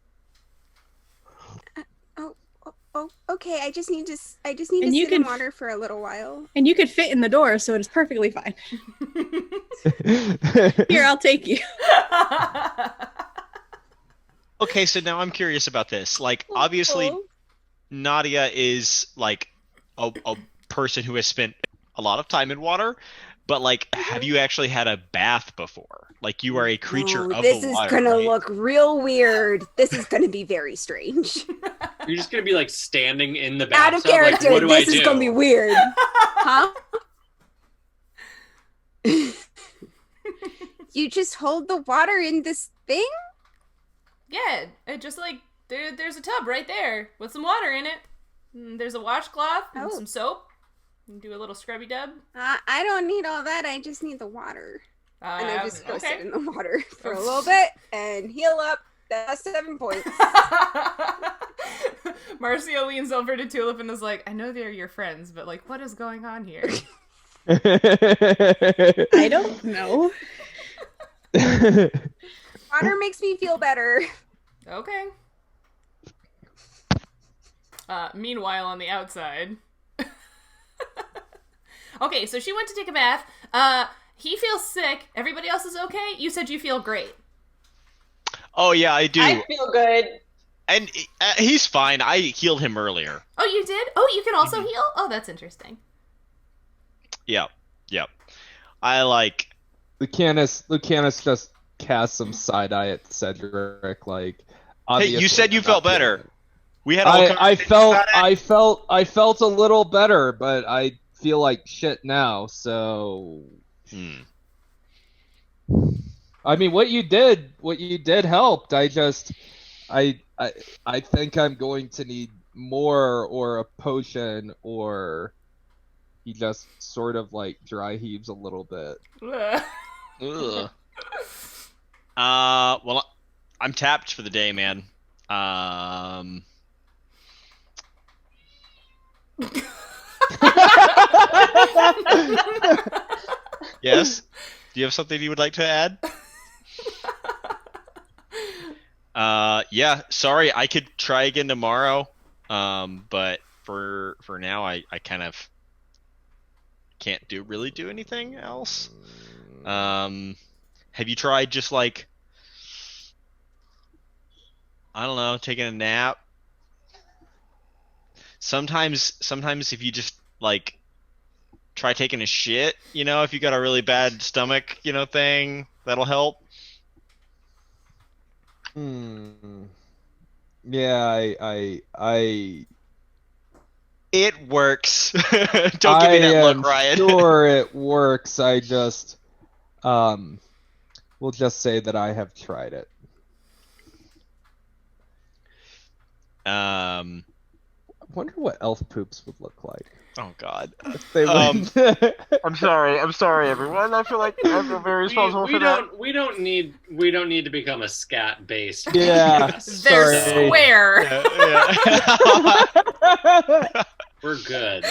S5: Okay. I just need to sit in water for a little while.
S7: And you could fit in the door, so it's perfectly fine. Here, I'll take you.
S6: Okay, so now I'm curious about this. Like, obviously, Nautia is like a person who has spent a lot of time in water, but like, have you actually had a bath before? Like, you are a creature of the water.
S5: This is gonna look real weird. This is gonna be very strange.
S3: You're just gonna be like standing in the
S5: Out of
S3: bathtub.
S5: character.
S3: Like, what do
S5: This
S3: I
S5: is
S3: do?
S5: gonna be weird. Huh? You just hold the water in this thing?
S1: Yeah, it just like there's a tub right there with some water in it. And there's a washcloth and some soap. You do a little scrubby dub.
S5: I don't need all that. I just need the water. And I just go sit in the water for a
S1: Okay.
S5: little bit and heal up. That's 7 points.
S1: Marcio leans over to Tulip and is like, I know they're your friends, but like, what is going on here?
S7: I don't know.
S5: Water makes me feel better.
S1: Okay. Meanwhile, on the outside. Okay, so she went to take a bath. He feels sick. Everybody else is okay? You said you feel great.
S6: Oh yeah, I do.
S2: I feel good.
S6: And he's fine. I healed him earlier.
S1: Oh, you did? Oh, you can also heal? Oh, that's interesting.
S6: Yep. I like.
S4: Lucanus just cast some side eye at Cedric. Like,
S6: Hey, you said you felt better. We had.
S4: I felt a little better, but I feel like shit now. So, I mean, what you did helped. I think I'm going to need more, or a potion, or he just sort of like dry heaves a little bit.
S6: Ugh. Well, I'm tapped for the day, man. Yes? Do you have something you would like to add? Yeah, sorry, I could try again tomorrow. But for now I kind of can't really do anything else. Have you tried just like, I don't know, taking a nap? Sometimes if you just like try taking a shit, if you got a really bad stomach, thing, that'll help.
S4: Yeah, I
S6: It works. Don't give me that look, Ryan.
S4: Sure, it works. I just, we'll just say that I have tried it. I wonder what elf poops would look like.
S6: Oh God.
S4: If they went...
S8: I'm sorry, everyone. I feel very responsible for that.
S3: We don't need to become a scat based.
S4: Yeah,
S1: They're
S4: sorry.
S1: square.
S3: We're good.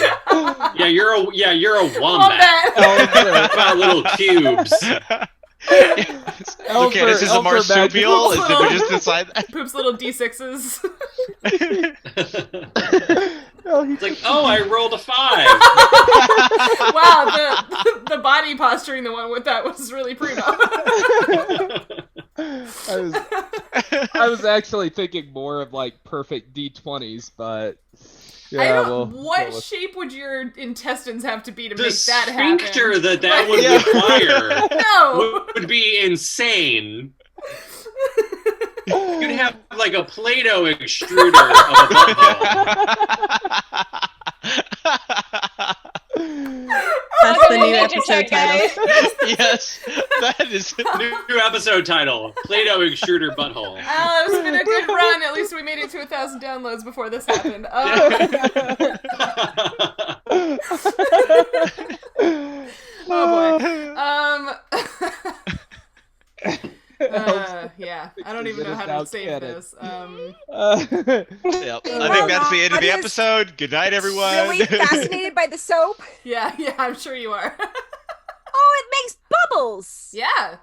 S3: Yeah, you're a wombat. About little cubes.
S6: Okay, this is a marsupial. Is it just inside?
S1: Poops little D6s.
S3: It's like, oh, I rolled a 5.
S1: Wow, the body posturing the one with that was really primo.
S4: I was actually thinking more of like perfect D20s, but yeah,
S1: I don't. What shape would your intestines have to be to make that happen?
S3: The sphincter that would require
S1: No.
S3: would be insane. You'd have like a Play-Doh extruder of a butthole.
S7: That's the new episode title.
S6: Yes, that is
S3: New episode title: Play-Doh extruder butthole.
S1: Oh, it's been a good run. At least we made it to 1,000 downloads before this happened. Oh boy. Yeah, I don't even know how to save this.
S6: Yep. I think that's the end of the episode. Good night, everyone.
S5: Really fascinated by the soap?
S1: Yeah, I'm sure you are.
S5: Oh, it makes bubbles!
S1: Yeah.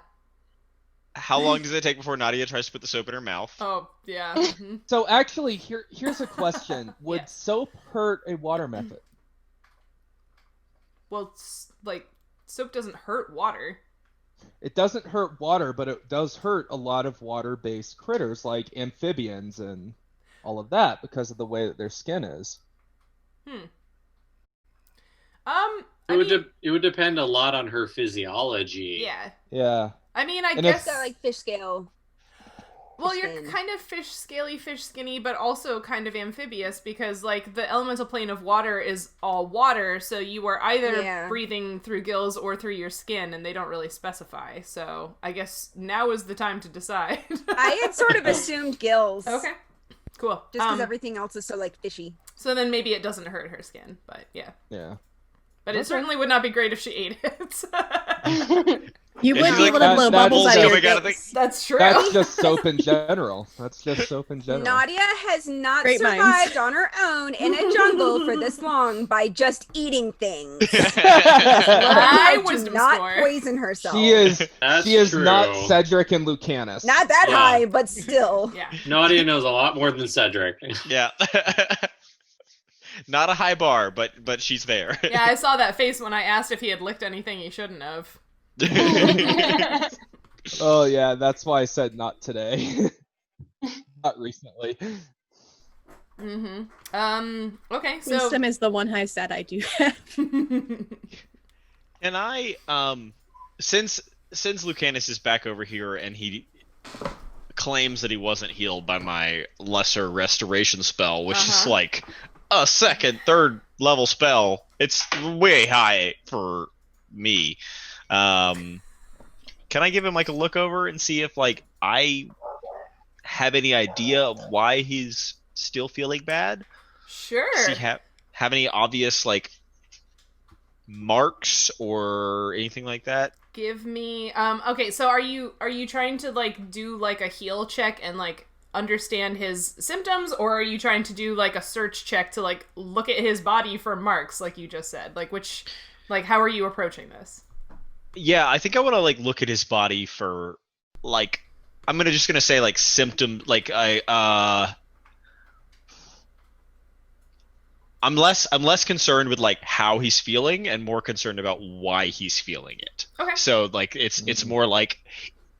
S6: How long does it take before Nautia tries to put the soap in her mouth?
S1: Oh, yeah. Mm-hmm.
S4: So actually, here's a question: would soap hurt a water method?
S1: Well, soap doesn't hurt water.
S4: It doesn't hurt water, but it does hurt a lot of water-based critters like amphibians and all of that because of the way that their skin is.
S3: It would depend a lot on her physiology.
S1: Yeah.
S4: Yeah.
S1: I mean, I
S4: And
S1: guess
S5: It's got like fish scale.
S1: well, you're
S5: skin.
S1: kind of fish scaly, fish skinny, but also kind of amphibious because like the elemental plane of water is all water, so you are either breathing through gills or through your skin, and they don't really specify. So I guess now is the time to decide.
S5: I had sort of assumed gills.
S1: Okay. Cool.
S5: Just because everything else is so like fishy.
S1: So then maybe it doesn't hurt her skin, but yeah.
S4: Yeah.
S1: But it certainly would not be great if she ate it.
S7: You would
S6: she's
S7: be
S6: like,
S7: able to blow bubbles out of your
S6: gotta
S7: face.
S1: That's true.
S4: That's just soap in general.
S5: Nautia has not
S7: Great
S5: survived
S7: minds.
S5: on her own in a jungle for this long by just eating things.
S1: High
S5: Do
S1: wisdom
S5: not
S1: score.
S5: poison herself.
S4: She is
S3: True.
S4: not Cedric and Lucanus.
S5: Not that
S3: Yeah.
S5: high, but still.
S1: Yeah.
S3: Nautia knows a lot more than Cedric.
S6: Yeah. Not a high bar, but she's there.
S1: Yeah, I saw that face when I asked if he had licked anything he shouldn't have.
S4: Oh yeah, that's why I said not today. Not recently.
S1: Okay, so
S7: Wisdom is the one high stat I do have.
S6: And I, since Lucanus is back over here and he claims that he wasn't healed by my lesser restoration spell, which is like a second, third level spell, it's way high for me. Can I give him like a look over and see if like I have any idea of why he's still feeling bad?
S1: sure.
S6: See have any obvious like marks or anything like that?
S1: Give me okay, so are you trying to like do like a heal check and like understand his symptoms, or are you trying to do like a search check to like look at his body for marks like you just said? Like which like how are you approaching this?
S6: Yeah, I think I want to like look at his body for like I'm just gonna say like symptom like I'm less concerned with like how he's feeling and more concerned about why he's feeling it.
S1: Okay.
S6: So like it's more like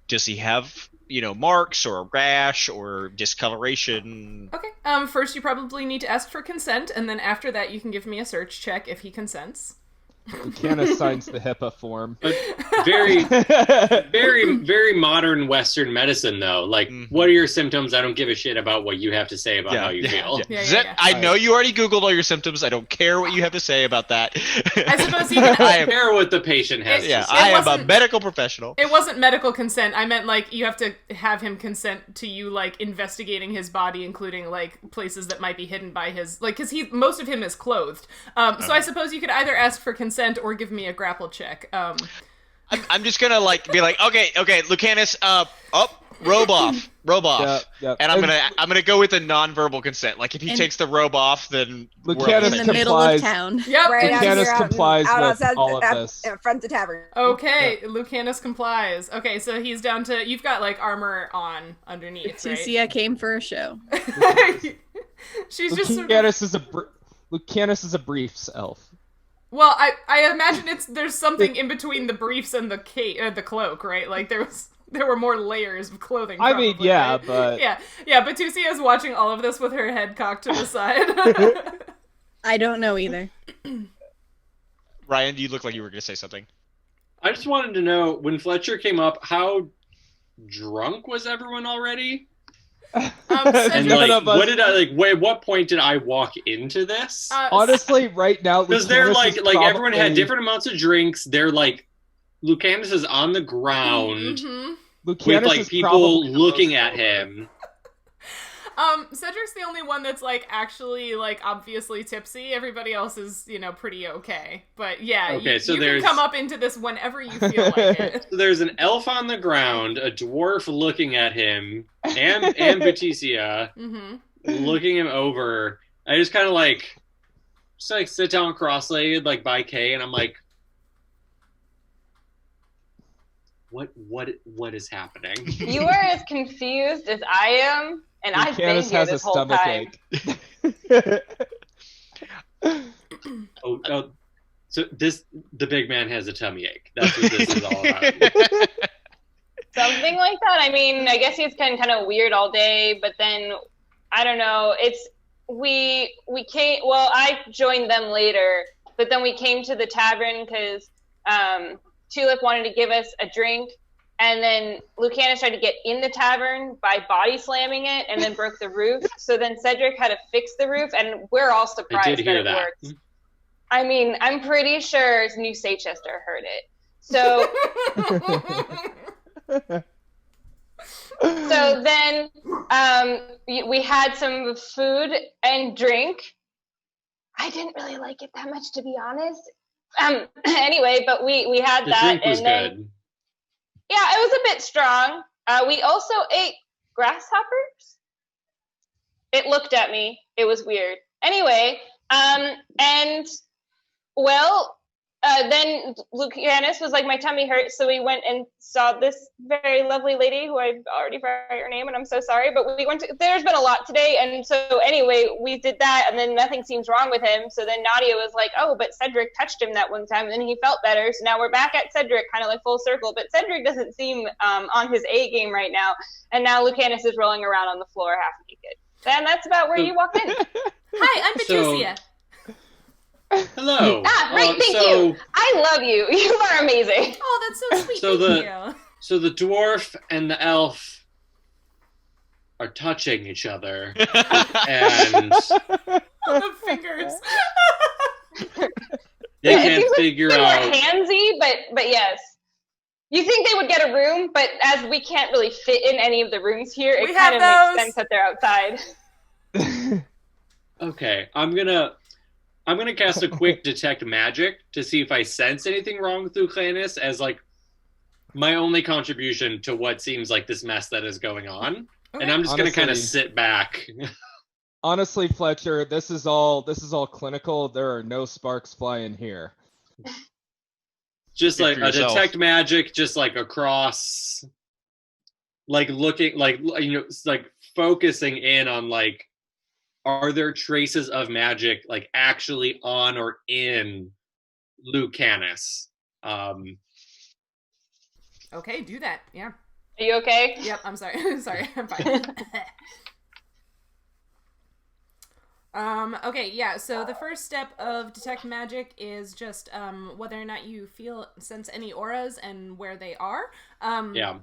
S6: does he have marks or a rash or discoloration?
S1: Okay. First you probably need to ask for consent, and then after that you can give me a search check if he consents.
S4: Lucanus signs the HIPAA form.
S3: But very, very, very modern Western medicine, though. Like, what are your symptoms? I don't give a shit about what you have to say about how you feel.
S1: Yeah.
S6: I know you already Googled all your symptoms. I don't care what you have to say about that.
S1: I suppose you can
S3: I care what the patient has to say.
S6: I am a medical professional.
S1: It wasn't medical consent. I meant like you have to have him consent to you like investigating his body, including like places that might be hidden by his like because most of him is clothed. So I suppose you could either ask for consent or give me a grapple check.
S6: I'm just gonna like be like okay Lucanus robe off
S4: Yep.
S6: and I'm gonna go with a non-verbal consent. Like if he takes the robe off, then
S4: Lucanus
S7: In the middle of town.
S1: Yep.
S5: Right after
S4: Lucanus
S5: you're
S4: complies with
S5: outside
S4: all of this.
S5: front the tavern.
S1: Okay, Lucanus complies. Okay, so he's down to you've got like armor on underneath, right?
S7: Lucia came for a show.
S1: She's just sort of,
S4: Lucanus is a briefs elf.
S1: well, I imagine there's something in between the briefs and the cloak, right? Like there were more layers of clothing.
S4: I mean,
S1: probably,
S4: yeah,
S1: right?
S4: but
S1: yeah. Batusia is watching all of this with her head cocked to the side.
S7: I don't know either.
S6: Ryan, you look like you were gonna say something.
S3: I just wanted to know, when Fletcher came up, how drunk was everyone already? And like, what point did I walk into this?
S4: honestly, right now,
S3: Because they're
S4: Lucanus
S3: like
S4: is
S3: everyone had
S4: probably-
S3: different amounts of drinks. They're like, Lucanus is on the ground with
S4: Lucanus
S3: like
S4: is
S3: people
S4: probably the
S3: looking
S4: most
S3: at
S4: sober.
S3: him.
S1: Cedric's the only one that's like actually like obviously tipsy. Everybody else is pretty okay. But yeah,
S3: Okay, so
S1: you can
S3: there's-
S1: come up into this whenever you feel like it.
S3: So there's an elf on the ground, a dwarf looking at him, and Baticia looking him over. I just kind of like sit down cross-legged like by Kay, and I'm like, what is happening?
S2: You are as confused as I am, and I've been
S4: Lucanus
S2: here
S4: has
S2: this
S4: a
S2: whole
S4: stomach
S2: time.
S4: ache.
S3: So the big man has a tummy ache. That's what this is all about.
S2: Something like that. I mean, I guess he's kind of weird all day, but then I don't know. It's we came. Well, I joined them later, but then we came to the tavern because Tulip wanted to give us a drink, and then Lucanus tried to get in the tavern by body slamming it and then broke the roof. So then Cedric had to fix the roof, and we're all surprised that it worked. I mean, I'm pretty sure New Seychester heard it. So, so then we had some food and drink. I didn't really like it that much, to be honest. Anyway, but we had that.
S3: The drink was good.
S2: Yeah, it was a bit strong. We also ate grasshoppers. It looked at me. It was weird. Anyway, and well, then Lucanus was like, my tummy hurts, so we went and saw this very lovely lady who I've already forgot her name, and I'm so sorry, but we went to, there's been a lot today, and so anyway, we did that, and then nothing seems wrong with him, so then Nautia was like, oh, but Cedric touched him that one time, and then he felt better, so now we're back at Cedric, kind of like full circle, but Cedric doesn't seem on his A game right now, and now Lucanus is rolling around on the floor half naked. And that's about where you walked in.
S1: Hi, I'm Petrucia.
S3: Hello.
S2: Right, thank you. I love you. You are amazing.
S1: Oh, that's so sweet. Thank you.
S3: So the dwarf and the elf are touching each other, and
S1: the fingers.
S3: They can't figure out.
S2: More handsy, but yes. You think they would get a room, but as we can't really fit in any of the rooms here, it kind of makes sense that they're outside.
S3: Okay, I'm gonna cast a quick detect magic to see if I sense anything wrong with Lucanus as like my only contribution to what seems like this mess that is going on. Okay. And I'm just gonna kind of sit back.
S4: Honestly, Fletcher, this is all clinical. There are no sparks flying here.
S3: Just like a detect magic, just like across, like looking, like, you know, like focusing in on like, are there traces of magic like actually on or in Lucanus?
S1: Okay, do that. Yeah.
S2: Are you okay?
S1: Yep, I'm sorry. Sorry, I'm fine. Okay, yeah, so the first step of detect magic is just whether or not you sense any auras and where they are.
S3: Yeah.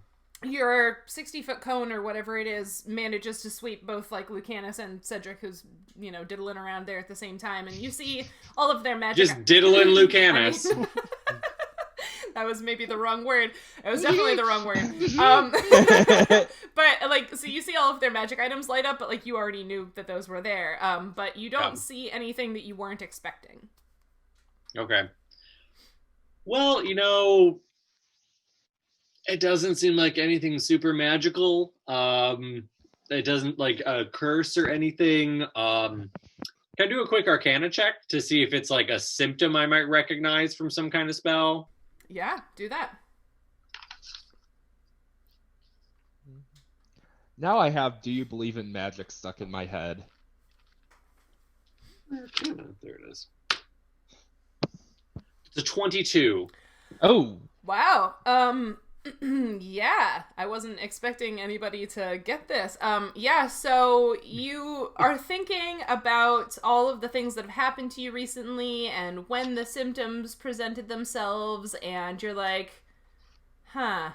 S1: Your 60-foot cone or whatever it is manages to sweep both like Lucanus and Cedric, who's, you know, diddling around there at the same time, and you see all of their magic.
S3: Just diddling Lucanus.
S1: That was maybe the wrong word. It was definitely the wrong word. But like, so you see all of their magic items light up, but like you already knew that those were there. But you don't see anything that you weren't expecting.
S3: Okay. Well, you know, it doesn't seem like anything super magical. It doesn't like a curse or anything. Can I do a quick Arcana check to see if it's like a symptom I might recognize from some kind of spell?
S1: Yeah, do that.
S4: Now I have "Do you believe in magic" stuck in my head.
S3: There it is. It's a 22.
S4: Oh.
S1: Wow. Yeah, I wasn't expecting anybody to get this. Yeah, so you are thinking about all of the things that have happened to you recently and when the symptoms presented themselves, and you're like, huh,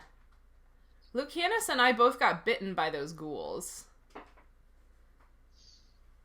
S1: Lucanus and I both got bitten by those ghouls.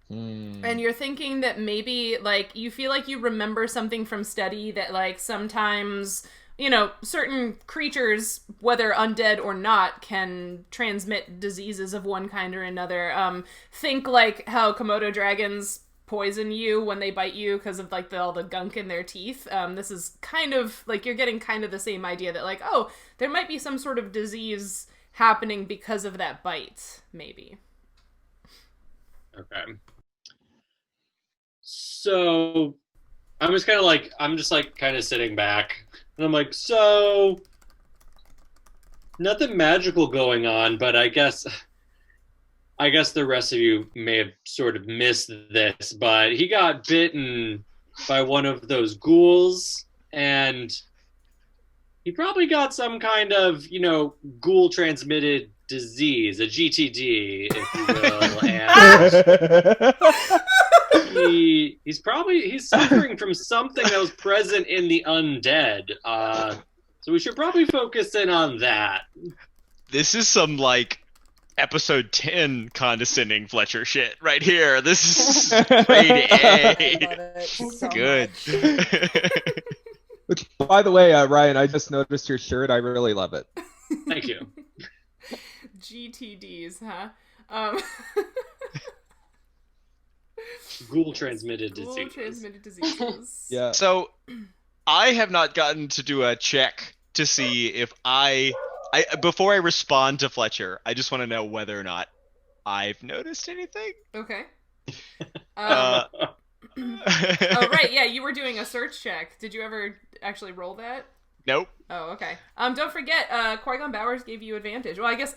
S1: And you're thinking that maybe, like, you feel like you remember something from study that, like, sometimes, you know, certain creatures, whether undead or not, can transmit diseases of one kind or another. Think like how Komodo dragons poison you when they bite you because of like all the gunk in their teeth. This is kind of like, you're getting kind of the same idea that like, oh, there might be some sort of disease happening because of that bite, maybe.
S3: Okay. So I'm just kind of sitting back. And I'm like, so, nothing magical going on, but I guess the rest of you may have sort of missed this, but he got bitten by one of those ghouls, and he probably got some kind of, you know, ghoul-transmitted disease, a GTD, if you will, and he's suffering from something that was present in the undead. So we should probably focus in on that.
S6: This is some like episode 10 condescending Fletcher shit right here. This is grade
S5: I
S6: A.
S5: love it so
S6: Good.
S5: much.
S4: Which, by the way, Ryan, I just noticed your shirt. I really love it.
S3: Thank you.
S1: GTDs, huh?
S3: Ghoul transmitted
S1: Ghoul
S3: disease.
S1: transmitted diseases.
S4: Yeah.
S6: So I have not gotten to do a check to see if I before I respond to Fletcher, I just want to know whether or not I've noticed anything.
S1: Okay.
S6: Uh,
S1: Oh, right. Yeah, you were doing a search check. Did you ever actually roll that?
S6: Nope.
S1: Oh, okay. Don't forget, Qui-Gon Bowers gave you advantage. Well, I guess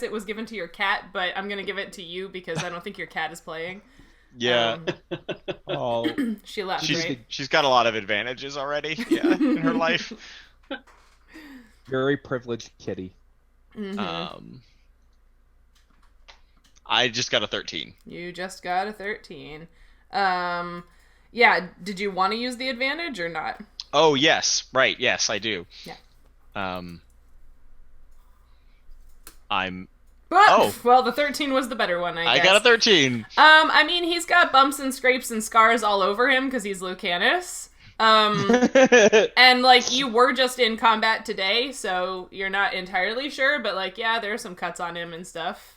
S1: it was given to your cat, but I'm gonna give it to you because I don't think your cat is playing.
S6: Yeah.
S4: Oh,
S1: She left,
S6: She's
S1: right?
S6: she's got a lot of advantages already. Yeah, in her life.
S4: very privileged kitty.
S1: Mhm.
S6: I just got a 13.
S1: You just got a 13. Yeah. Did you want to use the advantage or not?
S6: Oh yes, right. Yes, I do.
S1: Yeah.
S6: I'm.
S1: But,
S6: Oh.
S1: Well, the 13 was the better one, I guess.
S6: I got a 13.
S1: I mean, he's got bumps and scrapes and scars all over him because he's Lucanus. And, like, you were just in combat today, so you're not entirely sure, but, like, yeah, there are some cuts on him and stuff.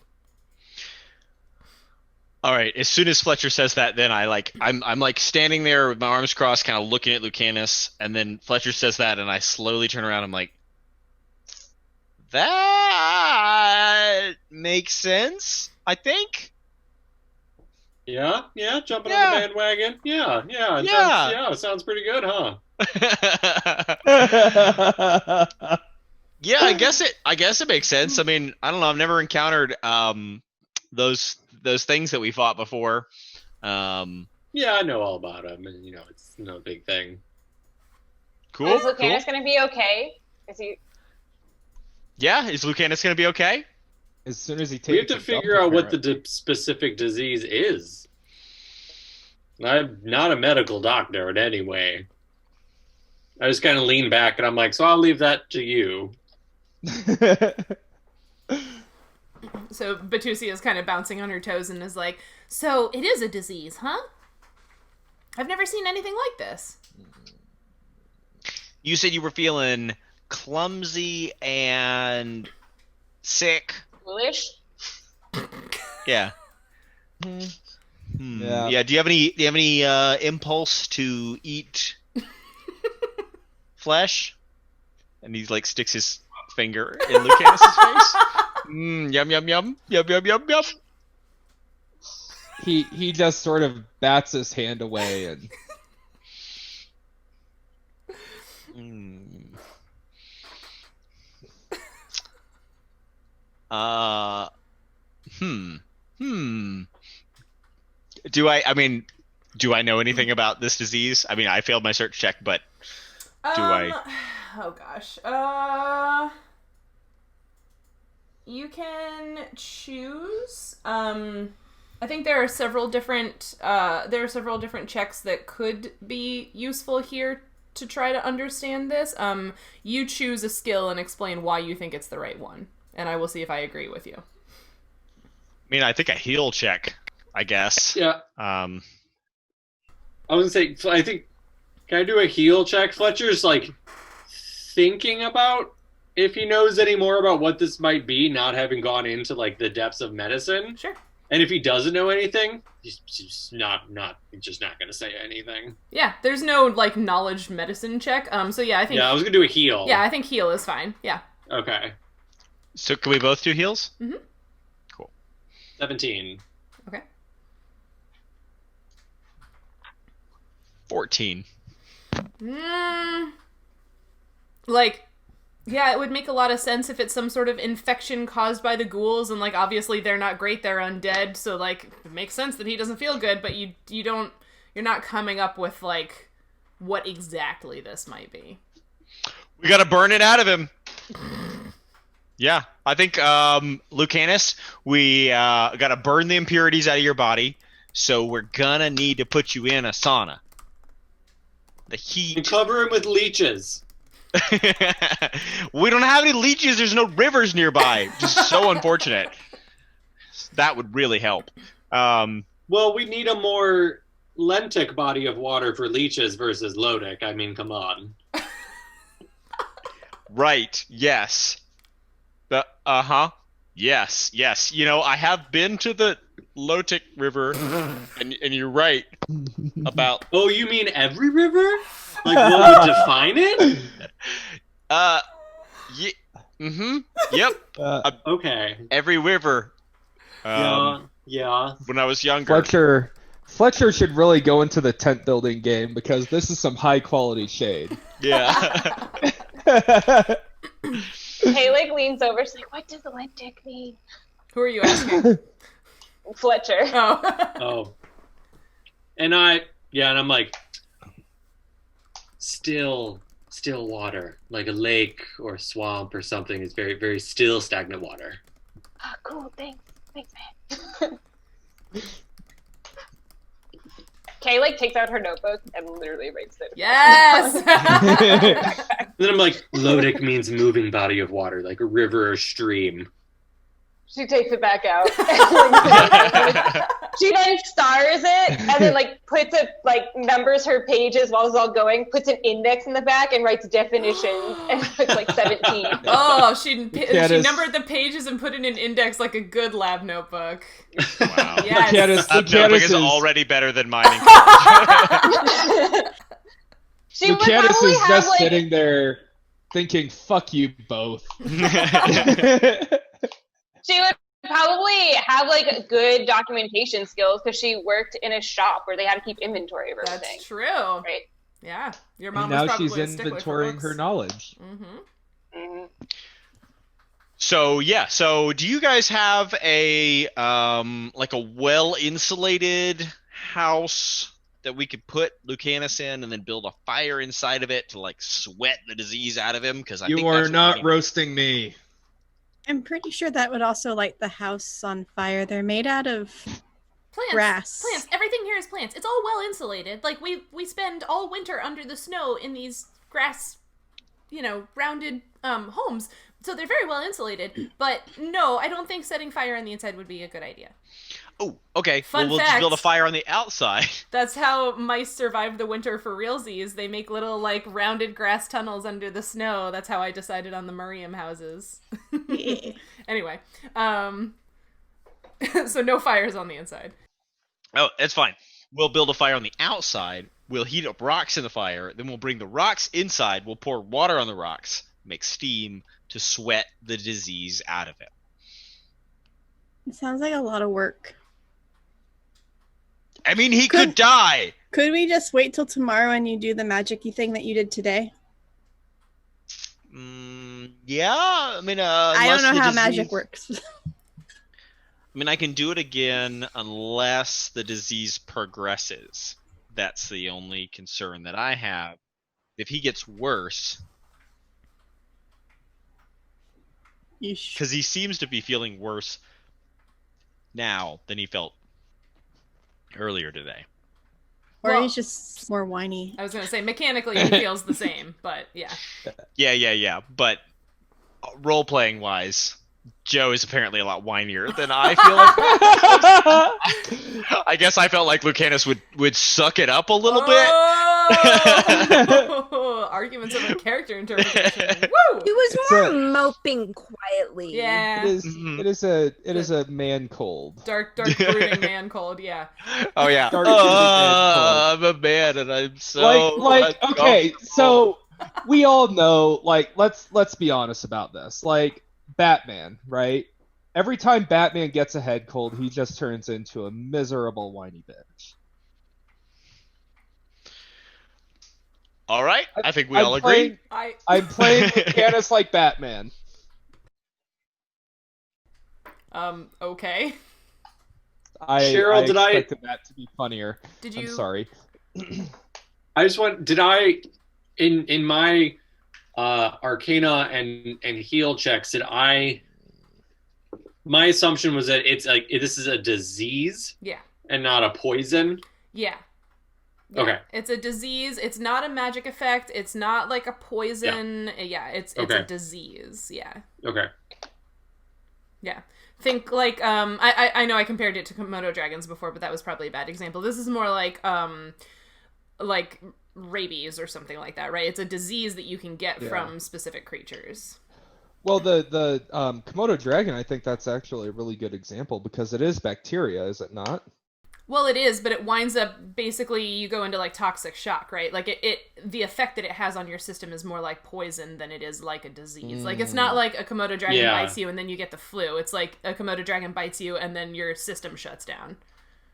S6: All right. As soon as Fletcher says that, then I'm like standing there with my arms crossed, kind of looking at Lucanus, and then Fletcher says that, and I slowly turn around. I'm like, that makes sense, I think.
S3: Yeah, jumping
S6: Yeah.
S3: on the bandwagon. Yeah.
S6: Yeah.
S3: Sounds pretty good, huh?
S6: Yeah, I guess it makes sense. I mean, I don't know. I've never encountered those things that we fought before.
S3: Yeah, I know all about him, and it's no big thing.
S6: Cool.
S2: Is Lucanus going to be okay? Is he?
S6: Yeah, is Lucanus going to be okay?
S4: As soon as he takes,
S3: We have to figure out what the specific disease is. I'm not a medical doctor in any way. I just kind of lean back and I'm like, so I'll leave that to you.
S1: So Batusia is kind of bouncing on her toes and is like, so it is a disease, huh? I've never seen anything like this.
S6: You said you were feeling clumsy and sick.
S2: Foolish?
S6: Yeah.
S4: Yeah.
S6: Yeah. Do you have any impulse to eat flesh? And he like sticks his finger in Lucanus's face. Yum yum yum yum yum yum yum.
S4: He just sort of bats his hand away and
S6: Do I know anything about this disease? I mean, I failed my search check, but do I?
S1: Oh gosh. You can choose. I think there are several different checks that could be useful here to try to understand this. You choose a skill and explain why you think it's the right one, and I will see if I agree with you.
S6: I mean, I think a heal check, I guess.
S3: Yeah.
S6: I
S3: was gonna say, I think, can I do a heal check? Fletcher's like thinking about if he knows any more about what this might be, not having gone into like the depths of medicine.
S1: Sure.
S3: And if he doesn't know anything, he's just not gonna say anything.
S1: Yeah, there's no like knowledge medicine check. So yeah, I think.
S3: Yeah, I was gonna do a heal.
S1: Yeah, I think heal is fine. Yeah.
S3: Okay.
S6: So can we both do heals?
S1: Mm-hmm.
S6: Cool.
S3: 17.
S1: Okay.
S6: 14.
S1: Like, yeah, it would make a lot of sense if it's some sort of infection caused by the ghouls, and like obviously they're not great, they're undead, so like it makes sense that he doesn't feel good, but you're not coming up with like what exactly this might be.
S6: We gotta burn it out of him. Yeah, I think Lucanus, we gotta burn the impurities out of your body. So we're gonna need to put you in a sauna. The
S3: And
S6: heat.
S3: cover him with leeches.
S6: We don't have any leeches. There's no rivers nearby. Just so unfortunate. That would really help.
S3: Well, we need a more lentic body of water for leeches versus Lodic. I mean, come on.
S6: Right. Yes. Yes. Yes. You know, I have been to the Lotic River, and you're right about.
S3: Oh, you mean every river? Like, what would define it?
S6: Yep.
S3: Okay.
S6: Every river.
S3: Yeah.
S6: When I was younger.
S4: Fletcher should really go into the tent building game because this is some high quality shade.
S6: Yeah.
S2: Haley leans over. She's like, "What does lentic mean?"
S1: Who are you asking?
S2: Fletcher.
S1: Oh.
S3: And I'm like, still water, like a lake or swamp or something is very, very still, stagnant water.
S2: Oh, cool. Thanks, man. Kay takes out her notebook and literally writes it.
S1: Yes.
S3: And then I'm like, Lodic means moving body of water, like a river or stream.
S2: She takes it back out. She then stars it and then puts it numbers her pages while it's all going, puts an index in the back and writes definitions and puts 17.
S1: Oh, she numbered the pages and put in an index like a good lab notebook.
S6: Wow.
S1: Yes.
S6: That notebook is already better than mine.
S2: She would
S4: Lucanus
S2: probably
S4: is
S2: have
S4: just sitting there thinking, "Fuck you both."
S2: She would probably have good documentation skills because she worked in a shop where they had to keep inventory of everything.
S1: That's true.
S2: Right.
S1: Yeah. Your mom
S4: And now
S1: was probably
S4: she's
S1: a stickler for
S4: inventorying her
S1: looks.
S4: knowledge.
S2: Mm-hmm.
S6: So do you guys have a well insulated house that we could put Lucanus in and then build a fire inside of it to sweat the disease out of him? Because
S4: You are not roasting me.
S7: I'm pretty sure that would also light the house on fire. They're made out of
S1: Plants.
S7: grass.
S1: Plants. Everything here is plants. It's all well insulated. We spend all winter under the snow in these grass, rounded homes. So they're very well insulated. But no, I don't think setting fire on the inside would be a good idea.
S6: Oh, okay.
S1: Fun
S6: we'll
S1: fact.
S6: just build a fire on the outside.
S1: That's how mice survive the winter for realsies. They make little rounded grass tunnels under the snow. That's how I decided on the Murium houses.
S7: Yeah.
S1: Anyway, so no fires on the inside.
S6: Oh, it's fine. We'll build a fire on the outside. We'll heat up rocks in the fire. Then we'll bring the rocks inside. We'll pour water on the rocks, make steam to sweat the disease out of it.
S7: It sounds like a lot of work.
S6: I mean, he could die.
S7: Could we just wait till tomorrow and you do the magic-y thing that you did today?
S6: Yeah. I mean,
S7: I don't know how magic works.
S6: I mean, I can do it again unless the disease progresses. That's the only concern that I have. If he gets worse, because he seems to be feeling worse now than he felt earlier today.
S7: Or
S1: Well,
S7: he's just more whiny.
S1: I was going to say, mechanically he feels the same, but yeah.
S6: Yeah. But role-playing wise, Joe is apparently a lot whinier than I feel like. I guess I felt like Lucanus would suck it up a little bit.
S1: Arguments over character interpretation. Woo!
S5: He was more moping quietly.
S1: Yeah.
S4: It is a man cold.
S1: Dark brooding man cold, yeah.
S6: Oh yeah.
S4: Dark brooding man cold.
S6: I'm a man and I'm so
S4: okay, so we all know, let's be honest about this. Batman, right? Every time Batman gets a head cold, he just turns into a miserable whiny bitch.
S6: All right, I think we all agree.
S4: I'm playing Lucanus like Batman.
S1: Okay.
S3: Sheryl,
S4: did I expected that to be funnier?
S1: Did you?
S4: I'm sorry.
S3: I just want. Did I, in my Arcana and heal checks? Did I? My assumption was that it's this is a disease.
S1: Yeah.
S3: And not a poison?
S1: Yeah.
S3: Okay.
S1: It's a disease. It's not a magic effect. It's not like a poison. Yeah, it's a disease. Yeah.
S3: Okay.
S1: Yeah. Think like I know I compared it to Komodo dragons before, but that was probably a bad example. This is more like rabies or something like that, right? It's a disease that you can get from specific creatures.
S4: Well, the Komodo dragon, I think that's actually a really good example because it is bacteria, is it not?
S1: Well, it is, but it winds up basically you go into like toxic shock, right? Like the effect that it has on your system is more like poison than it is like a disease. Like it's not like a Komodo dragon bites you and then you get the flu. It's like a Komodo dragon bites you and then your system shuts down.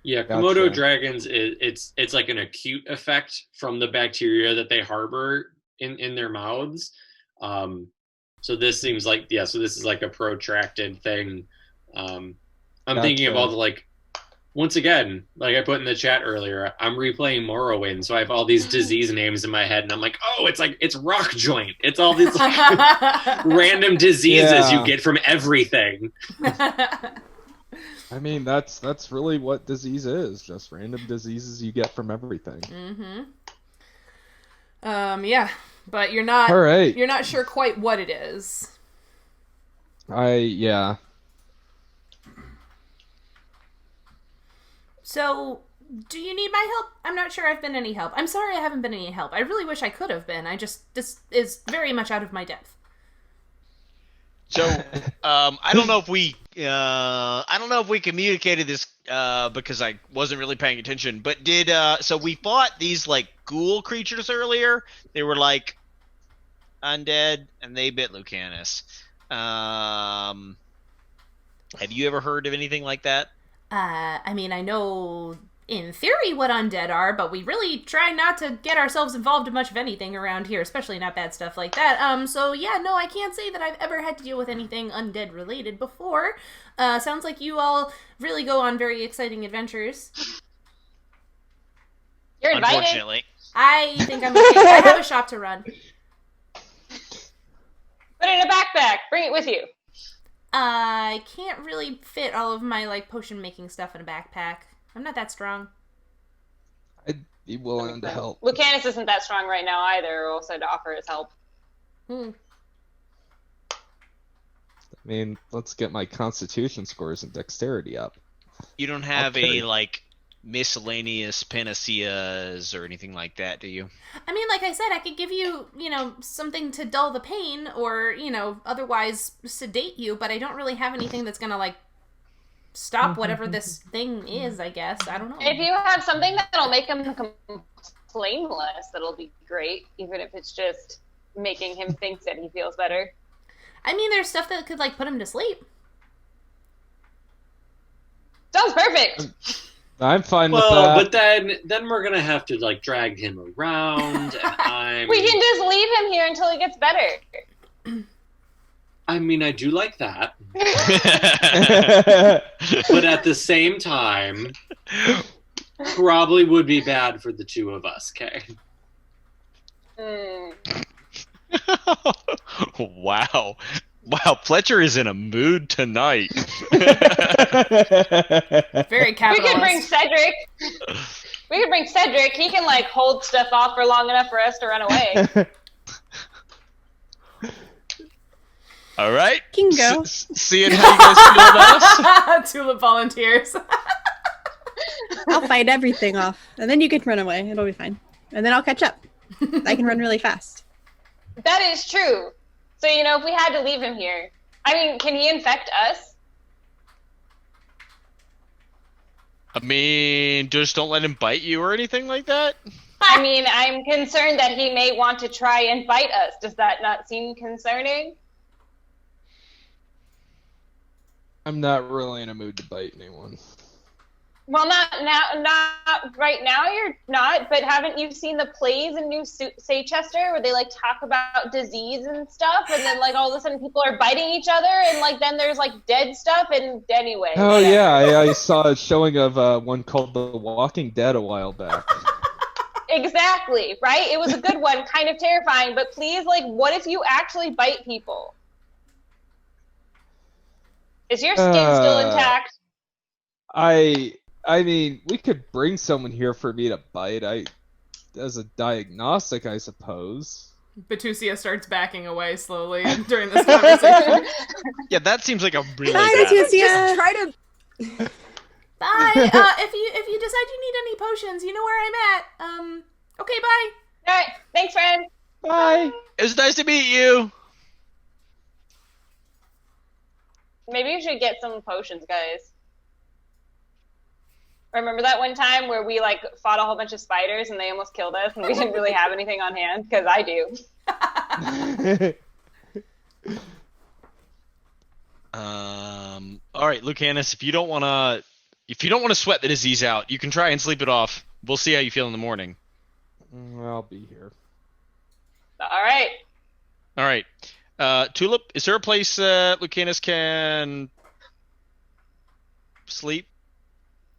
S3: Yeah, Komodo dragons, it's like an acute effect from the bacteria that they harbor in their mouths. So this seems like, so this is like a protracted thing. I'm thinking of all the once again, like I put in the chat earlier, I'm replaying Morrowind, so I have all these disease names in my head, and I'm like, oh, it's rock joint. It's all these random diseases you get from everything.
S4: I mean, that's really what disease is, just random diseases you get from everything.
S1: Yeah, but you're not you're not sure quite what it is. So, do you need my help? I'm not sure I've been any help. I'm sorry I haven't been any help. I really wish I could have been. This is very much out of my depth.
S6: So, I don't know if we communicated this because I wasn't really paying attention. But so we fought these like ghoul creatures earlier. They were like undead, and they bit Lucanus. Have you ever heard of anything like that?
S1: I mean, I know in theory what undead are, but we really try not to get ourselves involved in much of anything around here, especially not bad stuff like that. So yeah, no, I can't say that I've ever had to deal with anything undead related before. Sounds like you all really go on very exciting adventures.
S2: You're invited.
S6: Unfortunately.
S1: I think I'm okay. I have a shop to run.
S2: Put it in a backpack. Bring it with you.
S1: I can't really fit all of my like potion making stuff in a backpack. I'm not that strong.
S4: I'd be willing to help.
S2: Lucanus isn't that strong right now either, or also to offer his help.
S4: I mean, let's get my constitution scores and dexterity up.
S6: You don't have any like miscellaneous panaceas or anything like that, do you?
S1: I mean, like I said, I could give you, something to dull the pain or, otherwise sedate you, but I don't really have anything that's gonna, like, stop whatever this thing is, I guess. I don't know.
S2: If you have something that'll make him complain less, that'll be great, even if it's just making him think that he feels better.
S1: I mean, there's stuff that could, like, put him to sleep.
S2: Sounds perfect!
S4: I'm fine with that.
S3: But then we're gonna have to like drag him around, and
S2: we can just leave him here until he gets better.
S3: I mean, I do like that, but at the same time, probably would be bad for the two of us. Okay.
S6: Wow, Fletcher is in a mood tonight.
S1: Very capitalist.
S2: We could bring Cedric. He can like hold stuff off for long enough for us to run away.
S6: All right.
S7: Can go.
S6: Seeing how you guys feel about us.
S1: Tulip volunteers.
S7: I'll fight everything off, and then you can run away. It'll be fine. And then I'll catch up. I can run really fast.
S2: That is true. So, if we had to leave him here, I mean, can he infect us?
S6: I mean, just don't let him bite you or anything like that?
S2: I mean, I'm concerned that he may want to try and bite us. Does that not seem concerning?
S4: I'm not really in a mood to bite anyone.
S2: Well, not right now. You're not. But haven't you seen the plays in New Saychester where they like talk about disease and stuff, and then like all of a sudden people are biting each other, and like then there's like dead stuff. And anyway.
S4: Oh whatever. Yeah, I saw a showing of one called The Walking Dead a while back.
S2: Exactly. Right. It was a good one, kind of terrifying. But please, like, what if you actually bite people? Is your skin still intact?
S4: I mean, we could bring someone here for me to bite. As a diagnostic, I suppose.
S1: Batusia starts backing away slowly during this conversation.
S6: Yeah, that seems like a really
S7: Bye,
S6: bad
S7: Batusia.
S6: idea.
S5: Just try to.
S1: Bye. If you decide you need any potions, you know where I'm at. Okay, bye.
S2: All right. Thanks, friend.
S4: Bye.
S6: It was nice to meet you.
S2: Maybe you should get some potions, guys. Remember that one time where we like fought a whole bunch of spiders and they almost killed us and we didn't really have anything on hand? Because I do.
S6: All right, Lucanus, if you don't want to sweat the disease out, you can try and sleep it off. We'll see how you feel in the morning.
S4: I'll be here.
S2: All right.
S6: All right. Tulip, is there a place Lucanus can sleep?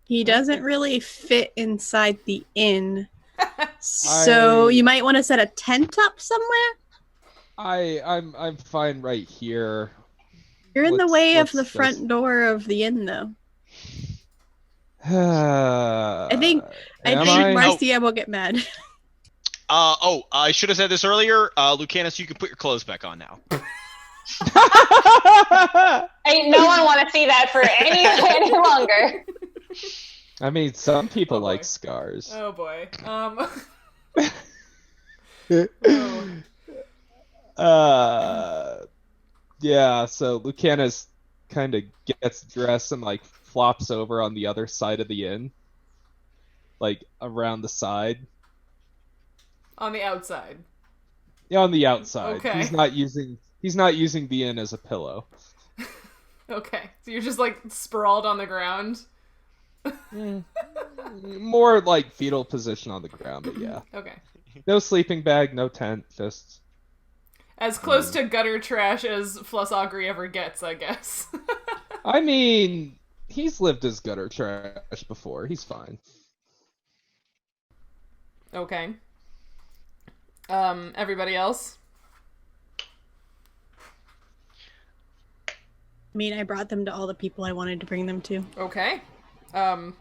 S7: He doesn't really fit inside the inn. So you might want to set a tent up somewhere.
S4: I'm fine right here.
S7: You're in the way of the
S4: What's
S7: front door of the inn, though.
S4: I
S7: I think Marcia will get mad.
S6: I should have said this earlier. Lucanus, you can put your clothes back on now.
S2: Ain't no one want to see that for any longer.
S4: I mean, some people
S1: Oh, boy.
S4: like scars.
S1: Oh boy.
S4: Yeah, so Lucanus kind of gets dressed and like flops over on the other side of the inn. Like around the side.
S1: On the outside.
S4: Yeah, on the outside.
S1: Okay.
S4: He's not using the inn as a pillow.
S1: Okay. So you're just like sprawled on the ground.
S4: More like fetal position on the ground, but yeah.
S1: Okay.
S4: No sleeping bag, no tent, just
S1: As close to gutter trash as Flos Agri ever gets, I guess.
S4: I mean, he's lived as gutter trash before. He's fine.
S1: Okay. Everybody else?
S7: I mean, I brought them to all the people I wanted to bring them to.
S1: Okay.
S5: I'll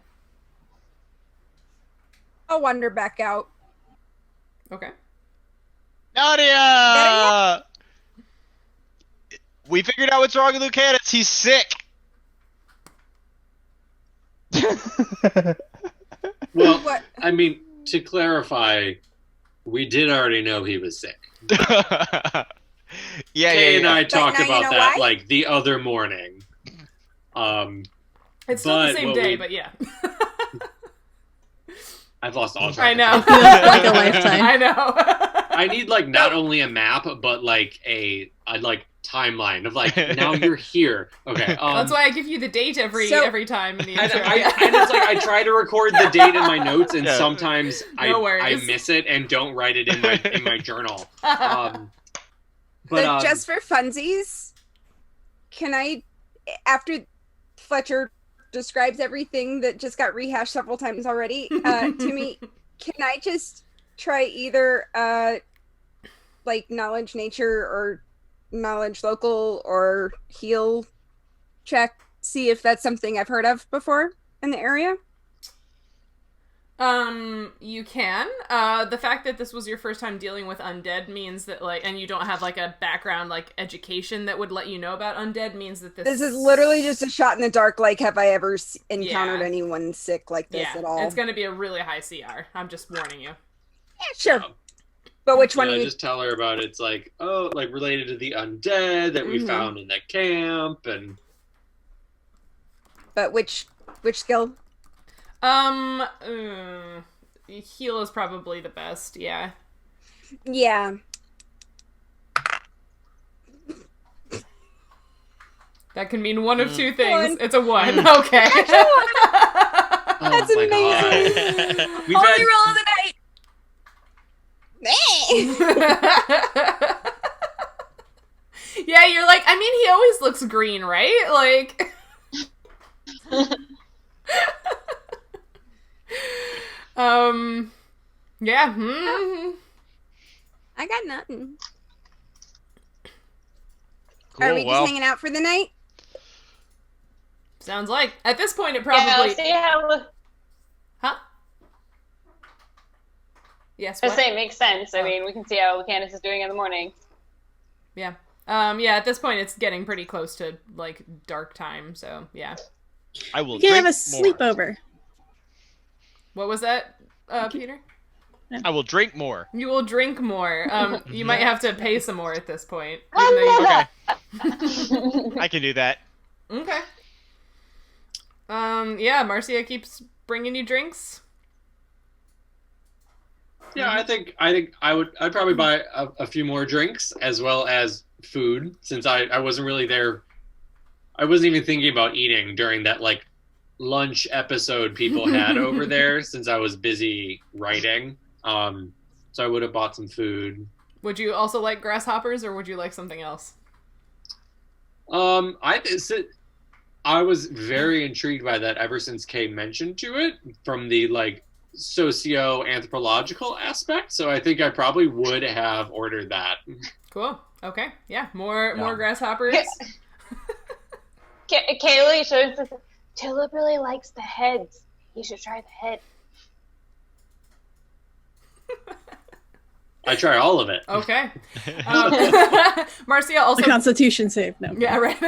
S5: wander back out.
S1: Okay.
S6: Nautia! We figured out what's wrong with Lucanus. He's sick.
S3: Well,
S5: What?
S3: I mean, to clarify, we did already know he was sick. Kay and I talked
S5: now you
S3: about
S5: know
S3: that
S5: why?
S3: like the other morning.
S1: It's still the
S3: But
S1: same
S3: what
S1: day,
S3: we-
S1: but yeah.
S3: I've lost all track.
S1: I
S3: of
S1: know.
S3: time.
S7: Like a lifetime.
S1: I know.
S3: I need like not only a map, but like a like timeline of like now you're here. Okay.
S1: That's why I give you the date every time in the
S3: I,
S1: intro.
S3: and it's like I try to record the date in my notes, and
S6: Yeah.
S3: sometimes
S1: No
S3: I
S1: worries.
S3: miss it and don't write it in my journal.
S5: But
S3: But
S5: just for funsies, can I, after Fletcher describes everything that just got rehashed several times already to me, can I just try either like knowledge nature or knowledge local or heal check, see if that's something I've heard of before in the area?
S1: You can. The fact that this was your first time dealing with undead means that, like, and you don't have, like, a background, like, education that would let you know about undead means that
S5: This is literally just a shot in the dark, like, have I ever encountered
S1: Yeah.
S5: anyone sick like this at all?
S1: It's gonna be a really high CR. I'm just warning you.
S5: Yeah, sure. But which one
S3: yeah,
S5: are you...
S3: just tell her about it's like like related to the undead that we
S5: Mhm.
S3: found in the camp and
S5: But which skill?
S1: Heal is probably the best, yeah.
S5: Yeah.
S1: That can mean one of two things.
S5: One.
S1: It's a 1. Okay.
S3: oh
S5: That's
S3: my
S5: amazing.
S3: God. We've
S5: Only
S3: had
S5: roll of the night!
S1: Yeah, you're like, I mean, he always looks green, right? Like... yeah.
S5: I got nothing.
S6: Cool,
S5: Are we
S6: well,
S5: just hanging out for the night?
S1: Sounds like. At this point, it
S2: Yeah,
S1: probably... Yes.
S2: I
S1: What?
S2: say it makes sense. I
S1: Oh.
S2: mean, we can see how Candace is doing in the morning.
S1: Yeah. Yeah. At this point, it's getting pretty close to like dark time. So yeah.
S6: I will
S7: You can have a
S6: drink more.
S7: sleepover.
S1: What was that, Peter?
S6: I will drink more.
S1: You will drink more. You might have to pay some more at this point.
S2: I
S6: Okay. I can do that.
S1: Okay. Yeah, Marcia keeps bringing you drinks.
S3: Yeah, I think I'd probably buy a few more drinks as well as food, since I wasn't really there. I wasn't even thinking about eating during that like lunch episode people had over there, since I was busy writing. So I would have bought some food.
S1: Would you also like grasshoppers, or would you like something else?
S3: I was very intrigued by that ever since Kay mentioned to it from the like socio-anthropological aspect. So I think I probably would have ordered that.
S1: Cool. Okay. Yeah. More grasshoppers.
S2: Kaylee shows us, Tulip really likes the heads. You should try the head.
S3: I try all of it.
S1: Okay. Marcia also.
S7: The Constitution save. No.
S1: Yeah, right.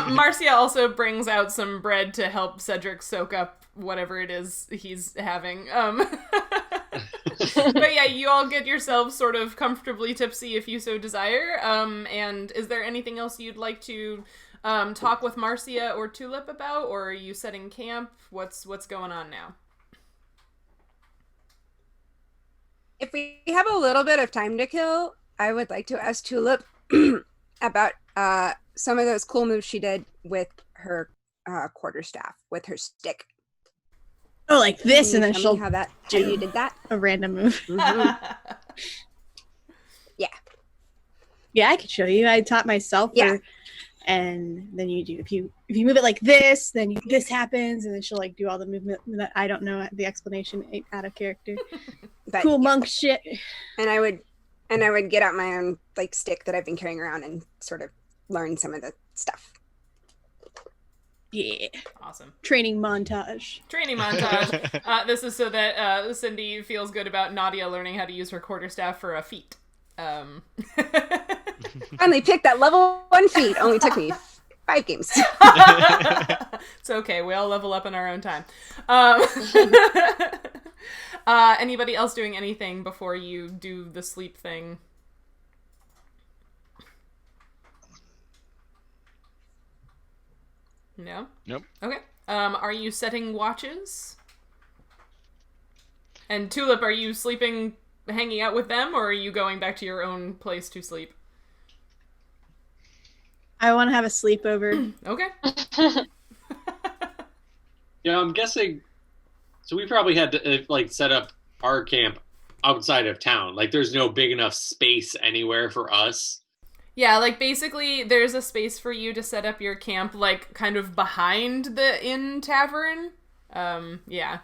S1: Marcia also brings out some bread to help Cedric soak up whatever it is he's having. But yeah, you all get yourselves sort of comfortably tipsy if you so desire. And is there anything else you'd like to talk with Marcia or Tulip about, or are you setting camp? What's going on now?
S5: If we have a little bit of time to kill, I would like to ask Tulip about some of those cool moves she did with her quarterstaff, with her stick.
S7: Oh, like this, and then
S5: Tell
S7: she'll
S5: me how you did that.
S7: a random move.
S5: Mhm. Yeah.
S7: Yeah, I could show you. I taught myself.
S5: Yeah.
S7: And then you do if you move it like this, then this happens, and then she'll like do all the movement that I don't know the explanation out of character.
S5: But,
S7: Cool monk shit.
S5: And I would get out my own like stick that I've been carrying around and sort of learn some of the stuff.
S7: Yeah.
S1: Awesome.
S7: Training montage.
S1: This is so that Cindy feels good about Nautia learning how to use her quarterstaff for a feat.
S5: Finally picked that level 1 feat. Only took me 5 games.
S1: It's okay. We all level up in our own time. Anybody else doing anything before you do the sleep thing? No?
S6: Nope.
S1: Okay. Are you setting watches? And Tulip, are you sleeping, hanging out with them, or are you going back to your own place to sleep?
S7: I want to have a sleepover.
S1: Okay.
S3: Yeah, I'm guessing. So we probably had to like set up our camp outside of town. Like, there's no big enough space anywhere for us.
S1: Yeah, like basically there's a space for you to set up your camp, like kind of behind the inn tavern. Yeah.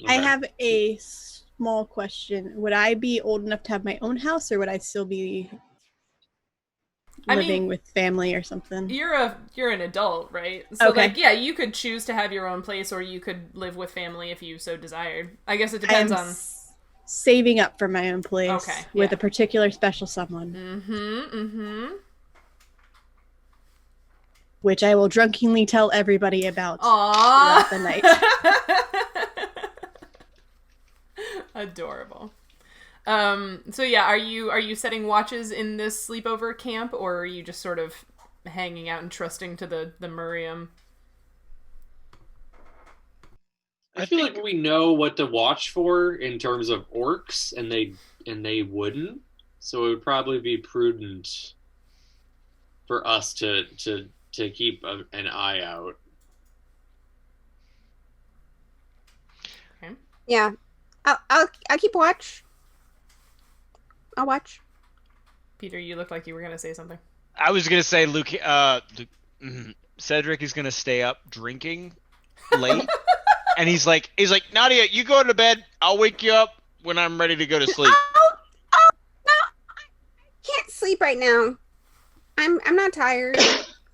S7: I
S3: Okay.
S7: have a small question. Would I be old enough to have my own house, or would I still be living with family or something?
S1: You're an adult, right? So
S7: Okay.
S1: like, yeah, you could choose to have your own place, or you could live with family if you so desired. I guess it depends
S7: I'm
S1: on.
S7: Saving up for my own place
S1: Okay,
S7: with
S1: yeah.
S7: a particular special someone, which I will drunkenly tell everybody about
S1: Aww.
S7: throughout the night.
S1: Adorable. So yeah, are you setting watches in this sleepover camp, or are you just sort of hanging out and trusting to the Murium?
S3: I feel like we know what to watch for in terms of orcs, and they wouldn't. So it would probably be prudent for us to keep an eye out.
S1: Okay.
S5: Yeah. I'll keep watch. I'll watch.
S1: Peter, you look like you were gonna say something.
S6: I was gonna say Cedric is gonna stay up drinking late, and he's like, Nautia, you go to bed. I'll wake you up when I'm ready to go to sleep.
S5: Oh no! I can't sleep right now. I'm not tired.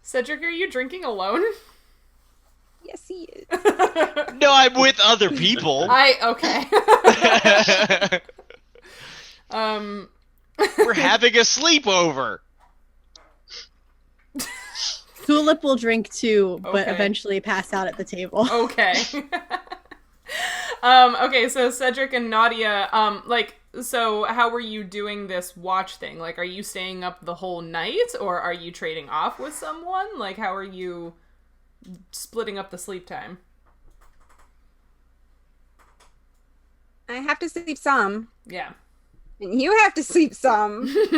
S1: Cedric, are you drinking alone?
S5: Yes, he is.
S6: No, I'm with other people.
S1: Okay.
S6: We're having a sleepover.
S7: Tulip will drink too, but
S1: Okay.
S7: eventually pass out at the table.
S1: Okay. Okay, so Cedric and Nautia, so how were you doing this watch thing? Like, are you staying up the whole night, or are you trading off with someone? Like, how are you splitting up the sleep time?
S5: I have to sleep some,
S1: Yeah.
S5: and you have to sleep some.
S2: Someone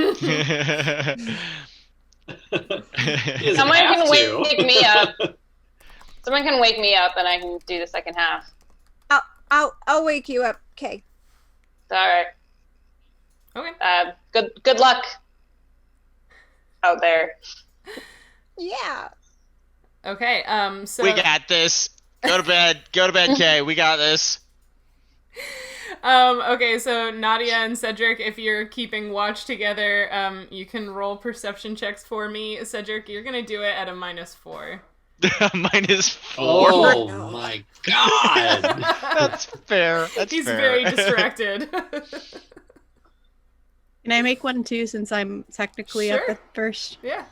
S2: can wake me up. Someone can wake me up, and I can do the second half.
S5: I'll wake you up. Okay.
S2: All right.
S1: Okay.
S2: Good luck out there.
S5: Yeah.
S1: Okay, so...
S6: We got this. Go to bed, Kay. We got this.
S1: Okay, so Nautia and Cedric, if you're keeping watch together, you can roll perception checks for me. Cedric, you're gonna do it at a -4.
S6: -4.
S3: Oh my god!
S6: That's fair.
S1: He's
S6: fair.
S1: very distracted.
S7: Can I make one too, since I'm technically up
S1: Sure.
S7: at first?
S1: Yeah.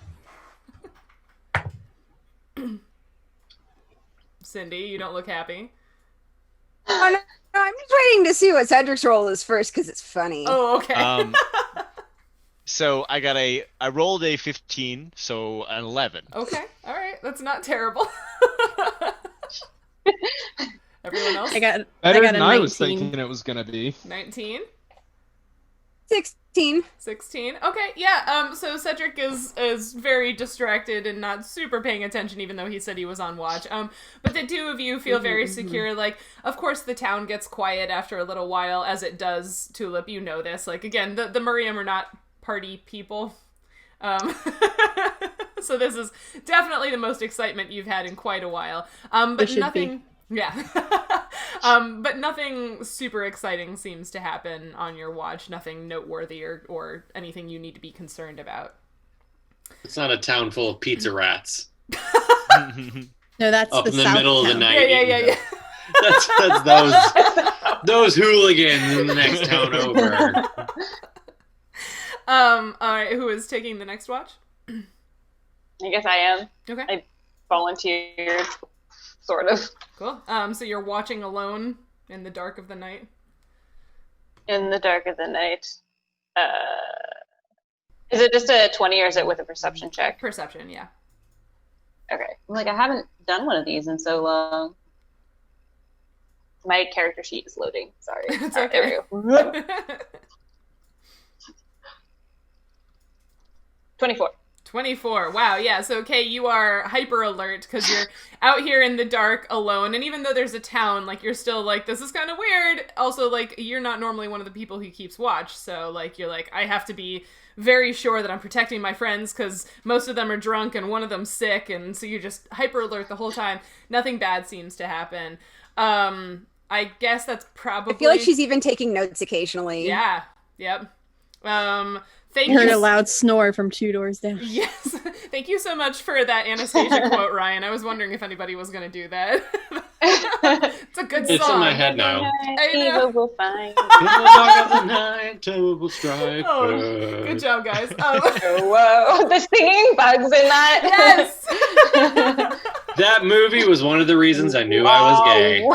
S1: Cindy, you don't look happy.
S5: Oh, no, I'm just waiting to see what Cedric's roll is first because it's funny.
S1: Oh, okay.
S6: So I rolled a 15, so an 11.
S1: Okay, all right. That's not terrible. Everyone else?
S7: I got
S4: Better
S7: a
S4: than
S7: 19.
S4: I was thinking it was gonna be.
S1: 19?
S5: 16.
S1: 16. Okay, yeah. So Cedric is very distracted and not super paying attention, even though he said he was on watch. But the two of you feel very secure. Like, of course, the town gets quiet after a little while, as it does. Tulip, you know this. Like, again, the Murium are not party people. So this is definitely the most excitement you've had in quite a while. But
S7: should
S1: nothing. Yeah. But nothing super exciting seems to happen on your watch. Nothing noteworthy or anything you need to be concerned about.
S3: It's not a town full of pizza rats
S7: No, that's
S3: up
S7: the
S3: in the
S7: south
S3: middle of the
S7: town.
S3: night.
S1: Yeah.
S3: That's those hooligans in the next town over.
S1: All right, who is taking the next watch?
S2: I guess I am.
S1: Okay.
S2: I volunteered, sort of.
S1: Cool. So you're watching alone in the dark of the night?
S2: In the dark of the night. Is it just a 20 or is it with a perception check?
S1: Perception, yeah.
S2: Okay. Like, I haven't done one of these in so long. My character sheet is loading. Sorry.
S1: It's
S2: All right,
S1: okay.
S2: there we go. 24.
S1: 24. Wow, yeah. So, okay, you are hyper alert because you're out here in the dark alone. And even though there's a town, like, you're still like, this is kind of weird. Also, like, you're not normally one of the people who keeps watch. So, like, you're like, I have to be very sure that I'm protecting my friends because most of them are drunk and one of them's sick. And so you're just hyper alert the whole time. Nothing bad seems to happen. I guess that's probably...
S5: I feel like she's even taking notes occasionally.
S1: Yeah. Yep. Thank
S7: I heard
S1: you.
S7: a loud snore from 2 doors down.
S1: Yes. Thank you so much for that Anastasia quote, Ryan. I was wondering if anybody was going to do that. It's a good song.
S3: It's in my head now.
S1: I know.
S2: Evil will find.
S3: In the dark of the night, terror will strike.
S1: Oh, good job, guys.
S2: Whoa. The singing bugs in that.
S1: Yes.
S3: That movie was one of the reasons I knew I was gay.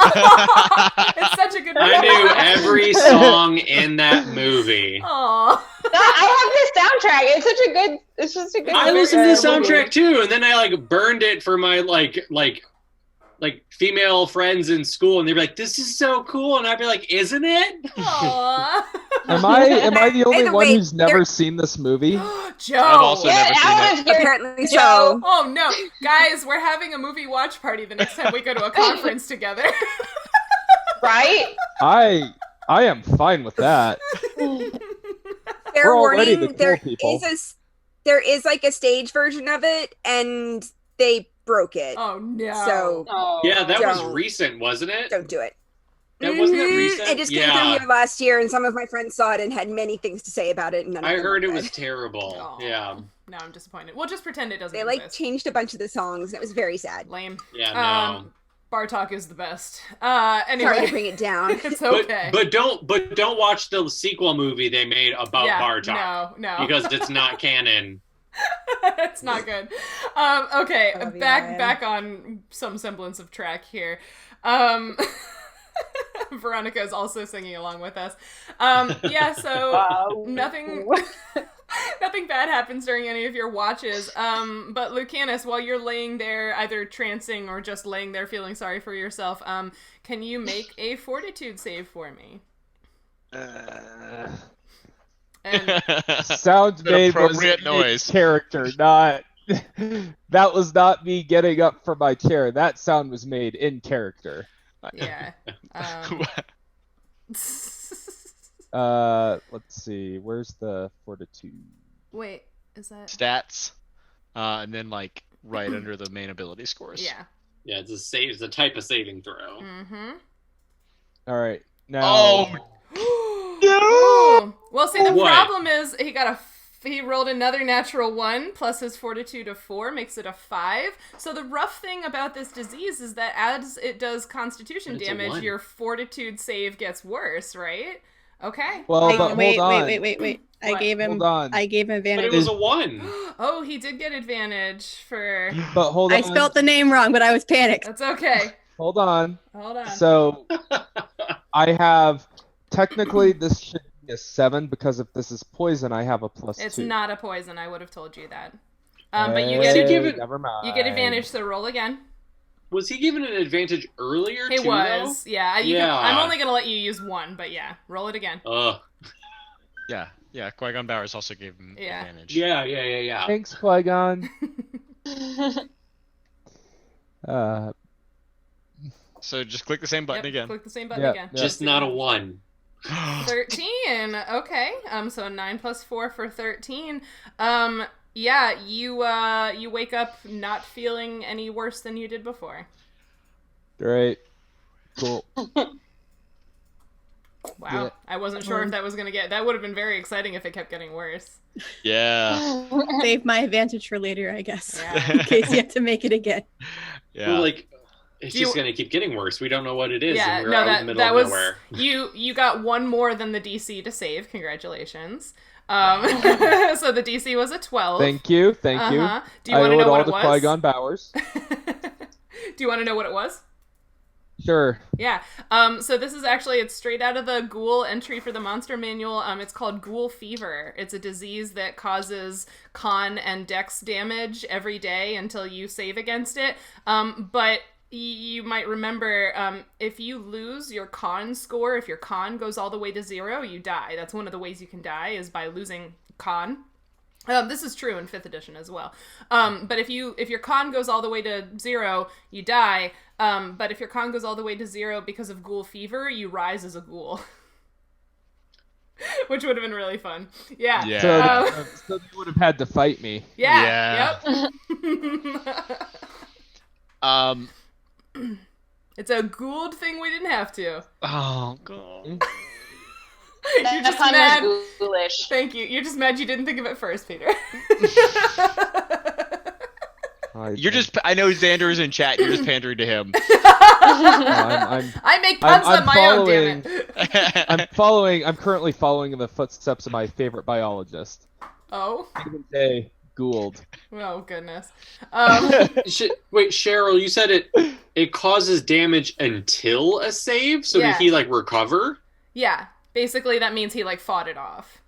S1: It's such a good movie.
S3: I knew every song in that movie.
S1: Aww.
S2: I have this soundtrack. It's such a good.
S3: I listened to the soundtrack too, and then I like burned it for my like female friends in school, and they'd be like, "This is so cool," and I'd be like, "Isn't it?"
S1: Aww.
S4: Am I the only
S5: By the
S4: one
S5: way,
S4: who's never seen this movie?
S1: Joe.
S6: I've also
S2: Get
S6: never seen
S2: out
S6: it.
S2: of here,
S5: Apparently
S2: Joe.
S5: so.
S1: Oh no, guys, we're having a movie watch party the next time we go to a conference together.
S2: Right?
S4: I am fine with that.
S5: Fair
S4: We're already
S5: warning,
S4: the cool people.
S5: there is like a stage version of it, and they broke it.
S1: Oh no.
S5: So
S2: Oh.
S3: Yeah, that was
S5: Don't.
S3: recent, wasn't it?
S5: don't do it.
S3: That wasn't that
S5: Mhm.
S3: recent.
S5: It just came
S3: Yeah,
S5: through here last year, and some of my friends saw it and had many things to say about it. And none of
S3: I
S5: them
S3: heard
S5: were
S3: it was
S5: good.
S3: terrible.
S1: Aw.
S3: Yeah,
S1: Now I'm disappointed. We'll just pretend it doesn't
S5: They like
S1: exist.
S5: changed a bunch of the songs, and it was very sad.
S1: Lame.
S3: yeah, no.
S1: bar talk is the best.
S5: Sorry
S1: Anyway,
S5: to bring it down.
S1: it's okay.
S3: But don't watch the sequel movie they made about bar talk.
S1: No.
S3: Because it's not canon.
S1: It's not good. Okay,
S5: Oh,
S1: back on some semblance of track here. Veronica is also singing along with us. So nothing bad happens during any of your watches. But Lucanus, while you're laying there either trancing or just laying there feeling sorry for yourself, can you make a fortitude save for me? And
S4: Sound made was
S6: appropriate noise.
S4: in character, not. That was not me getting up from my chair. That sound was made in character.
S1: yeah.
S4: Let's see. Where's the fortitude?
S1: Wait, is that
S6: Stats, and then like right under the main ability scores.
S1: Yeah.
S3: Yeah, it's a type of saving throw.
S1: Mm-hmm.
S4: All right. Now.
S1: Oh, well, see, the
S3: What?
S1: problem is he rolled another natural 1 plus his fortitude of 4 makes it a 5. So the rough thing about this disease is that as it does constitution
S3: It's a
S1: damage,
S3: 1.
S1: your fortitude save gets worse, right? Okay.
S4: Well, but
S7: wait,
S4: hold on.
S7: wait. I
S1: What?
S7: gave him
S4: Hold on.
S3: But
S7: advantage.
S3: it was a 1.
S1: Oh, he did get advantage for.
S4: But hold on.
S7: I spelt the name wrong, but I was panicked.
S1: That's okay.
S4: Hold on.
S1: Hold on.
S4: So I have technically this should be a 7 because if this is poison, I have a +2.
S1: It's not a poison. I would have told you that. But you get
S4: Never mind.
S1: you get advantage. So roll again.
S3: Was he given an advantage earlier,
S1: He
S3: too,
S1: was.
S3: though?
S1: Yeah.
S3: Yeah.
S1: I'm only gonna let you use 1, but yeah, roll it again.
S6: Yeah. Qui-Gon Bowers also gave him
S1: Yeah.
S6: advantage.
S3: Yeah.
S4: Thanks, Qui-Gon.
S6: So just click the same button
S1: Yep,
S6: again.
S1: click the same button
S4: Yep,
S1: again.
S4: yep.
S3: Just not a 1.
S1: 13. Okay. So 9 plus 4 for 13. Yeah, you wake up not feeling any worse than you did before.
S4: Great. Cool.
S1: Wow.
S4: Yeah.
S1: I wasn't sure if that was going to that would have been very exciting if it kept getting worse.
S6: Yeah.
S7: Save my advantage for later, I guess.
S1: Yeah.
S7: In case you have to make it again.
S6: Yeah.
S3: Well, like, it's
S1: Do you-
S3: just going to keep getting worse. We don't know what it is,
S1: Yeah,
S3: and we're
S1: no,
S3: out in the middle
S1: that
S3: of
S1: was
S3: nowhere.
S1: you got 1 more than the DC to save. Congratulations. So the DC was a 12.
S4: Thank you.
S1: Uh-huh. Do you
S4: I
S1: want to
S4: owe it
S1: know
S4: all
S1: what
S4: to
S1: it was?
S4: Qui-Gon Bowers.
S1: Do you want to know what it was?
S4: Sure.
S1: Yeah. So this is actually, it's straight out of the Ghoul entry for the Monster Manual. It's called Ghoul Fever. It's a disease that causes con and dex damage every day until you save against it. But you might remember, if you lose your con score, if your con goes all the way to 0, you die. That's one of the ways you can die, is by losing con. This is true in 5th edition as well. But if your con goes all the way to 0, you die. But if your con goes all the way to 0 because of ghoul fever, you rise as a ghoul. Which would have been really fun. Yeah.
S6: Yeah.
S4: So they would have had to fight me.
S1: Yeah.
S6: Yeah.
S1: Yep. It's a Gould thing we didn't have to.
S6: Oh god.
S1: You're just
S2: That
S1: mad.
S2: pun was ghoulish.
S1: Thank you. You're just mad you didn't think of it first, Peter.
S6: I know Xander is in chat. You're just pandering to him.
S1: I make puns on my own, damn it.
S4: I'm currently following in the footsteps of my favorite biologist.
S1: Oh?
S4: Day Gould.
S1: Oh, goodness.
S3: Wait, Sheryl, you said it causes damage until a save? So
S1: Yeah.
S3: did he, like, recover?
S1: Yeah. Basically, that means he, like, fought it off.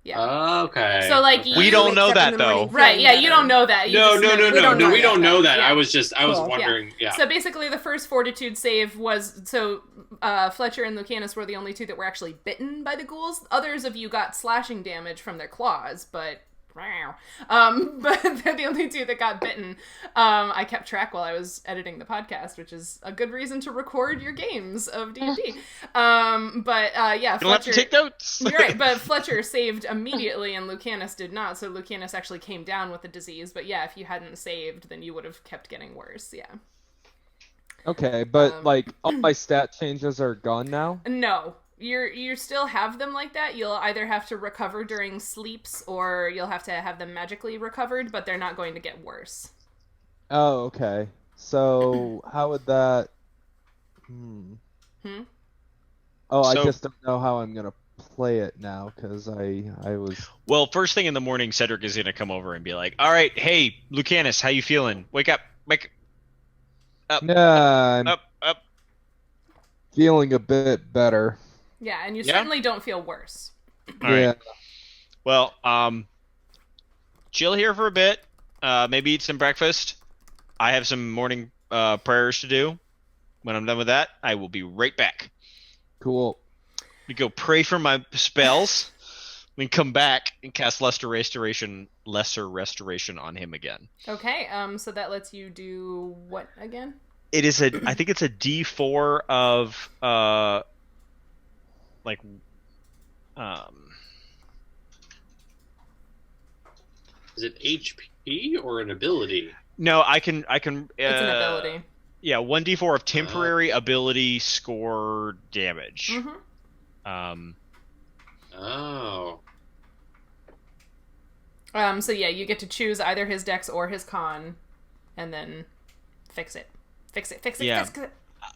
S1: Yeah.
S3: Okay.
S1: So, like,
S3: Okay.
S6: We don't know
S5: Wakes up
S6: that
S5: in the morning
S6: though.
S1: Right,
S5: feeling
S1: yeah,
S5: better.
S1: you don't know that. You
S3: No,
S1: just
S3: no,
S1: know-
S3: no,
S1: we
S3: no,
S1: don't
S3: no,
S1: know
S3: we don't know that.
S1: Yeah.
S3: I was
S5: Cool.
S3: wondering, yeah.
S1: So basically, the first fortitude save was Fletcher and Lucanus were the only two that were actually bitten by the ghouls. Others of you got slashing damage from their claws, but they're the only two that got bitten. I kept track while I was editing the podcast, which is a good reason to record your games of D&D. Yeah,
S6: You don't have to
S1: Fletcher.
S6: take notes.
S1: You're right, but Fletcher saved immediately and Lucanus did not, so Lucanus actually came down with the disease, but yeah, if you hadn't saved, then you would have kept getting worse, yeah.
S4: Okay, but all my stat changes are gone now.
S1: No, you still have them like that. You'll either have to recover during sleeps or you'll have to have them magically recovered, but they're not going to get worse.
S4: Oh, okay. So how would that? Oh, I
S6: So-
S4: just don't know how I'm gonna play it now because I was.
S6: Well, first thing in the morning, Cedric is gonna come over and be like, "All right, hey, Lucanus, how you feeling? Wake up, wake up,
S4: Yeah, I'm
S6: up."
S4: feeling a bit better.
S1: Yeah, and you
S6: Yeah?
S1: certainly don't feel worse.
S6: All right.
S4: Yeah.
S6: Well, chill here for a bit. Maybe eat some breakfast. I have some morning prayers to do. When I'm done with that, I will be right back.
S4: Cool.
S6: We go pray for my spells, then come back and cast lesser restoration on him again.
S1: Okay, so that lets you do what again?
S6: It is I think it's a D4 of like
S3: Is it HP or an ability?
S6: no, I can
S1: It's an ability.
S6: Yeah, 1d4 of temporary ability score damage.
S1: Mm-hmm.
S3: Oh.
S1: So yeah, you get to choose either his dex or his con, and then fix it.
S6: Yeah.
S1: Fix it.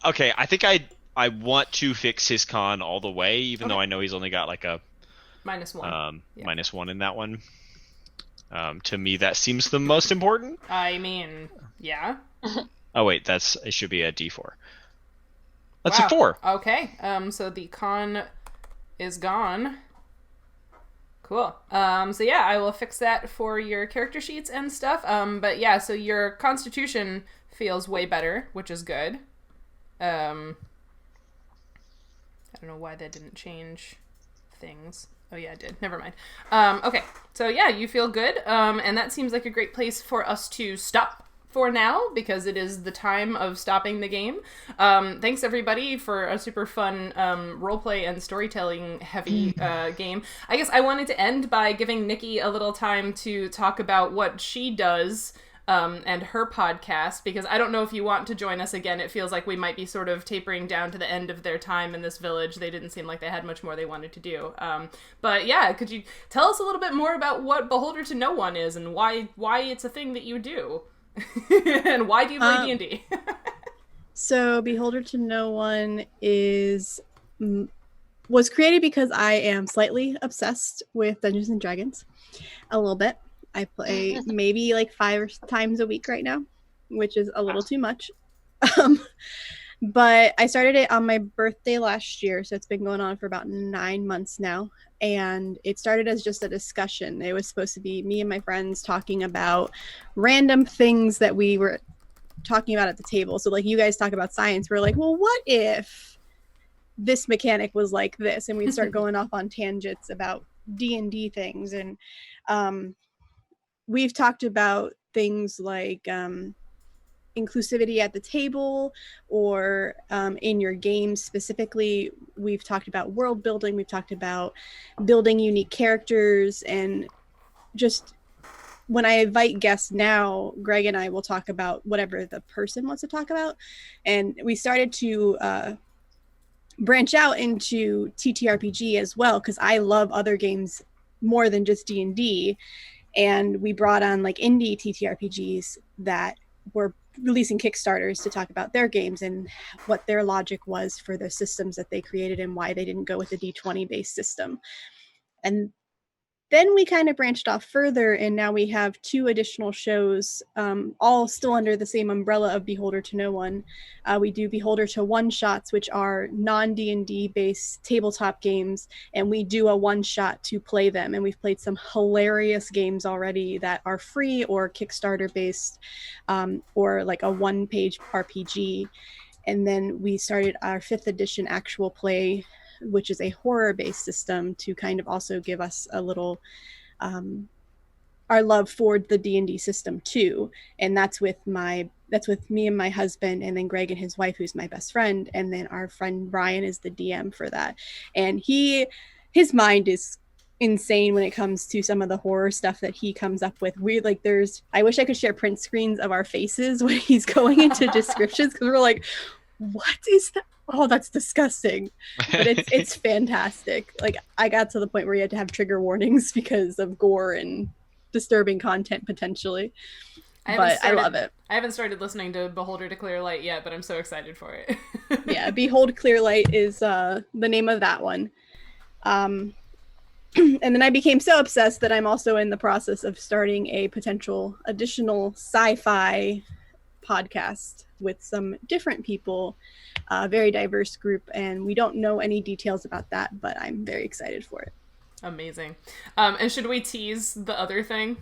S6: Okay, I think I want to fix his con all the way, even though I know he's only got like a
S1: -1. Yeah.
S6: -1 in that one. To me, that seems the most important.
S1: I mean, yeah.
S6: Oh wait, it should be a D4. That's
S1: Wow.
S6: a 4.
S1: Okay. So the con is gone. Cool. So yeah, I will fix that for your character sheets and stuff. But yeah, so your constitution feels way better, which is good. I don't know why that didn't change things. Oh yeah, it did. Never mind. Okay. So yeah, you feel good. And that seems like a great place for us to stop for now, because it is the time of stopping the game. Thanks everybody for a super fun roleplay and storytelling heavy game. I guess I wanted to end by giving Nikki a little time to talk about what she does and her podcast, because I don't know if you want to join us again. It feels like we might be sort of tapering down to the end of their time in this village. They didn't seem like they had much more they wanted to do. But yeah, could you tell us a little bit more about what Beholder to No One is and why it's a thing that you do? And why do you play D&D?
S7: So Beholder to No One was created because I am slightly obsessed with Dungeons and Dragons. A little bit. I play maybe like 5 times a week right now, which is a little too much. But I started it on my birthday last year, so it's been going on for about 9 months now. And it started as just a discussion. It was supposed to be me and my friends talking about random things that we were talking about at the table. So like you guys talk about science, we're like, well, what if this mechanic was like this? And we'd start going off on tangents about D&D things. And we've talked about things like inclusivity at the table, or in your game specifically. We've talked about world building, we've talked about building unique characters, and just when I invite guests now, Greg and I will talk about whatever the person wants to talk about. And we started to branch out into TTRPG as well, because I love other games more than just D&D. And we brought on like indie TTRPGs that were releasing Kickstarters to talk about their games and what their logic was for the systems that they created and why they didn't go with a D20 based system. And then we kind of branched off further, and now we have 2 additional shows, all still under the same umbrella of Beholder to No One. We do Beholder to One Shots, which are non-D&D based tabletop games, and we do a one shot to play them. And we've played some hilarious games already that are free or Kickstarter based, or like a 1-page RPG. And then we started our 5th edition actual play, which is a horror-based system, to kind of also give us a little our love for the D&D system too. And that's with me and my husband, and then Greg and his wife, who's my best friend, and then our friend Brian is the DM for that. And his mind is insane when it comes to some of the horror stuff that he comes up with. I wish I could share print screens of our faces when he's going into descriptions, because we're like, what is that? Oh, that's disgusting. But it's fantastic. Like, I got to the point where you had to have trigger warnings because of gore and disturbing content potentially. I love it.
S1: I haven't started listening to Beholder to Clear Light yet, but I'm so excited for it.
S7: Yeah, Behold Clear Light is the name of that one. And then I became so obsessed that I'm also in the process of starting a potential additional sci-fi podcast with some different people, a very diverse group, and we don't know any details about that, but I'm very excited for it.
S1: Amazing. And should we tease the other thing?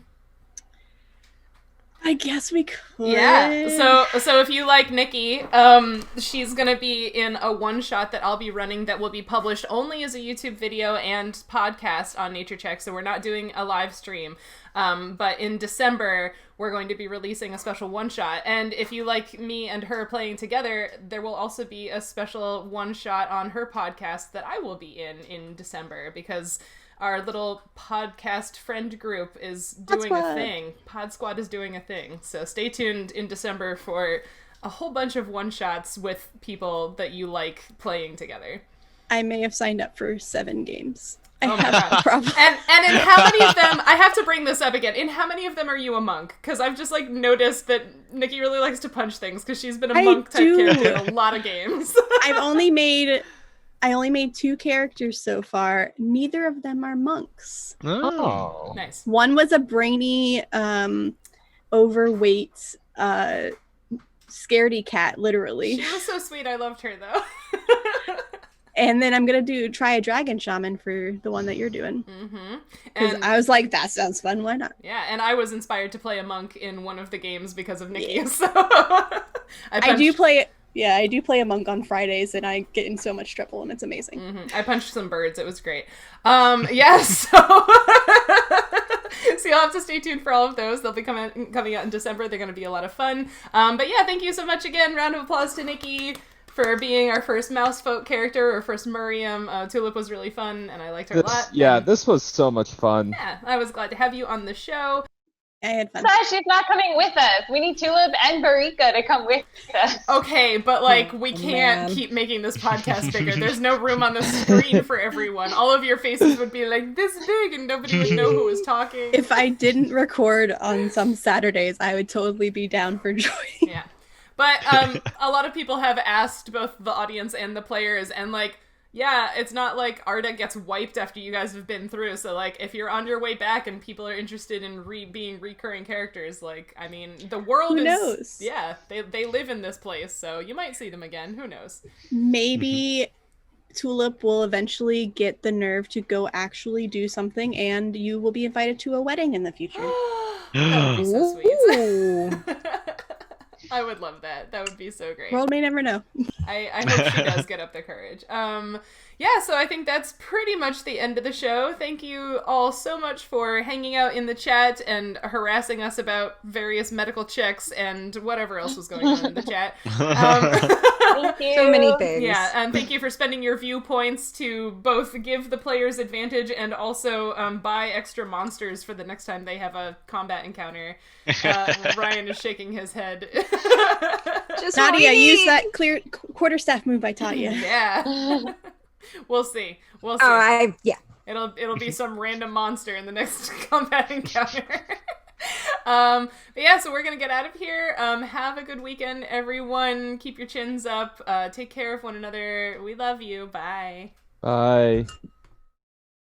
S7: I guess we could.
S1: Yeah. So if you like Nikki, she's gonna be in a one-shot that I'll be running that will be published only as a YouTube video and podcast on Nature Check. So we're not doing a live stream. But in December, we're going to be releasing a special one-shot. And if you like me and her playing together, there will also be a special one-shot on her podcast that I will be in December, because our little podcast friend group is doing a thing. Pod Squad is doing a thing. So stay tuned in December for a whole bunch of one-shots with people that you like playing together.
S7: I may have signed up for 7 games.
S1: Oh my god. And in how many of them, I have to bring this up again, in how many of them are you a monk? Because I've just noticed that Nikki really likes to punch things, because she's been a monk type character in a lot of games.
S7: I only made 2 characters so far. Neither of them are monks.
S4: Oh.
S1: Nice.
S7: One was a brainy, overweight, scaredy cat, literally.
S1: She was so sweet. I loved her, though.
S7: And then I'm gonna try a dragon shaman for the one that you're doing. Because I was like, that sounds fun. Why not?
S1: Yeah, and I was inspired to play a monk in one of the games because of Nikki.
S7: Yeah.
S1: So
S7: I do play a monk on Fridays, and I get in so much trouble, and it's amazing.
S1: I punched some birds. It was great. Yeah, so you'll have to stay tuned for all of those. They'll be coming out in December. They're going to be a lot of fun. But yeah, thank you so much again. Round of applause to Nikki for being our first mouse folk character, or first Murium. Tulip was really fun, and I liked her a lot.
S4: Yeah, this was so much fun.
S1: Yeah, I was glad to have you on the show.
S7: I had fun.
S2: Besides, she's not coming with us. We need Tulip and Barika to come with us.
S1: Okay, but we can't keep making this podcast bigger. There's no room on the screen for everyone. All of your faces would be this big, and nobody would know who was talking.
S7: If I didn't record on some Saturdays, I would totally be down for joining.
S1: Yeah. But a lot of people have asked both the audience and the players, and yeah, it's not like Arda gets wiped after you guys have been through. So if you're on your way back and people are interested in being recurring characters, the world
S7: Who knows?
S1: Yeah, they live in this place, so you might see them again. Who knows?
S7: Maybe Tulip will eventually get the nerve to go actually do something, and you will be invited to a wedding in the future.
S1: That would be so sweet. I would love that. That would be so great.
S7: World may never know.
S1: I hope she does get up the courage. Yeah, so I think that's pretty much the end of the show. Thank you all so much for hanging out in the chat and harassing us about various medical checks and whatever else was going on in the chat.
S2: Thank you.
S5: So many things.
S1: Yeah, and thank you for spending your viewpoints to both give the players advantage and also buy extra monsters for the next time they have a combat encounter. Ryan is shaking his head.
S5: Just
S7: Nautia,
S5: waiting.
S7: use that clear quarterstaff move by Tatia.
S1: Yeah. We'll see.
S5: Yeah.
S1: It'll be some random monster in the next combat encounter. But yeah, so we're gonna get out of here. Have a good weekend, everyone. Keep your chins up. Take care of one another. We love you. Bye.
S4: Bye.